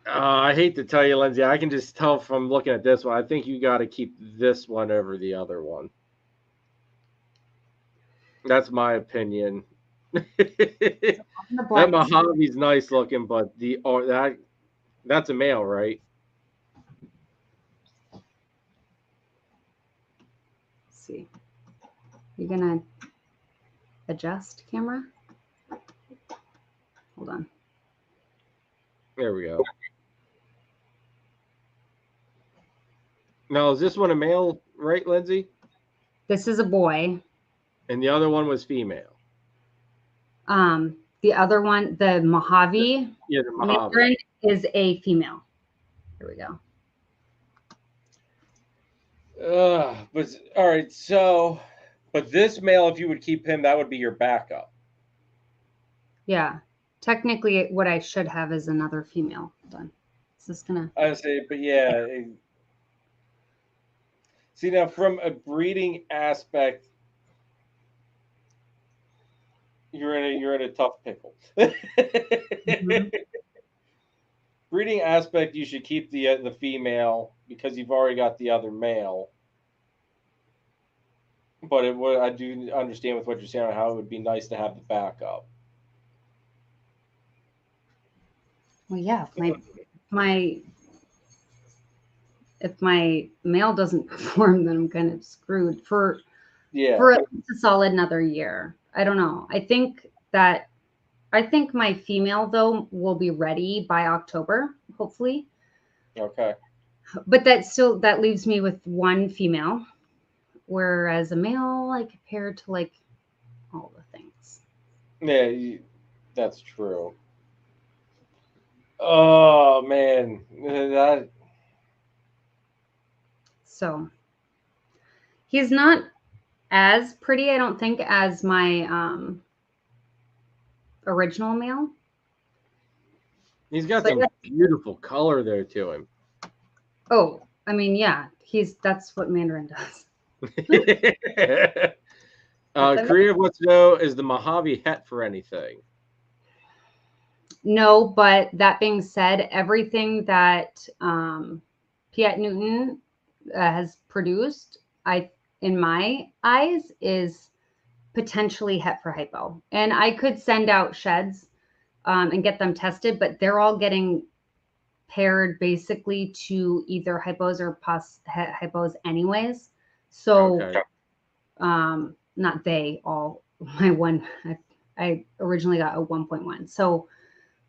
I hate to tell you, Lindsay, I can just tell from looking at this one. I think you got to keep this one over the other one. That's my opinion. That Mojave's nice looking, but that's a male, right? Let's see. You're gonna adjust camera? Hold on. There we go. Now, is this one a male, right, Lindsay? This is a boy. And the other one was female. The other one, the Mojave, yeah, the Mojave is a female. Here we go. But all right, so, but this male, if you would keep him, that would be your backup. Yeah, technically, what I should have is another female. Hold on. Is this gonna? I say, but yeah. See, now from a breeding aspect, you're in a tough pickle. Mm-hmm. Breeding aspect, you should keep the female because you've already got the other male. But I do understand with what you're saying on how it would be nice to have the backup. Well, yeah, if my male doesn't perform, then I'm kind of screwed for at least a solid another year. I don't know. I think my female though will be ready by October, hopefully. Okay. But that leaves me with one female, whereas a male, I compare to like all the things. Yeah, that's true. Oh man, So he's not as pretty, I don't think, as my original male. He's got some beautiful color there to him. Oh, I mean, yeah, that's what Mandarin does. Korea wants to know, is the Mojave het for anything? No, but that being said, everything that Piet Newton has produced, in my eyes, is potentially het for hypo. And I could send out sheds and get them tested, but they're all getting paired basically to either hypos or hypos anyways. So okay. Not they all, my one, I originally got a 1.1. So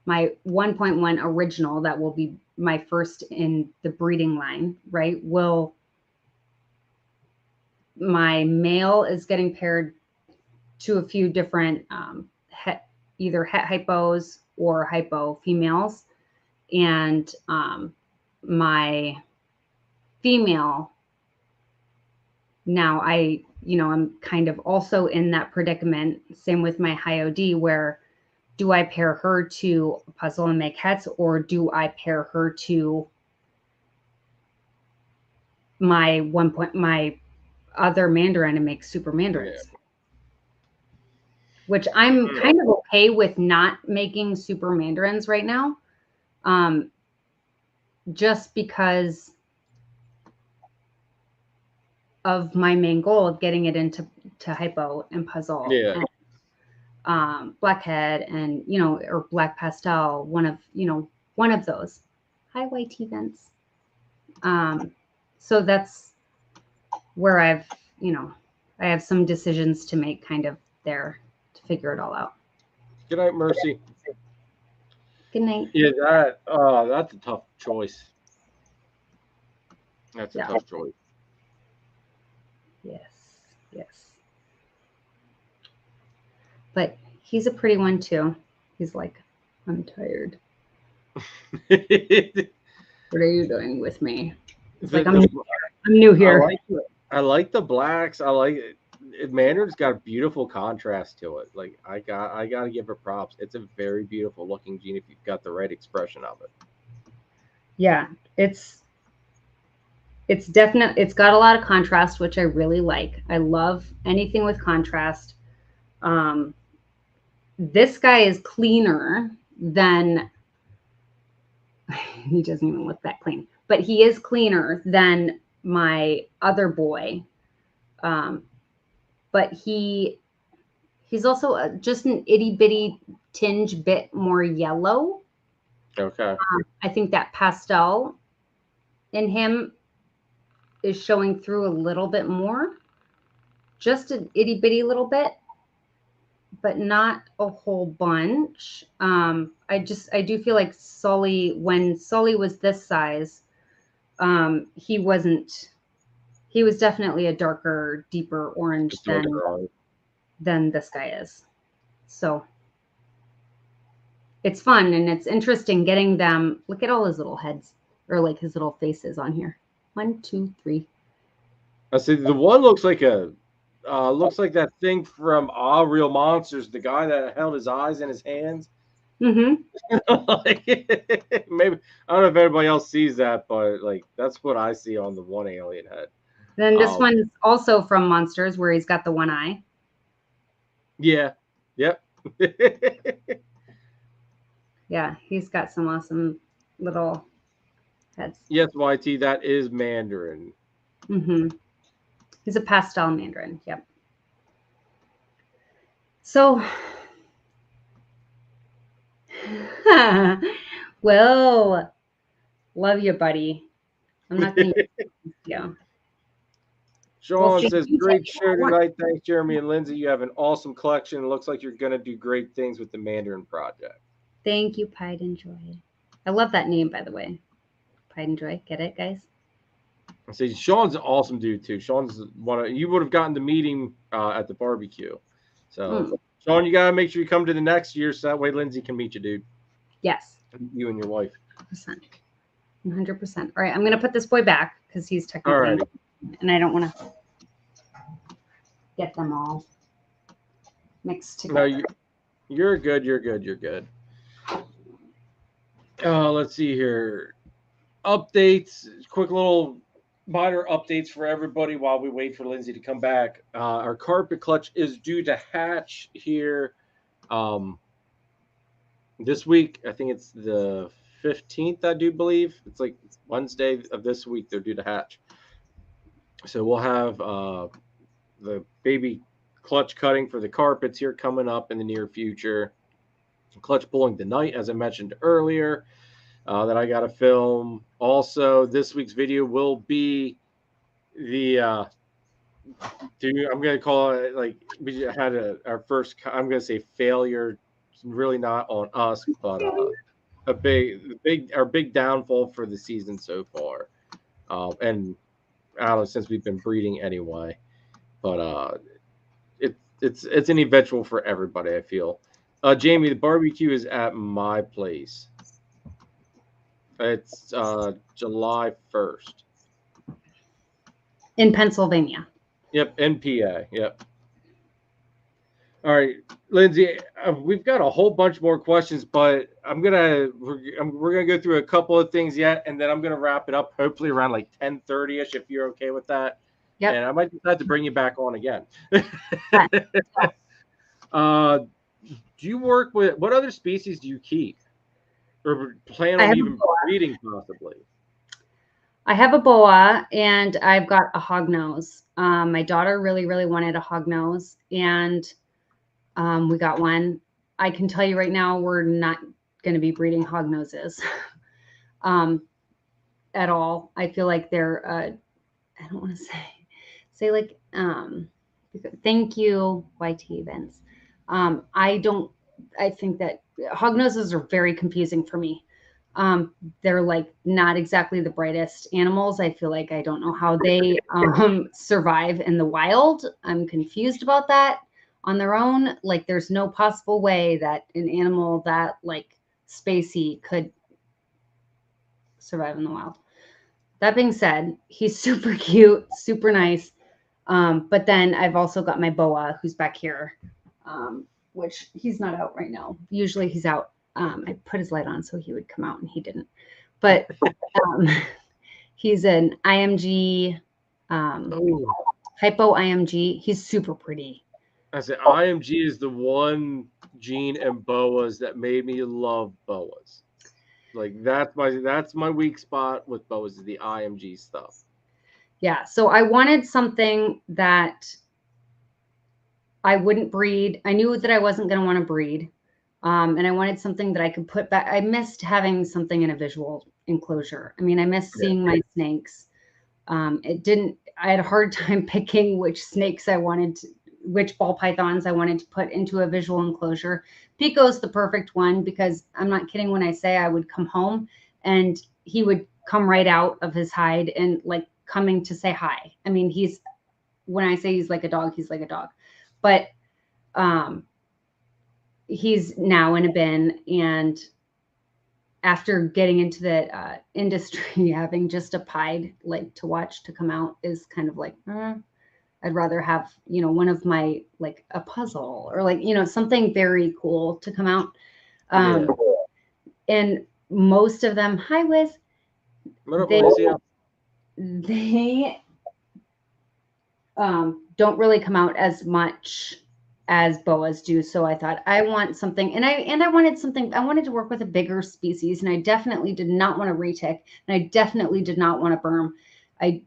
my 1.1 original, that will be my first in the breeding line, right? My male is getting paired to a few different either het hypos or hypo females. And my female, now I'm kind of also in that predicament, same with my high OD, where do I pair her to a puzzle and make heads, or do I pair her to my other Mandarin and make super Mandarins? Yeah. Which I'm kind of okay with not making super Mandarins right now. Just because of my main goal of getting it into hypo and puzzle. Yeah. And, blackhead and, or black pastel, one of those. Hi, YT Vents. So that's where I have some decisions to make kind of there to figure it all out. Good night, Mercy. Good night. Yeah, that's a tough choice. That's a tough choice. Yes. But he's a pretty one too. He's like, I'm tired. What are you doing with me? It's like, I'm new here. I like the blacks. I like it. Mandarin's got a beautiful contrast to it. Like I gotta give her props. It's a very beautiful looking gene if you've got the right expression of it. Yeah, it's definite. It's got a lot of contrast, which I really like. I love anything with contrast. This guy is cleaner than, he doesn't even look that clean, but he is cleaner than my other boy. But he's also just an itty bitty tinge bit more yellow. Okay. I think that pastel in him is showing through a little bit more, just an itty bitty little bit, but not a whole bunch. I do feel like Sully, when Sully was this size, he was definitely a darker, deeper orange than this guy is. So it's fun and it's interesting getting them. Look at all his little heads, or like his little faces on here. 1, 2, 3. I see the one looks like that thing from Real Monsters, the guy that held his eyes in his hands. Mm-hmm. Maybe I don't know if everybody else sees that, but like that's what I see on the one alien head. Then this one's also from Monsters, where he's got the one eye. Yeah. Yep. Yeah, he's got some awesome little heads. Yes, YT, that is Mandarin. Mm-hmm. He's a pastel Mandarin. Yep. So, well, love you, buddy. I'm not going to you. Sean says, great show tonight. Thanks, Jeremy and Lindsay. You have an awesome collection. It looks like you're going to do great things with the Mandarin project. Thank you, Pied and Joy. I love that name, by the way. Pied and Joy. Get it, guys? See, Sean's an awesome dude, too. Sean's you would have gotten to meet him at the barbecue. So, Sean, you got to make sure you come to the next year so that way Lindsay can meet you, dude. Yes. You and your wife. 100%. All right, I'm going to put this boy back because he's technically... All right. And I don't want to get them all mixed together. No, you're good. You're good. Let's see here. Updates. Quick little minor updates for everybody while we wait for Lindsay to come back. Our carpet clutch is due to hatch here this week. I think it's the 15th, I do believe. It's like Wednesday of this week they're due to hatch. So we'll have the baby clutch cutting for the carpets here coming up in the near future. Clutch pulling tonight, as I mentioned earlier, that I got to film. Also, this week's video will be the I'm going to call it, like, we had our first, I'm going to say failure. It's really not on us, but our big downfall for the season so far. And I don't know, since we've been breeding anyway, but it's an eventual for everybody, I feel. Jamie, the barbecue is at my place. It's July 1st. In Pennsylvania. Yep, in PA. Yep. All right, Lindsay, we've got a whole bunch more questions, but we're gonna go through a couple of things yet, and then I'm gonna wrap it up hopefully around like 10:30ish if you're okay with that. Yep. And I might decide to bring you back on again. Yeah. Do you work with what other species do you keep, or plan on even breeding possibly? I have a boa and I've got a hognose. My daughter really, really wanted a hognose, and we got one. I can tell you right now, we're not going to be breeding hognoses at all. I feel like they're, I don't want to say like, thank you, YT events. I think that hognoses are very confusing for me. They're like not exactly the brightest animals. I feel like I don't know how they survive in the wild. I'm confused about that on their own. Like there's no possible way that an animal that like spacey could survive in the wild. That being said, he's super cute, super nice. But then I've also got my boa who's back here, which he's not out right now. Usually he's out. I put his light on so he would come out, and he didn't. But he's an IMG, hypo IMG. He's super pretty. I said IMG is the one gene in boas that made me love boas. Like that's my weak spot with boas is the IMG stuff. Yeah. So I wanted something that I wouldn't breed. I knew that I wasn't going to want to breed. And I wanted something that I could put back. I missed having something in a visual enclosure. I mean, I missed seeing my snakes. I had a hard time picking which snakes I wanted to, which ball pythons I wanted to put into a visual enclosure. Picco's the perfect one because I'm not kidding when I say I would come home and he would come right out of his hide and like coming to say hi. I mean, when I say he's like a dog, he's like a dog. But he's now in a bin, and after getting into the industry, having just a pied like to watch to come out is kind of like, I'd rather have, one of my, like a puzzle or like, something very cool to come out. And most of them, hi Wiz, they don't really come out as much as boas do. So I thought I want something, and I wanted something. I wanted to work with a bigger species, and I definitely did not want a retic, and I definitely did not want a berm. I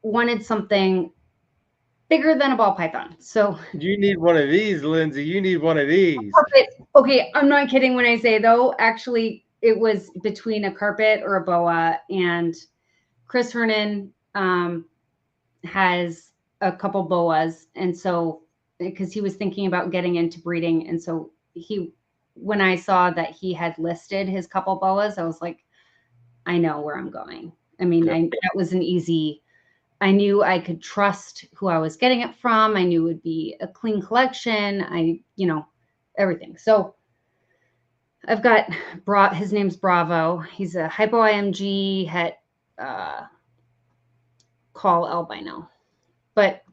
wanted something bigger than a ball python. So you need one of these, Lindsay. You need one of these. Okay, I'm not kidding when I say though. Actually, it was between a carpet or a boa, and Chris Hernan has a couple boas, and so because he was thinking about getting into breeding, and so when I saw that he had listed his couple boas, I was like, I know where I'm going. I mean, that was an easy. I knew I could trust who I was getting it from. I knew it would be a clean collection. Everything. So I've got his name's Bravo. He's a hypo IMG het call albino, but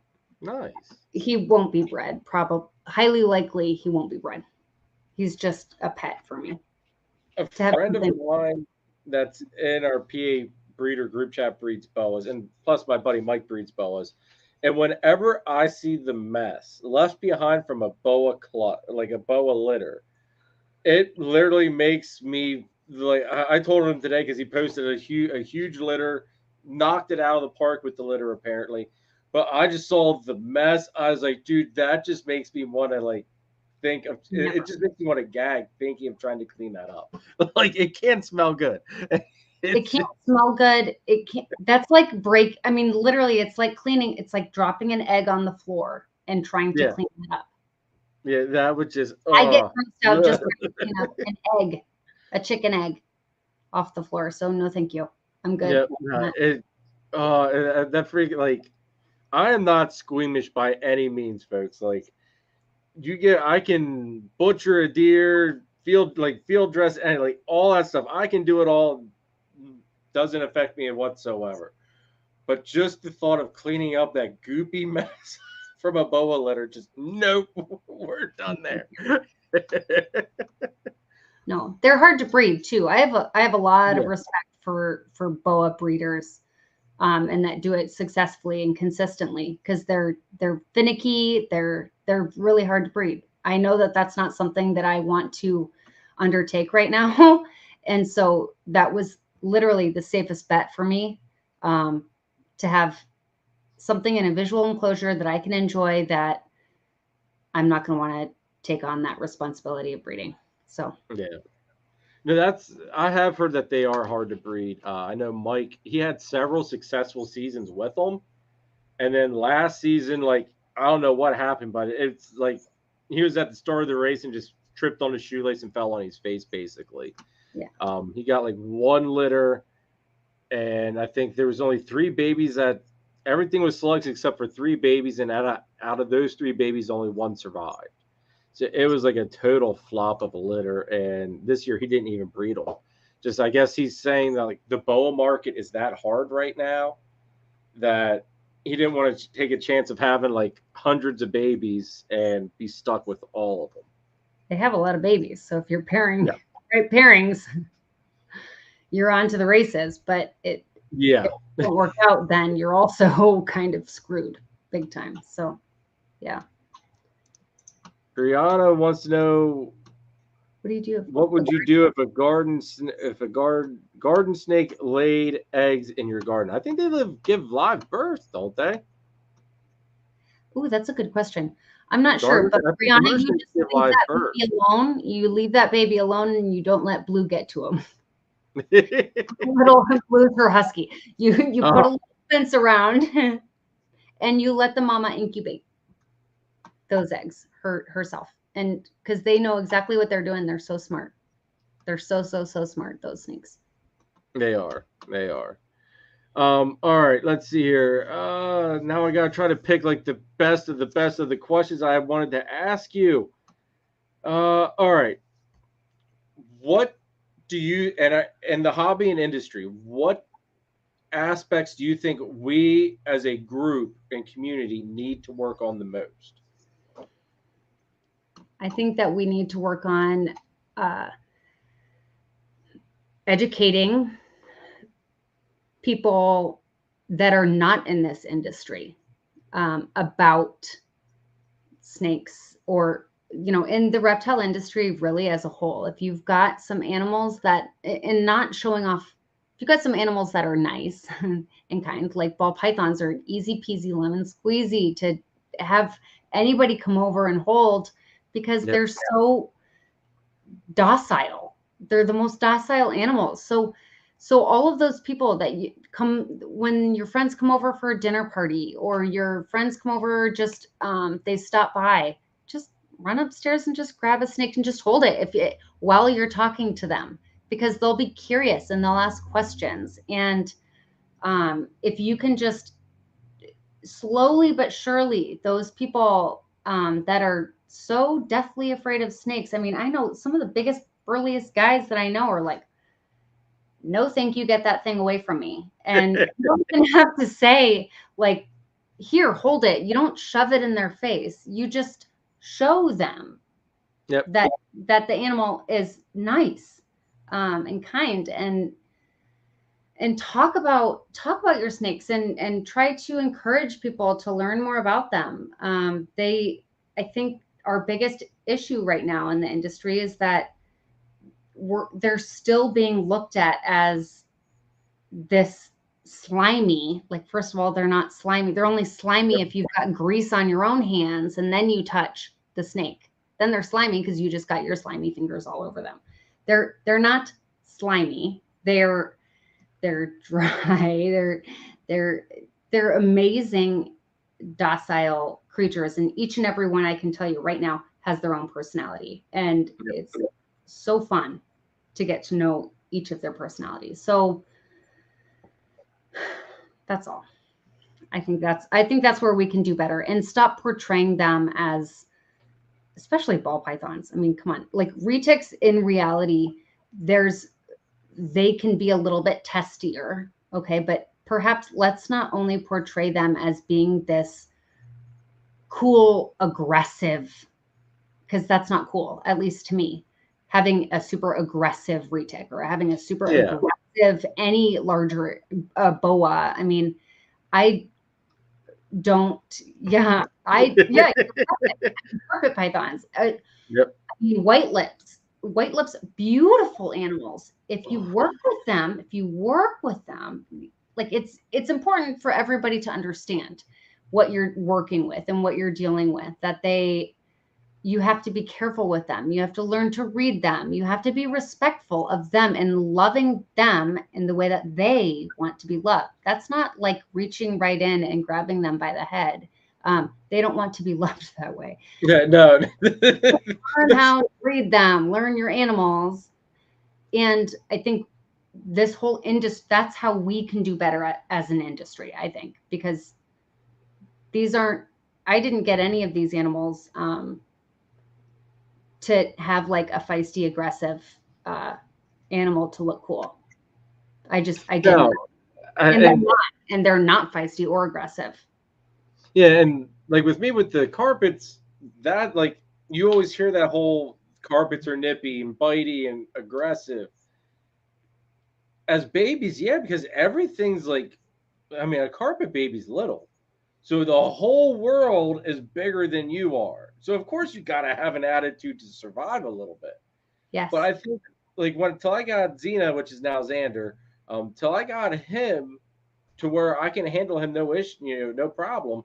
nice. He won't be bred. Probably, highly likely, he won't be bred. He's just a pet for me. A friend of mine that's in our PA breeder group chat breeds boas, and plus my buddy Mike breeds boas. And whenever I see the mess left behind from a boa like a boa litter, it literally makes me like. I told him today because he posted a huge litter, knocked it out of the park with the litter apparently. But I just saw the mess. I was like, dude, that just makes me want to like think of it. Just makes me want to gag thinking of trying to clean that up. Like it can't smell good. It can't smell good. It can't. That's like I mean, literally, it's like cleaning. It's like dropping an egg on the floor and trying to clean it up. Yeah, that would just. I get grossed out just cleaning up an egg, a chicken egg, off the floor. So no, thank you. I'm good. That freak like. I am not squeamish by any means, folks. Like I can butcher a deer, field dress, and like all that stuff. I can do it all. Doesn't affect me whatsoever. But just the thought of cleaning up that goopy mess, from a boa litter. Just nope, we're done there. No, they're hard to breed too. I have a lot of Yeah. respect for boa breeders, and that do it successfully and consistently, because they're finicky. They're really hard to breed. I know that that's not something that I want to undertake right now, and so that was literally the safest bet for me, to have something in a visual enclosure that I can enjoy, that I'm not going to want to take on that responsibility of breeding. So Yeah. No, I have heard that they are hard to breed. I know Mike, he had several successful seasons with them. And then last season, like, I don't know what happened, but it's like he was at the start of the race and just tripped on his shoelace and fell on his face, basically. Yeah. He got like one litter, and I think there was only 3 babies that everything was selected except for 3 babies, and out of those 3 babies, only 1 survived. So it was like a total flop of a litter, and this year he didn't even breed them. Just, I guess he's saying that like the boa market is that hard right now that he didn't want to take a chance of having like hundreds of babies and be stuck with all of them. they have a lot of babies, so if you're pairing Yeah. right pairings, you're on to the races. But if it won't work out, then you're also kind of screwed big time. So yeah. Brianna wants to know, What do you do? what would you do if a garden snake laid eggs in your garden? I think they give live birth, don't they? Ooh, that's a good question. I'm not Garden- sure, but I think Brianna, most you snakes just give leave live that birth. baby alone. You leave that baby alone, and you don't let Blue get to him. Little Blue's her husky. You put a little fence around, and you let the mama incubate those eggs herself, and because they know exactly what they're doing. They're so smart. They're so smart, those snakes. They are. All right, let's see here. Now I gotta try to pick like the best of the questions I wanted to ask you. All right. What do you and the hobby and industry, what aspects do you think we as a group and community need to work on the most? I think that we need to work on educating people that are not in this industry about snakes, or in the reptile industry really as a whole. If you've got some animals that, and not showing off, if you've got some animals that are nice and kind, like ball pythons are easy peasy lemon squeezy to have anybody come over and hold, because they're so docile. They're the most docile animals. So all of those people that you come, when your friends come over for a dinner party, or your friends come over, just they stop by, just run upstairs and just grab a snake and just hold it while you're talking to them, because they'll be curious and they'll ask questions. And if you can just slowly but surely, those people that are so deathly afraid of snakes. I mean, I know some of the biggest, burliest guys that I know are like, no, thank you, get that thing away from me. And you don't even have to say, like, here, hold it. You don't shove it in their face. You just show them that the animal is nice and kind, and talk about your snakes, and try to encourage people to learn more about them. I think our biggest issue right now in the industry is that they're still being looked at as this slimy. Like, first of all, they're not slimy. They're only slimy if you've got grease on your own hands and then you touch the snake. Then they're slimy because you just got your slimy fingers all over them. They're not slimy. They're dry. They're amazing, docile creatures, and each and every one, I can tell you right now, has their own personality, and it's so fun to get to know each of their personalities. So that's all. I think that's where we can do better, and stop portraying them as, especially ball pythons. I mean, come on, like retics in reality, they can be a little bit testier, okay? But perhaps let's not only portray them as being this cool, aggressive, because that's not cool, at least to me, having a super aggressive retic or having a super aggressive, any larger boa. I mean, I don't, carpet pythons. Yep. I mean, white lips, beautiful animals. If you work with them, like it's important for everybody to understand what you're working with and what you're dealing with, that you have to be careful with them. You have to learn to read them. You have to be respectful of them and loving them in the way that they want to be loved. That's not like reaching right in and grabbing them by the head. They don't want to be loved that way. Yeah, no. Learn how to read them, learn your animals. And I think this whole industry, that's how we can do better as an industry, I think, because I didn't get any of these animals to have like a feisty, aggressive animal to look cool. I didn't. No. And they're not feisty or aggressive. Yeah, and like with me with the carpets, that like you always hear that whole carpets are nippy and bitey and aggressive. As babies, yeah, because everything's like, I mean, a carpet baby's little. So the whole world is bigger than you are. So of course you got to have an attitude to survive a little bit. Yes. But I think like till I got Xena, which is now Xander, till I got him to where I can handle him no issue, no problem.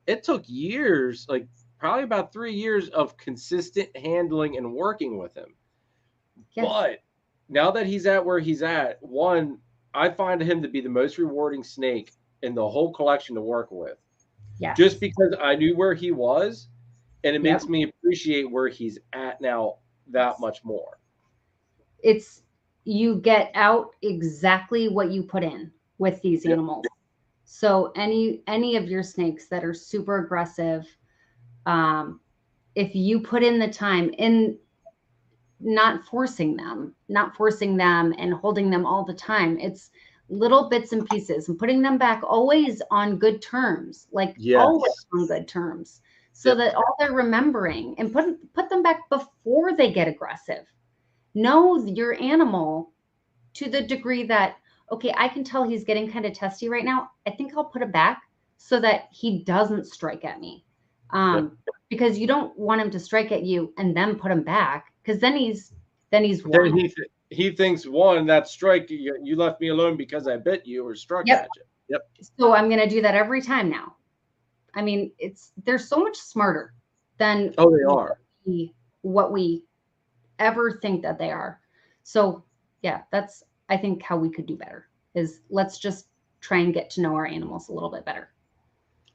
It took years, like probably about 3 years of consistent handling and working with him. Yes. But now that he's at where he's at, one, I find him to be the most rewarding snake in the whole collection to work with. Yeah. Just because I knew where he was, and it makes me appreciate where he's at now that much more. You get out exactly what you put in with these animals. So any of your snakes that are super aggressive, if you put in the time in not forcing them and holding them all the time, it's little bits and pieces and putting them back always on good terms, always on good terms, so that all they're remembering, and put them back before they get aggressive. Know your animal to the degree that, okay, I can tell he's getting kind of testy right now. I think I'll put it back so that he doesn't strike at me. Because you don't want him to strike at you and then put him back, because then he's won. He thinks, one, that strike, you left me alone because I bit you or struck at you. Yep. So I'm going to do that every time now. I mean, they're so much smarter than what we ever think that they are. So yeah, that's, I think, how we could do better is let's just try and get to know our animals a little bit better.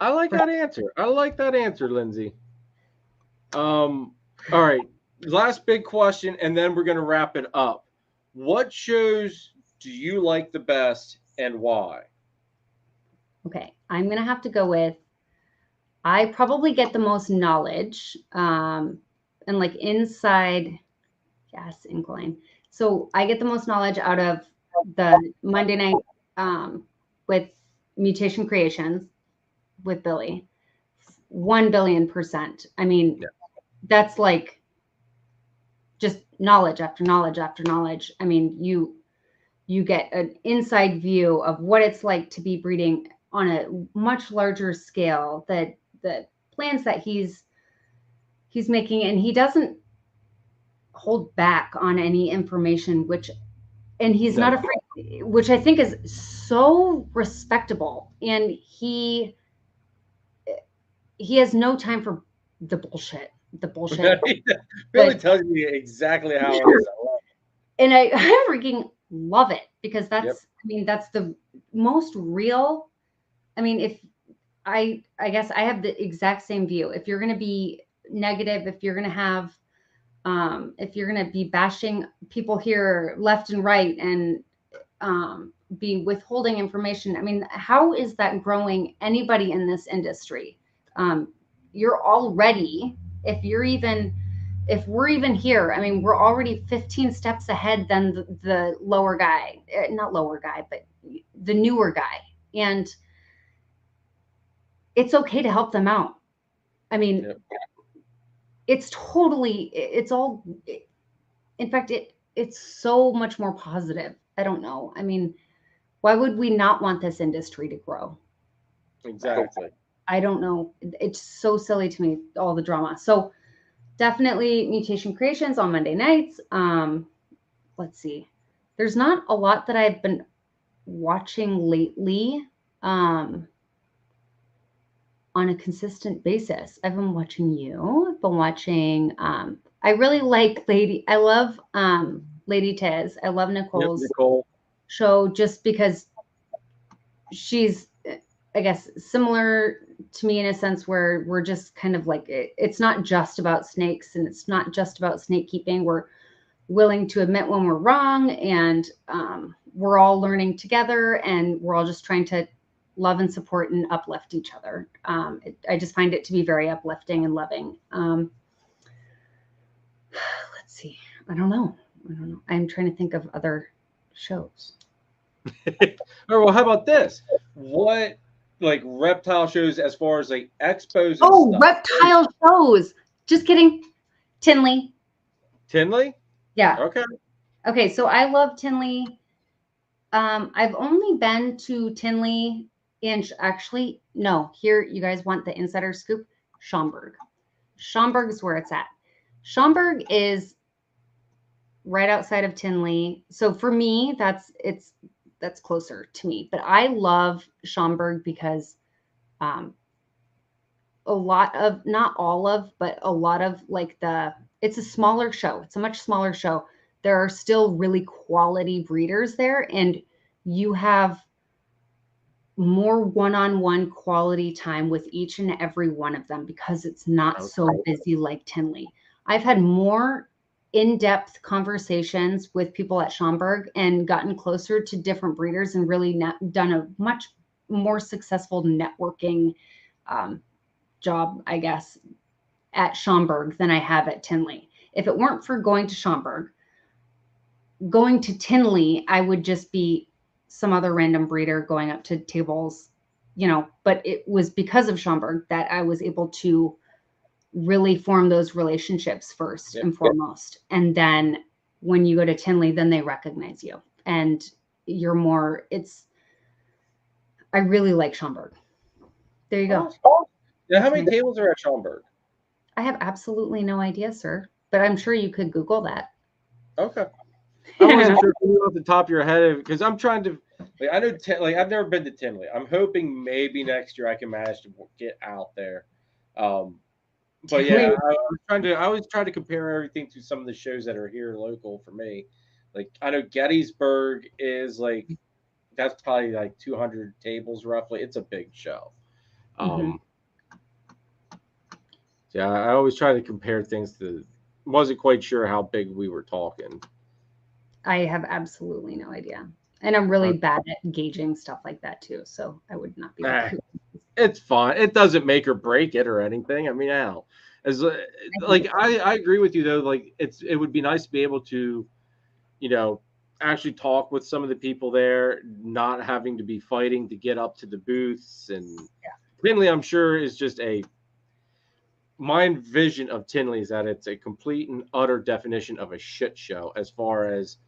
I like that answer, Lindsay. All right. Last big question, and then we're going to wrap it up. What shows do you like the best and why? Okay. I'm going to have to go with, I probably get the most knowledge and like inside, incline. So I get the most knowledge out of the Monday night with Mutation Creations with Billy. 1 billion%. I mean, that's like just knowledge after knowledge after knowledge. I mean, you get an inside view of what it's like to be breeding on a much larger scale, that the plans that he's making, and he doesn't hold back on any information, and he's not afraid, which I think is so respectable. And he has no time for the bullshit. Really tells you exactly how it is. And I freaking love it, because that's, I mean, that's the most real. I mean, if I guess I have the exact same view. If you're going to be negative, if you're going to have, if you're going to be bashing people here left and right and be withholding information, I mean, how is that growing anybody in this industry? You're already, if we're even here, I mean, we're already 15 steps ahead than the lower guy, not lower guy, but the newer guy. And it's okay to help them out. I mean, Yep. it's totally, it's all, in fact, it's so much more positive. I don't know. I mean, why would we not want this industry to grow? Exactly. I don't know. It's so silly to me, all the drama. So definitely Mutation Creations on Monday nights. Let's see. There's not a lot that I've been watching lately on a consistent basis. I've been watching you. I've been watching I really like I love Lady Tez. I love Nicole's Nicole. show just because she's, I guess, similar to me in a sense where we're just kind of like, it's not just about snakes and it's not just about snake keeping. We're willing to admit when we're wrong, and we're all learning together, and we're all just trying to love and support and uplift each other. I just find it to be very uplifting and loving. Let's see. I don't know. I'm trying to think of other shows. All right, well, how about this? What like reptile shows as far as like expos and stuff? Reptile shows. Just kidding. Tinley. Tinley? Yeah. Okay. So I love Tinley. I've only been to Tinley and actually, no, here you guys want the insider scoop. Schaumburg. Schaumburg is where it's at. Schaumburg is right outside of Tinley. So for me, that's closer to me. But I love Schaumburg because a lot of, not all of, but a lot of like it's a smaller show. It's a much smaller show. There are still really quality breeders there, and you have more one-on-one quality time with each and every one of them because it's not so busy like Tinley. I've had more in-depth conversations with people at Schaumburg and gotten closer to different breeders and really done a much more successful networking job, I guess, at Schaumburg than I have at Tinley. If it weren't for going to Schaumburg, going to Tinley, I would just be some other random breeder going up to tables, but it was because of Schaumburg that I was able to really form those relationships first and foremost. And then when you go to Tinley, then they recognize you and you're more, I really like Schaumburg. There you go. Yeah, how many tables are at Schaumburg? I have absolutely no idea, sir, but I'm sure you could Google that. Okay. I wasn't sure if you knew off the top of your head because I'm trying to, I know, I've never been to Tinley. I'm hoping maybe next year I can manage to get out there. But yeah, I always try to compare everything to some of the shows that are here local for me. Like I know Gettysburg is like, that's probably like 200 tables roughly. It's a big show. Yeah, I always try to compare things to, wasn't quite sure how big we were talking. I have absolutely no idea. And I'm really bad at gauging stuff like that too. So I would not be. It's fine. It doesn't make or break it or anything. I mean, hell, I agree with you though. Like it would be nice to be able to, actually talk with some of the people there, not having to be fighting to get up to the booths. And Tinley, I'm sure, is just my vision of Tinley is that it's a complete and utter definition of a shit show as far as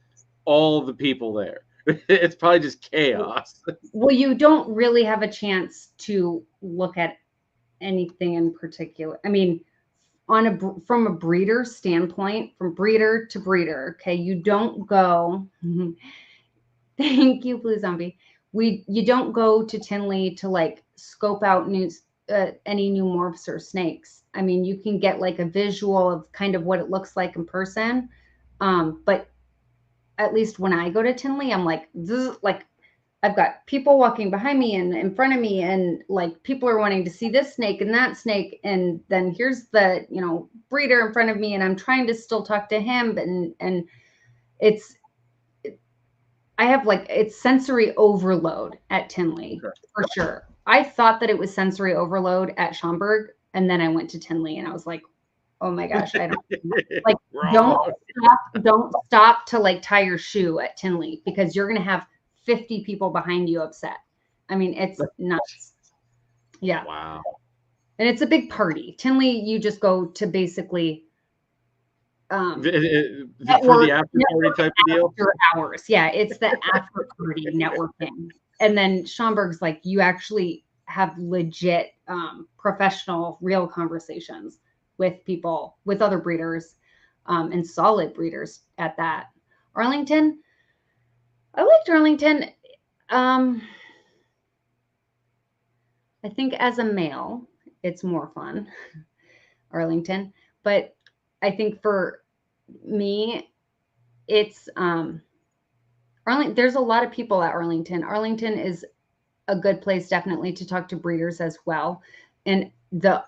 all the people there. It's probably just chaos. Well, you don't really have a chance to look at anything in particular. I mean, from a breeder standpoint, from breeder to breeder, okay, you don't go. Thank you, Blue Zombie. You don't go to Tinley to like scope out any new morphs or snakes. I mean, you can get like a visual of kind of what it looks like in person, but at least when I go to Tinley, I'm like, I've got people walking behind me and in front of me, and like people are wanting to see this snake and that snake, and then here's the breeder in front of me, and I'm trying to still talk to him, and I have it's sensory overload at Tinley for sure. I thought that it was sensory overload at Schaumburg, and then I went to Tinley and I was like, oh my gosh, I don't don't stop to like tie your shoe at Tinley because you're gonna have 50 people behind you upset. I mean, it's nuts. Yeah. Wow. And it's a big party. Tinley, you just go to basically for the network after party type of deal. after hours. Yeah, it's the after party networking. And then Schomburg's like you actually have legit professional, real conversations with people, with other breeders, and solid breeders at that. Arlington, I liked Arlington. I think as a male, it's more fun, Arlington. But I think for me, it's Arlington. There's a lot of people at Arlington. Arlington is a good place definitely to talk to breeders as well. And the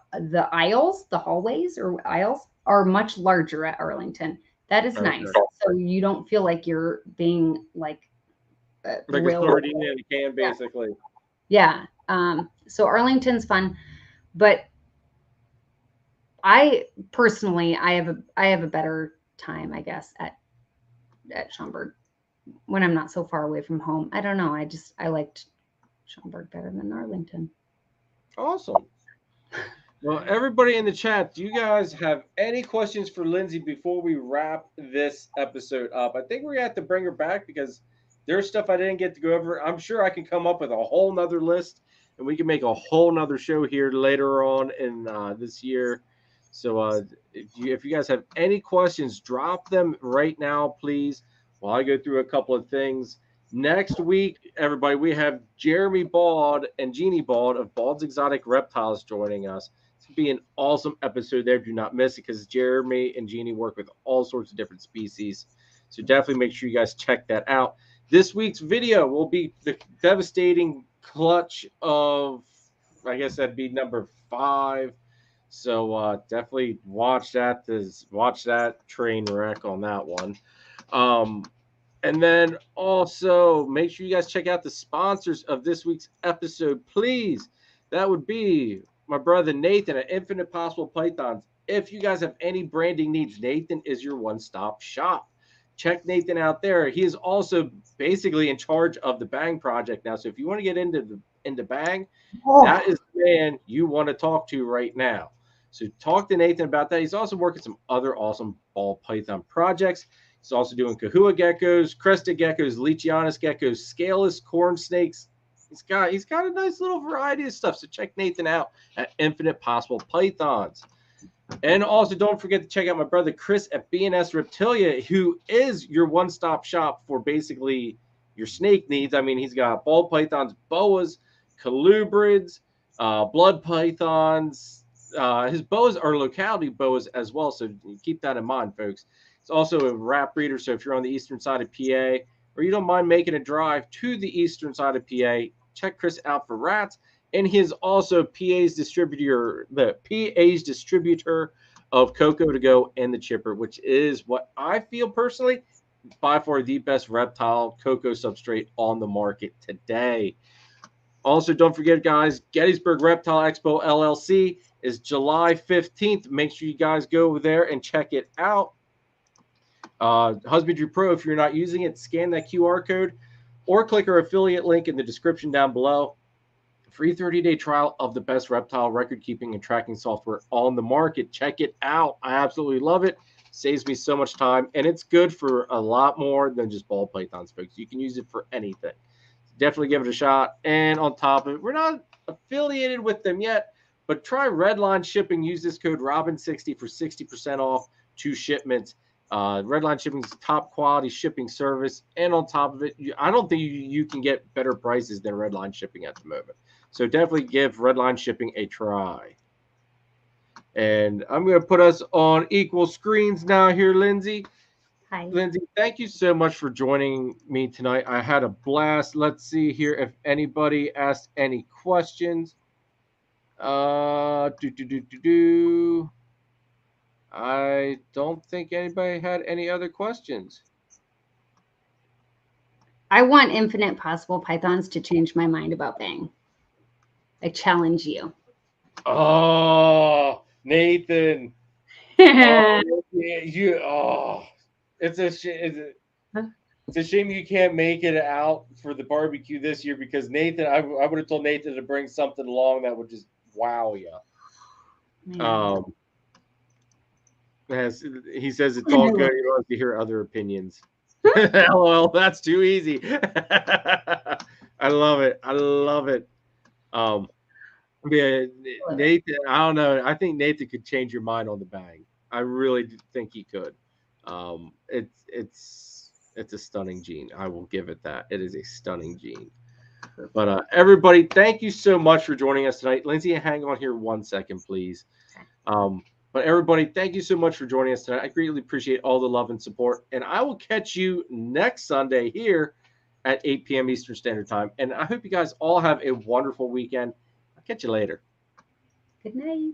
aisles, the hallways or aisles are much larger at Arlington. That is nice. So you don't feel like you're being like a sardine in a can, basically. Yeah. So Arlington's fun, but I personally, I have a better time, I guess, at Schomburg when I'm not so far away from home. I don't know. I liked Schomburg better than Arlington. Awesome. Well, everybody in the chat, do you guys have any questions for Lindsay before we wrap this episode up? I think we're going to have to bring her back because there's stuff I didn't get to go over. I'm sure I can come up with a whole nother list, and we can make a whole nother show here later on in this year. So if you guys have any questions, drop them right now, please, while I go through a couple of things. Next week, everybody, we have Jeremy Bald and Jeannie Bald of Bald's Exotic Reptiles joining us. It's going to be an awesome episode there. Do not miss it because Jeremy and Jeannie work with all sorts of different species. So definitely make sure you guys check that out. This week's video will be the devastating clutch of, I guess that'd be number 5. So definitely watch that. Watch that train wreck on that one. And then also make sure you guys check out the sponsors of this week's episode, please. That would be my brother Nathan at Infinite Possible Pythons. If you guys have any branding needs, Nathan is your one-stop shop. Check Nathan out there. He is also basically in charge of the Bang project now. So if you want to get into Bang, that is the man you want to talk to right now. So talk to Nathan about that. He's also working some other awesome ball python projects. He's also doing kahua geckos, crested geckos, leachianus geckos, scaleless corn snakes. He's got a nice little variety of stuff. So check Nathan out at Infinite Possible Pythons. And also don't forget to check out my brother Chris at S Reptilia, who is your one-stop shop for basically your snake needs. I mean, he's got ball pythons, boas, colubrids, blood pythons. His boas are locality boas as well, so keep that in mind, folks. It's also a rat breeder, so if you're on the eastern side of PA or you don't mind making a drive to the eastern side of PA, check Chris out for rats. And he is also PA's distributor of Cocoa to Go and the Chipper, which is what I feel personally by far the best reptile cocoa substrate on the market today. Also, don't forget, guys, Gettysburg Reptile Expo LLC is July 15th. Make sure you guys go over there and check it out. Husbandry Pro, if you're not using it, scan that QR code or click our affiliate link in the description down below. Free 30-day trial of the best reptile record-keeping and tracking software on the market. Check it out. I absolutely love it. Saves me so much time, and it's good for a lot more than just ball pythons, folks. You can use it for anything. Definitely give it a shot. And on top of it, we're not affiliated with them yet, but try Redline Shipping. Use this code Robin60 for 60% off 2 shipments. Redline Shipping is top quality shipping service, and on top of it, I don't think you can get better prices than Redline Shipping at the moment. So definitely give Redline Shipping a try. And I'm going to put us on equal screens now here, Lindsay. Hi. Lindsay, thank you so much for joining me tonight. I had a blast. Let's see here if anybody asked any questions. I don't think anybody had any other questions. I want Infinite Possible Pythons to change my mind about Bang. I challenge you. Oh, Nathan. It's a shame you can't make it out for the barbecue this year because Nathan, I would have told Nathan to bring something along that would just wow you. Man. He says it's all good. He wants to hear other opinions. LOL, that's too easy. I love it. I love it. Yeah, Nathan, I don't know. I think Nathan could change your mind on the bang. I really think he could. It's a stunning gene. I will give it that. It is a stunning gene. But everybody, thank you so much for joining us tonight. Lindsay, hang on here 1 second, please. But everybody, thank you so much for joining us tonight. I greatly appreciate all the love and support. And I will catch you next Sunday here at 8 p.m. Eastern Standard Time. And I hope you guys all have a wonderful weekend. I'll catch you later. Good night.